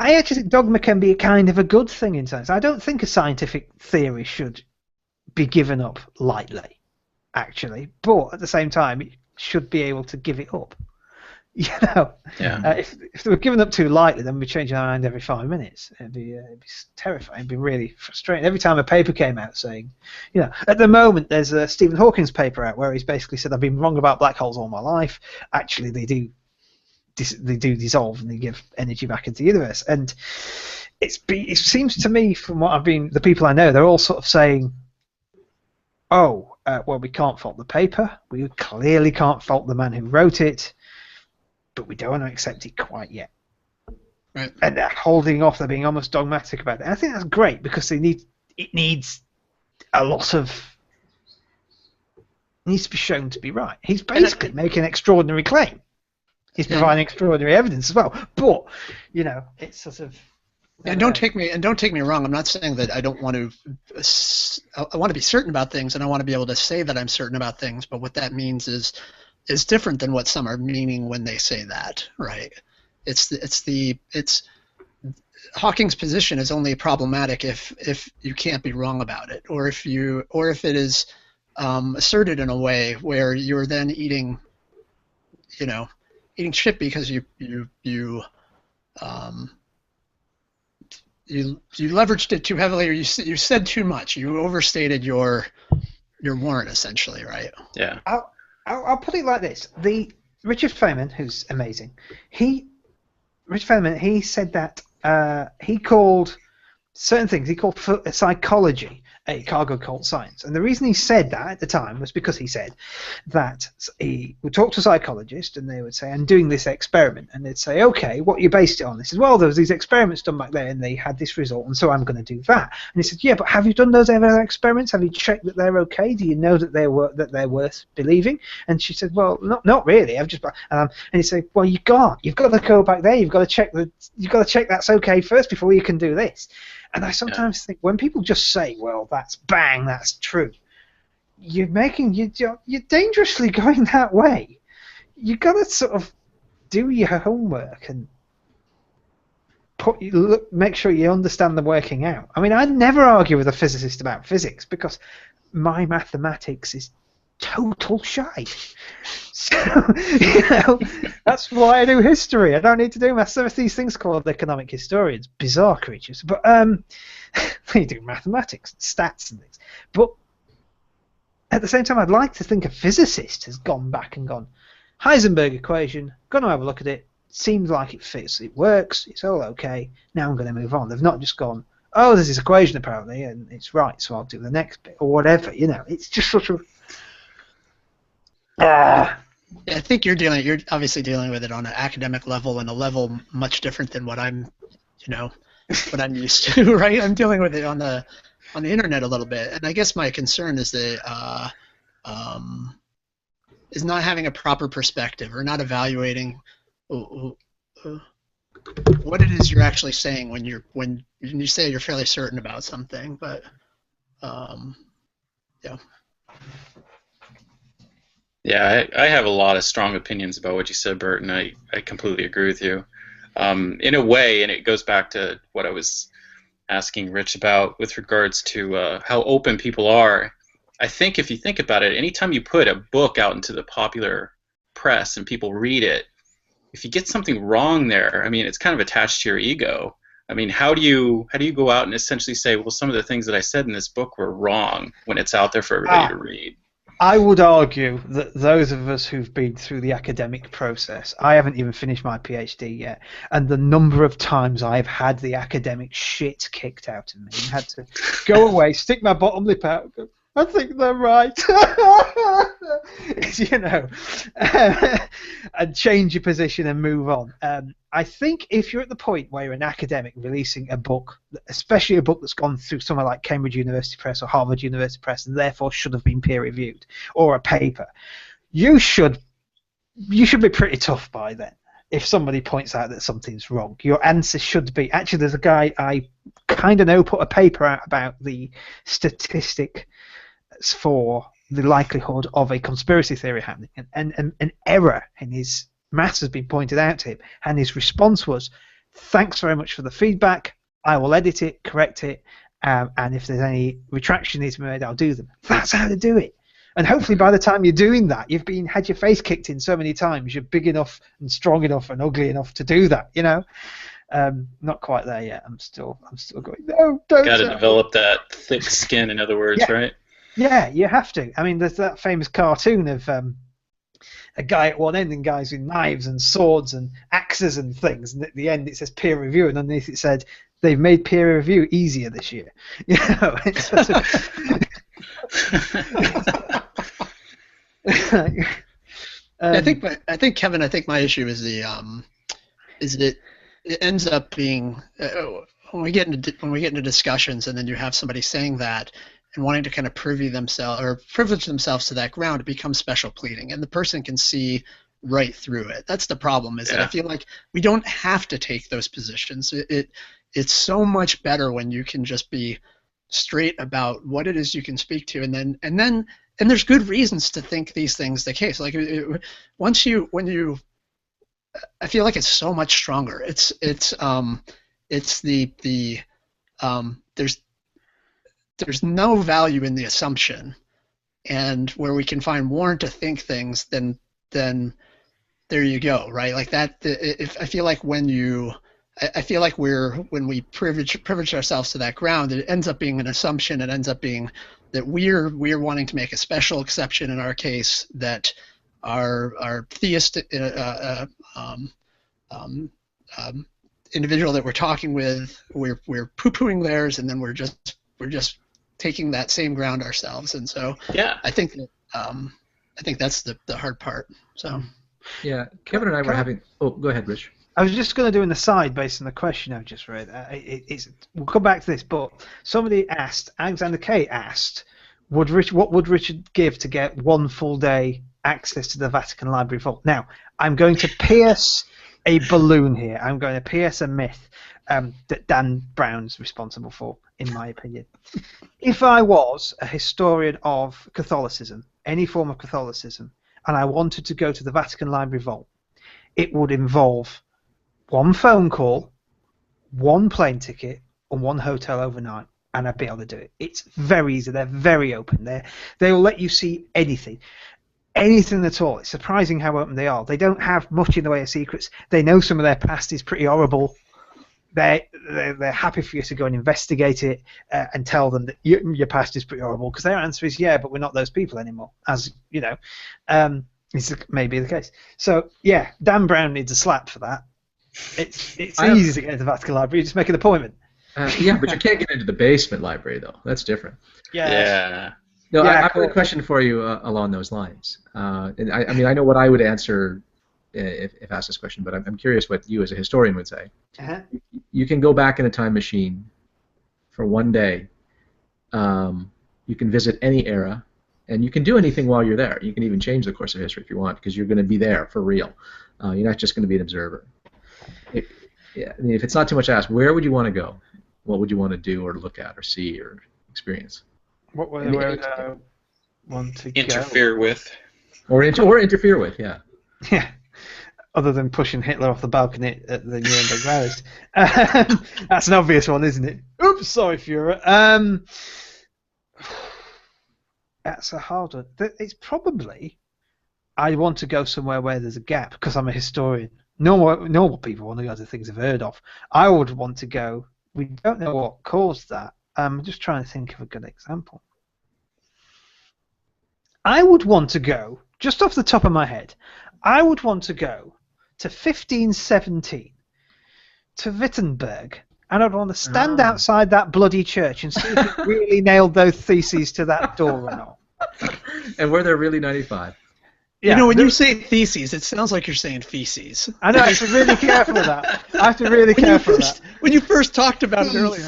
I actually think dogma can be a kind of a good thing in science. I don't think a scientific theory should be given up lightly, actually, but at the same time, it should be able to give it up. If they were given up too lightly, then we'd be changing our mind every 5 minutes. It'd be terrifying. It'd be really frustrating. Every time a paper came out saying, at the moment there's a Stephen Hawking's paper out where he's basically said, I've been wrong about black holes all my life. Actually, they do dissolve and they give energy back into the universe. And it seems to me, from the people I know, they're all sort of saying, well, we can't fault the paper. We clearly can't fault the man who wrote it. But we don't want to accept it quite yet. Right. And they're holding off, they're being almost dogmatic about it. And I think that's great because it needs a lot of... It needs to be shown to be right. He's basically making an extraordinary claim. He's providing extraordinary evidence as well. But, it's sort of... And don't take me wrong. I'm not saying that I don't want to... I want to be certain about things, and I want to be able to say that I'm certain about things, but what that means is different than what some are meaning when they say that, right? Hawking's position is only problematic if you can't be wrong about it, or if it is asserted in a way where you're then eating shit because you leveraged it too heavily, or you said too much, you overstated your warrant essentially, right? Yeah. I'll put it like this: Richard Feynman, who's amazing, he said that he called certain things. He called psychology a cargo cult science, and the reason he said that at the time was because he said that he would talk to a psychologist, and they would say, "I'm doing this experiment," and they'd say, "Okay, what you based it on?" He said, "Well, there was these experiments done back there, and they had this result, and so I'm going to do that." And he said, "Yeah, but have you done those other experiments? Have you checked that they're okay? Do you know that they're worth believing?" And she said, "Well, not really. I've just..." And he said, "Well, you've got to go back there. You've got to check that's okay first before you can do this." And I sometimes think when people just say, "Well, that's true," you're dangerously going that way. You got to sort of do your homework and make sure you understand the working out. I mean, I never argue with a physicist about physics because my mathematics is total shite. So, that's why I do history. I don't need to do maths. There are these things called economic historians, bizarre creatures. But they do mathematics, stats and things. But at the same time, I'd like to think a physicist has gone back and gone, Heisenberg equation, going to have a look at it, seems like it fits, it works, it's all okay, now I'm going to move on. They've not just gone, oh, there's this equation apparently, and it's right, so I'll do the next bit, or whatever, It's just sort of... I think you're obviously dealing with it on an academic level and a level much different than what I'm, what I'm used to, right? I'm dealing with it on the internet a little bit, and I guess my concern is that is not having a proper perspective or not evaluating what it is you're actually saying when you say you're fairly certain about something, but yeah. Yeah, I have a lot of strong opinions about what you said, Bert, and I completely agree with you. In a way, and it goes back to what I was asking Rich about with regards to how open people are I think if you think about it, anytime you put a book out into the popular press and people read it, if you get something wrong there, I mean, it's kind of attached to your ego. I mean, how do you go out and essentially say, well, some of the things that I said in this book were wrong when it's out there for everybody to read? I would argue that those of us who've been through the academic process, I haven't even finished my PhD yet, and the number of times I've had the academic shit kicked out of me and had to go away, stick my bottom lip out, and go, I think they're right, you know, and change your position and move on. I think if you're at the point where you're an academic releasing a book, especially a book that's gone through somewhere like Cambridge University Press or Harvard University Press and therefore should have been peer-reviewed, or a paper, you should be pretty tough by then. If somebody points out that something's wrong, your answer should be, actually, there's a guy I kind of know put a paper out about the statistic for the likelihood of a conspiracy theory happening, and an error in his maths has been pointed out to him, and his response was, thanks very much for the feedback, I will edit it, correct it, and if there's any retraction needs to be made, I'll do them. That's how to do it. And hopefully by the time you're doing that, you've had your face kicked in so many times, you're big enough and strong enough and ugly enough to do that, you know. Not quite there yet. I'm still going, no, don't. Got to develop that thick skin, in other words, right? Yeah, you have to. I mean, there's that famous cartoon of a guy at one end and guys with knives and swords and axes and things, and at the end it says peer review, and underneath it said they've made peer review easier this year. You know, it's sort of I think Kevin, I think my issue is that it ends up being when we get into discussions and then you have somebody saying that and wanting to kind of privilege themselves to that ground, it becomes special pleading, and the person can see right through it. That's the problem. Is that I feel like we don't have to take those positions. It's so much better when you can just be straight about what it is you can speak to, and there's good reasons to think these things the case. Like I feel like it's so much stronger. There's no value in the assumption, and where we can find more to think things, then there you go, right? Like that. I feel like when we privilege ourselves to that ground, it ends up being an assumption. It ends up being that we're wanting to make a special exception in our case, that our theistic individual that we're talking with, we're poo-pooing theirs, and then we're just taking that same ground ourselves. And so I think that's the hard part. So yeah, Kevin and I were having. Oh, go ahead, Rich. I was just going to do an aside based on the question I've just read. We'll come back to this, but somebody asked, Alexander K asked, what would Richard give to get one full day access to the Vatican Library Vault? Now, I'm going to pierce a balloon here. I'm going to pierce a myth that Dan Brown's responsible for, in my opinion. If I was a historian of Catholicism, any form of Catholicism, and I wanted to go to the Vatican Library Vault, it would involve one phone call, one plane ticket, and one hotel overnight, and I'd be able to do it. It's very easy. They're very open. They will let you see anything at all. It's surprising how open they are. They don't have much in the way of secrets. They know some of their past is pretty horrible. They're happy for you to go and investigate it and tell them that your past is pretty horrible, because their answer is, yeah, but we're not those people anymore, as you know. It's maybe the case. So yeah, Dan Brown needs a slap for that. It's easy to get into the Vatican Library. You just make an appointment. Yeah, but you can't get into the basement library, though. That's different. Yeah. No, Yeah, I've got a question for you along those lines. And I mean, I know what I would answer if asked this question, but I'm curious what you as a historian would say. Uh-huh. You can go back in a time machine for one day. You can visit any era, and you can do anything while you're there. You can even change the course of history if you want, because you're going to be there for real. You're not just going to be an observer. I mean, if it's not too much to ask, where would you want to go? What would you want to do or look at or see or experience? Where would I want to interfere with? Or interfere with, yeah. Yeah. Other than pushing Hitler off the balcony at the Nuremberg rallies. That's an obvious one, isn't it? Oops, sorry, Führer. That's a hard one. It's probably I want to go somewhere where there's a gap because I'm a historian. Normal people want to go to things they've heard of. I would want to go. We don't know what caused that. I'm just trying to think of a good example. I would want to go, just off the top of my head, I would want to go to 1517 to Wittenberg, and I'd want to stand outside that bloody church and see if it really nailed those theses to that door or not. And were there really 95? You know, when you say theses, it sounds like you're saying feces. I know, I have to be really careful with that. I have to be really careful with that. When you first talked about it earlier,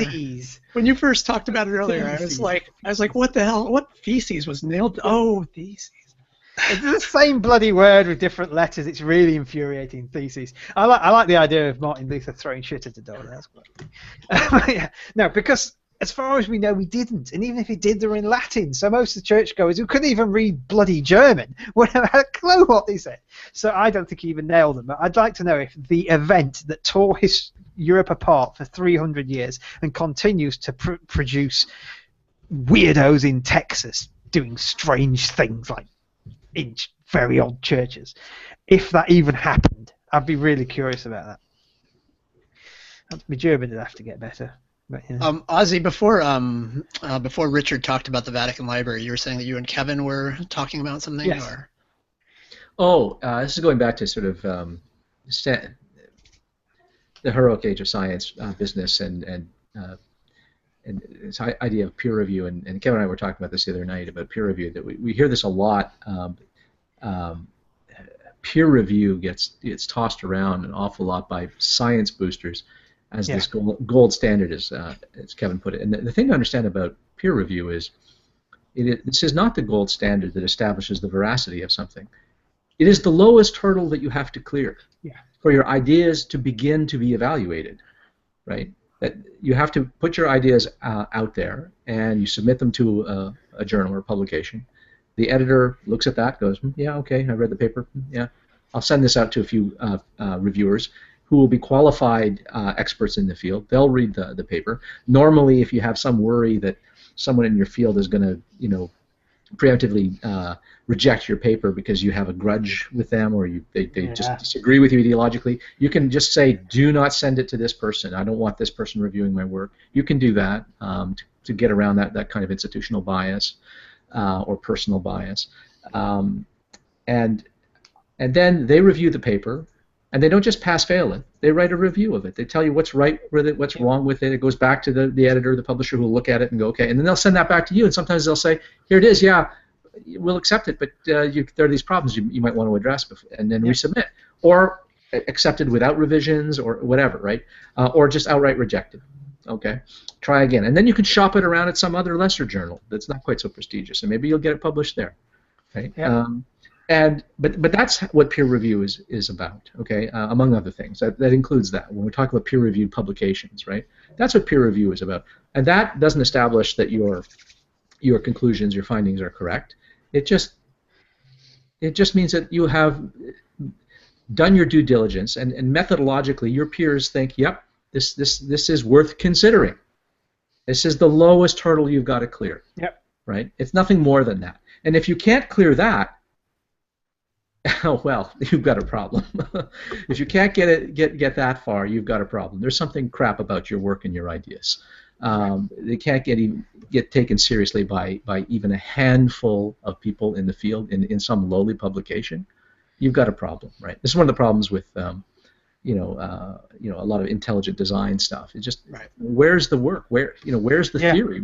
I was like, what the hell? What feces was nailed? Oh, theses. It's the same bloody word with different letters. It's really infuriating. Theses. I like the idea of Martin Luther throwing shit at the door. That's good. Yeah. No, because as far as we know, we didn't. And even if he did, they were in Latin. So most of the churchgoers who couldn't even read bloody German would have had a clue what they said. So I don't think he even nailed them. But I'd like to know if the event that tore Europe apart for 300 years and continues to produce weirdos in Texas doing strange things like in very odd churches, if that even happened, I'd be really curious about that. My German would have to get better. But, you know. Ozzy, before Richard talked about the Vatican Library, you were saying that you and Kevin were talking about something? Yes. Or? This is going back to sort of the heroic age of science, business, and this idea of peer review. And Kevin and I were talking about this the other night about peer review. That we hear this a lot. Peer review gets tossed around an awful lot by science boosters as this gold standard, as Kevin put it. And the thing to understand about peer review is this is not the gold standard that establishes the veracity of something. It is the lowest hurdle that you have to clear for your ideas to begin to be evaluated, right? That you have to put your ideas out there and you submit them to a journal or publication. The editor looks at that, goes, yeah, okay, I read the paper, yeah. I'll send this out to a few reviewers who will be qualified experts in the field. They'll read the paper. Normally, if you have some worry that someone in your field is going to, preemptively reject your paper because you have a grudge with them or they just disagree with you ideologically, you can just say, do not send it to this person. I don't want this person reviewing my work. You can do that to get around that kind of institutional bias or personal bias. And then they review the paper. And they don't just pass-fail it. They write a review of it. They tell you what's right with it, what's wrong with it. It goes back to the editor, the publisher, who will look at it and go, okay. And then they'll send that back to you. And sometimes they'll say, here it is, yeah, we'll accept it, but there are these problems you might want to address, and then resubmit. Or accepted without revisions or whatever, right? Or just outright rejected. Okay, try again. And then you can shop it around at some other lesser journal that's not quite so prestigious, and maybe you'll get it published there, right? Yeah. But that's what peer review is about, okay? Among other things, that includes that. When we talk about peer-reviewed publications, right? That's what peer review is about, and that doesn't establish that your conclusions, your findings are correct. It just means that you have done your due diligence, and methodologically, your peers think, yep, this is worth considering. This is the lowest hurdle you've got to clear. Yep. Right? It's nothing more than that. And if you can't clear that, oh, well, you've got a problem. If you can't get that far, you've got a problem. There's something crap about your work and your ideas. They can't get taken seriously by even a handful of people in the field in some lowly publication. You've got a problem, right? This is one of the problems with a lot of intelligent design stuff. It's just where's the work? Where's the theory?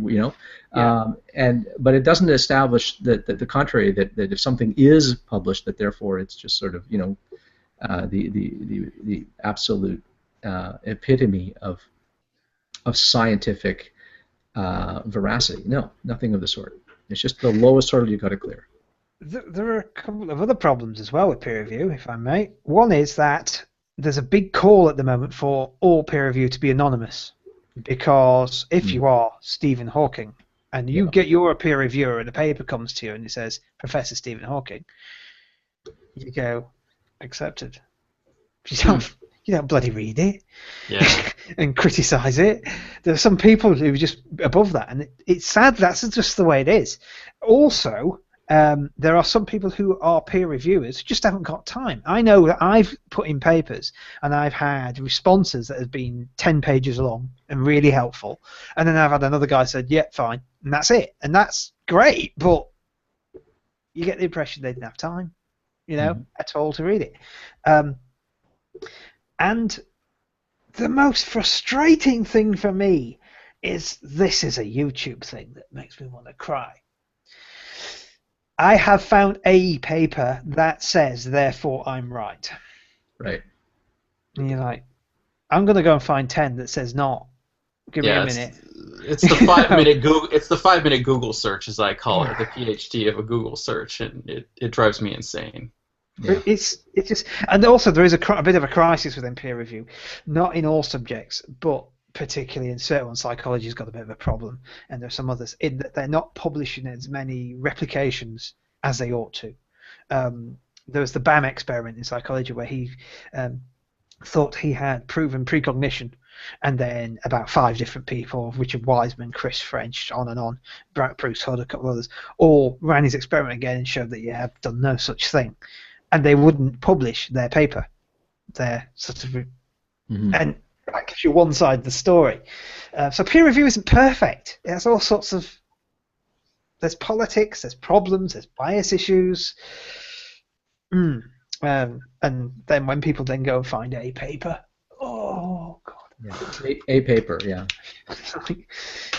But it doesn't establish that the contrary, that if something is published, that therefore it's just sort of the absolute epitome of scientific veracity. No, nothing of the sort. It's just the lowest hurdle you've got to clear. There are a couple of other problems as well with peer review, if I may. One is that there's a big call at the moment for all peer review to be anonymous, because if you are Stephen Hawking and you get your peer reviewer and the paper comes to you and it says Professor Stephen Hawking, you go accepted. You You don't bloody read it. Yeah. And criticize it. There are some people who are just above that, and it's sad. That's just the way it is. Also, there are some people who are peer reviewers who just haven't got time. I know that I've put in papers and I've had responses that have been 10 pages long and really helpful, and then I've had another guy said, "Yeah, fine," and that's it, and that's great. But you get the impression they didn't have time, at all to read it. And the most frustrating thing for me is this is a YouTube thing that makes me want to cry. I have found a paper that says, therefore I'm right. Right. And you're like, I'm going to go and find 10 that says not. Give me a minute. It's the 5-minute Google. It's the 5-minute Google search, as I call it, the PhD of a Google search, and it drives me insane. Yeah. It's just, and also there is a bit of a crisis within peer review, not in all subjects, but particularly in certain ones. Psychology's got a bit of a problem, and there are some others in that they're not publishing as many replications as they ought to. There was the BAM experiment in psychology where he thought he had proven precognition, and then about 5 different people, Richard Wiseman, Chris French, on and on, Bruce Hood, a couple of others, all ran his experiment again and showed that you have done no such thing. And they wouldn't publish their paper. Their sort of, and that gives you one side of the story. So peer review isn't perfect. It has all sorts of. There's politics. There's problems. There's bias issues. And then when people then go and find a paper, oh god. Yeah. A paper, yeah.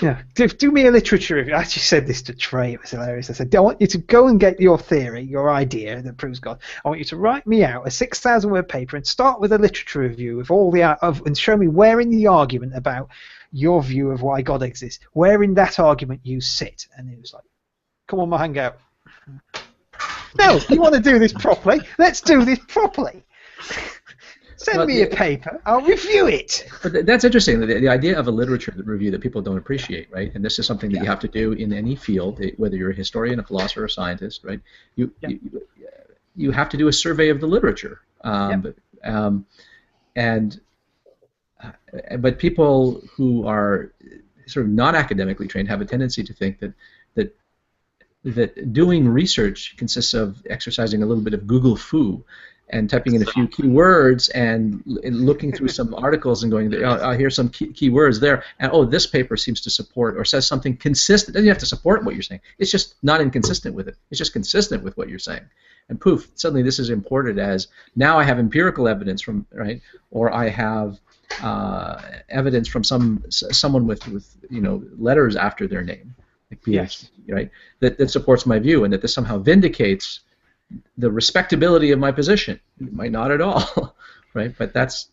Yeah, do me a literature review. I actually said this to Trey. It was hilarious. I said, I want you to go and get your theory, your idea that proves God. I want you to write me out a 6,000-word paper and start with a literature review of all and show me where in the argument about your view of why God exists, where in that argument you sit. And he was like, come on, my hangout. No, you want to do this properly? Let's do this properly. Send me a paper, I'll review it. But that's interesting, the idea of a literature review that people don't appreciate, right? And this is something that you have to do in any field, whether you're a historian, a philosopher, or a scientist, right? You have to do a survey of the literature. But people who are sort of not academically trained have a tendency to think that doing research consists of exercising a little bit of Google foo and typing in a few keywords and looking through some articles and going, here's some keywords there, and this paper seems to support or says something consistent. It doesn't have to support what you're saying. It's just not inconsistent with it. It's just consistent with what you're saying. And poof, suddenly this is imported as, now I have empirical evidence from, right, or I have evidence from someone with letters after their name, like PhD, right, that supports my view, and that this somehow vindicates the respectability of my position. It might not at all, right? But that's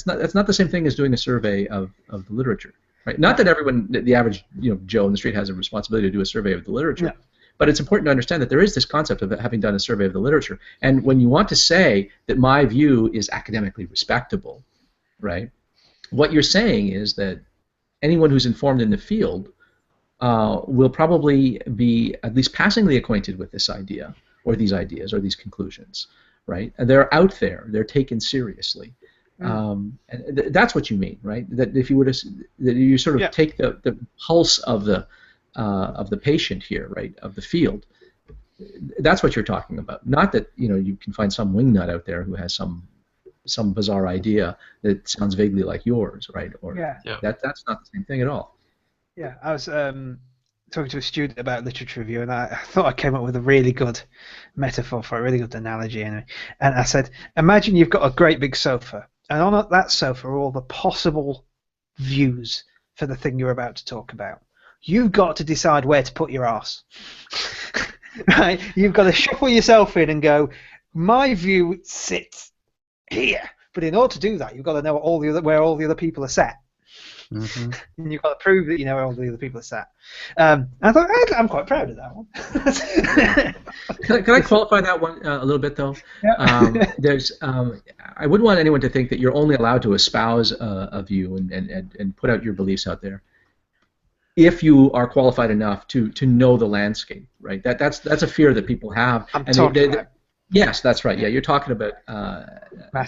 not the same thing as doing a survey of the literature, right? Not that everyone, the average Joe in the street, has a responsibility to do a survey of the literature, but it's important to understand that there is this concept of having done a survey of the literature. And when you want to say that my view is academically respectable, right? What you're saying is that anyone who's informed in the field will probably be at least passingly acquainted with this idea, or these ideas, or these conclusions, right? And they're out there, they're taken seriously, and that's what you mean, right? That if you were to, that you sort of take the pulse of the patient here, right, of the field. That's what you're talking about. Not that you can find some wingnut out there who has some bizarre idea that sounds vaguely like yours, right? Or that's not the same thing at all. Yeah, I was talking to a student about literature review, and I thought I came up with a really good metaphor for a really good analogy. And I said, imagine you've got a great big sofa, and on that sofa are all the possible views for the thing you're about to talk about. You've got to decide where to put your arse. Right? You've got to shuffle yourself in and go, my view sits here. But in order to do that, you've got to know where all the other people are sat. And you've got to prove that you know where all the other people are sat. I thought, I'm quite proud of that one. Can I qualify that one a little bit, though? Yeah. I wouldn't want anyone to think that you're only allowed to espouse a view and put out your beliefs out there if you are qualified enough to know the landscape, right? That's a fear that people have. Yes, that's right. Yeah, you're talking about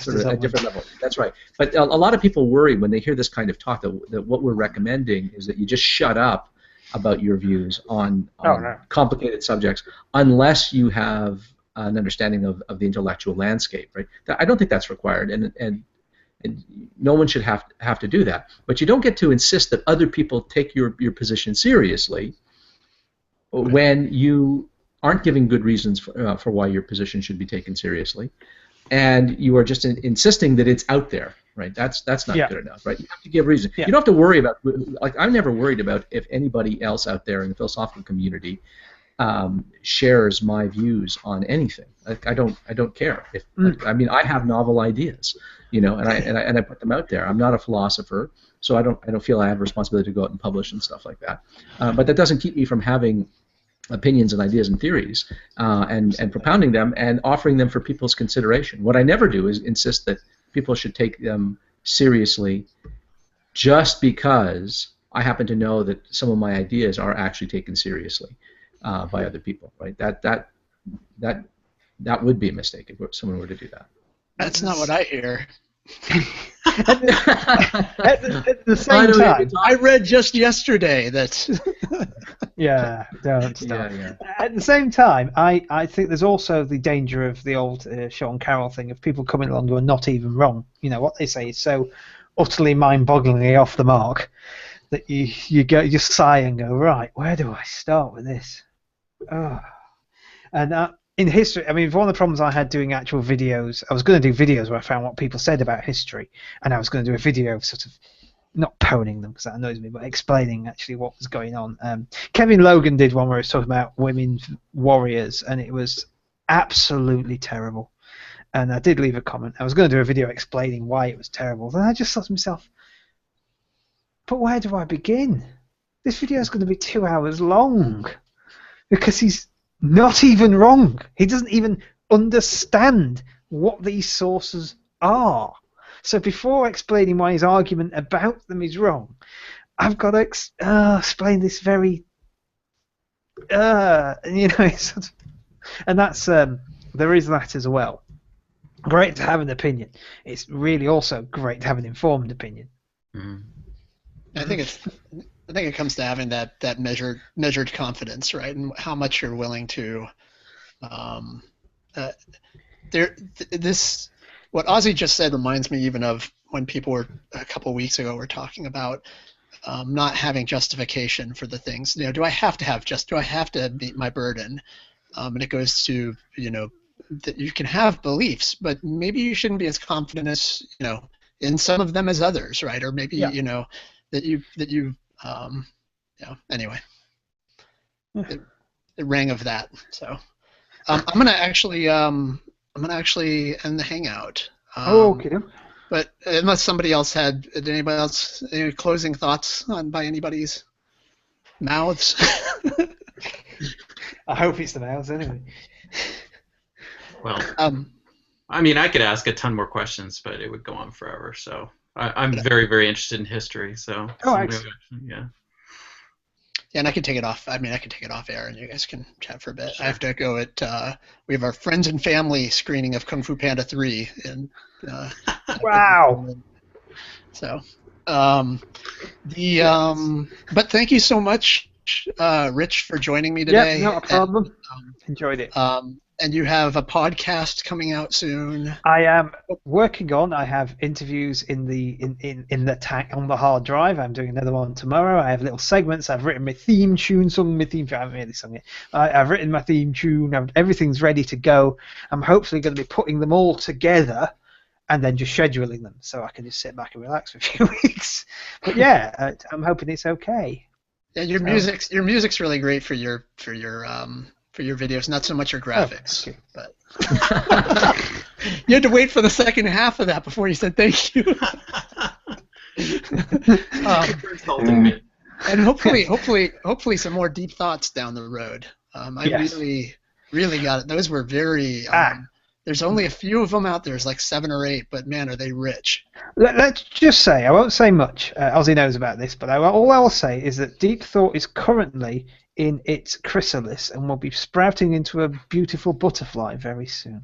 sort of a different level. That's right. But a lot of people worry when they hear this kind of talk that what we're recommending is that you just shut up about your views on complicated subjects unless you have an understanding of the intellectual landscape, right? I don't think that's required, and no one should have to do that. But you don't get to insist that other people take your position seriously when you aren't giving good reasons for why your position should be taken seriously, and you are just insisting that it's out there, right? That's not good enough, right? You have to give reason. You don't have to worry about, like, I'm never worried about if anybody else out there in the philosophical community shares my views on anything. Like, I don't care. I mean, I have novel ideas, and I put them out there. I'm not a philosopher, so I don't feel I have a responsibility to go out and publish and stuff like that. But that doesn't keep me from having opinions and ideas and theories and propounding them and offering them for people's consideration. What I never do is insist that people should take them seriously just because I happen to know that some of my ideas are actually taken seriously by other people. Right? That would be a mistake if someone were to do that. That's not what I hear. At the same time, I read just yesterday that. Don't stop. At the same time, I think there's also the danger of the old Sean Carroll thing of people coming along who are not even wrong. What they say is so utterly mind-bogglingly off the mark that you sigh and go, right, where do I start with this? And in history, I mean, one of the problems I had doing actual videos, I was going to do videos where I found what people said about history, and I was going to do a video of sort of, not poning them because that annoys me, but explaining actually what was going on. Kevin Logan did one where he was talking about women warriors, and it was absolutely terrible. And I did leave a comment. I was going to do a video explaining why it was terrible. Then I just thought to myself, but where do I begin? This video is going to be 2 hours long because he's not even wrong. He doesn't even understand what these sources are. So before explaining why his argument about them is wrong, I've got to explain this very, and that's there is that as well. Great to have an opinion. It's really also great to have an informed opinion. Mm-hmm. I think it comes to having that measured confidence, right, and how much you're willing to. What Ozzy just said reminds me even of when people were a couple weeks ago were talking about not having justification for the things. Do I have to meet my burden? And it goes to that you can have beliefs, but maybe you shouldn't be as confident as in some of them as others, right? Or maybe that you anyway, it rang of that. So I'm gonna actually end the hangout. Okay. But unless somebody else did anybody else any closing thoughts by anybody's mouths? I hope it's the mouths anyway. Well, I mean, I could ask a ton more questions, but it would go on forever. So I'm very, very interested in history. So yeah, and I can take it off. I mean, I can take it off air, and you guys can chat for a bit. Sure. I have to go we have our friends and family screening of Kung Fu Panda 3, and wow. So, but thank you so much, Rich, for joining me today. Yeah, not a problem. Enjoyed it. And you have a podcast coming out soon. I am working on. I have interviews in the on the hard drive. I'm doing another one tomorrow. I have little segments. I've written my theme tune, sung my theme tune. I haven't really sung it. I've written my theme tune. Everything's ready to go. I'm hopefully going to be putting them all together and then just scheduling them so I can just sit back and relax for a few weeks. But yeah, I'm hoping it's okay. Yeah, your music's really great for your videos, not so much your graphics. But you had to wait for the second half of that before you said thank you. And hopefully some more deep thoughts down the road. I really got it. Those were very. There's only a few of them out there. There's like 7 or 8, but man, are they rich. Let's just say, I won't say much. Ozzy knows about this, but all I will say is that deep thought is currently in its chrysalis and will be sprouting into a beautiful butterfly very soon.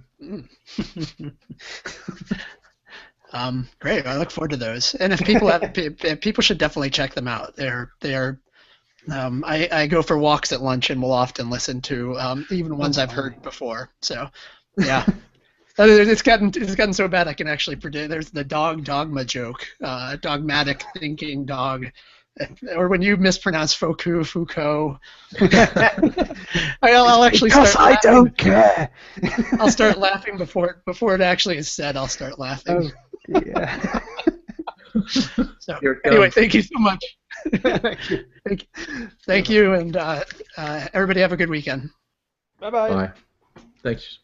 Great. I look forward to those. And if people have, people should definitely check them out. They're I go for walks at lunch and will often listen to even ones I've heard before. So, yeah. It's gotten so bad I can actually predict. There's the dogma joke, dogmatic thinking dog, or when you mispronounce Foucault. I'll actually because start laughing. I don't care. I'll start laughing before it actually is said. I'll start laughing. Oh, yeah. So anyway, thank you so much. Thank you. Thank you, and everybody have a good weekend. Bye-bye. Bye. Thanks.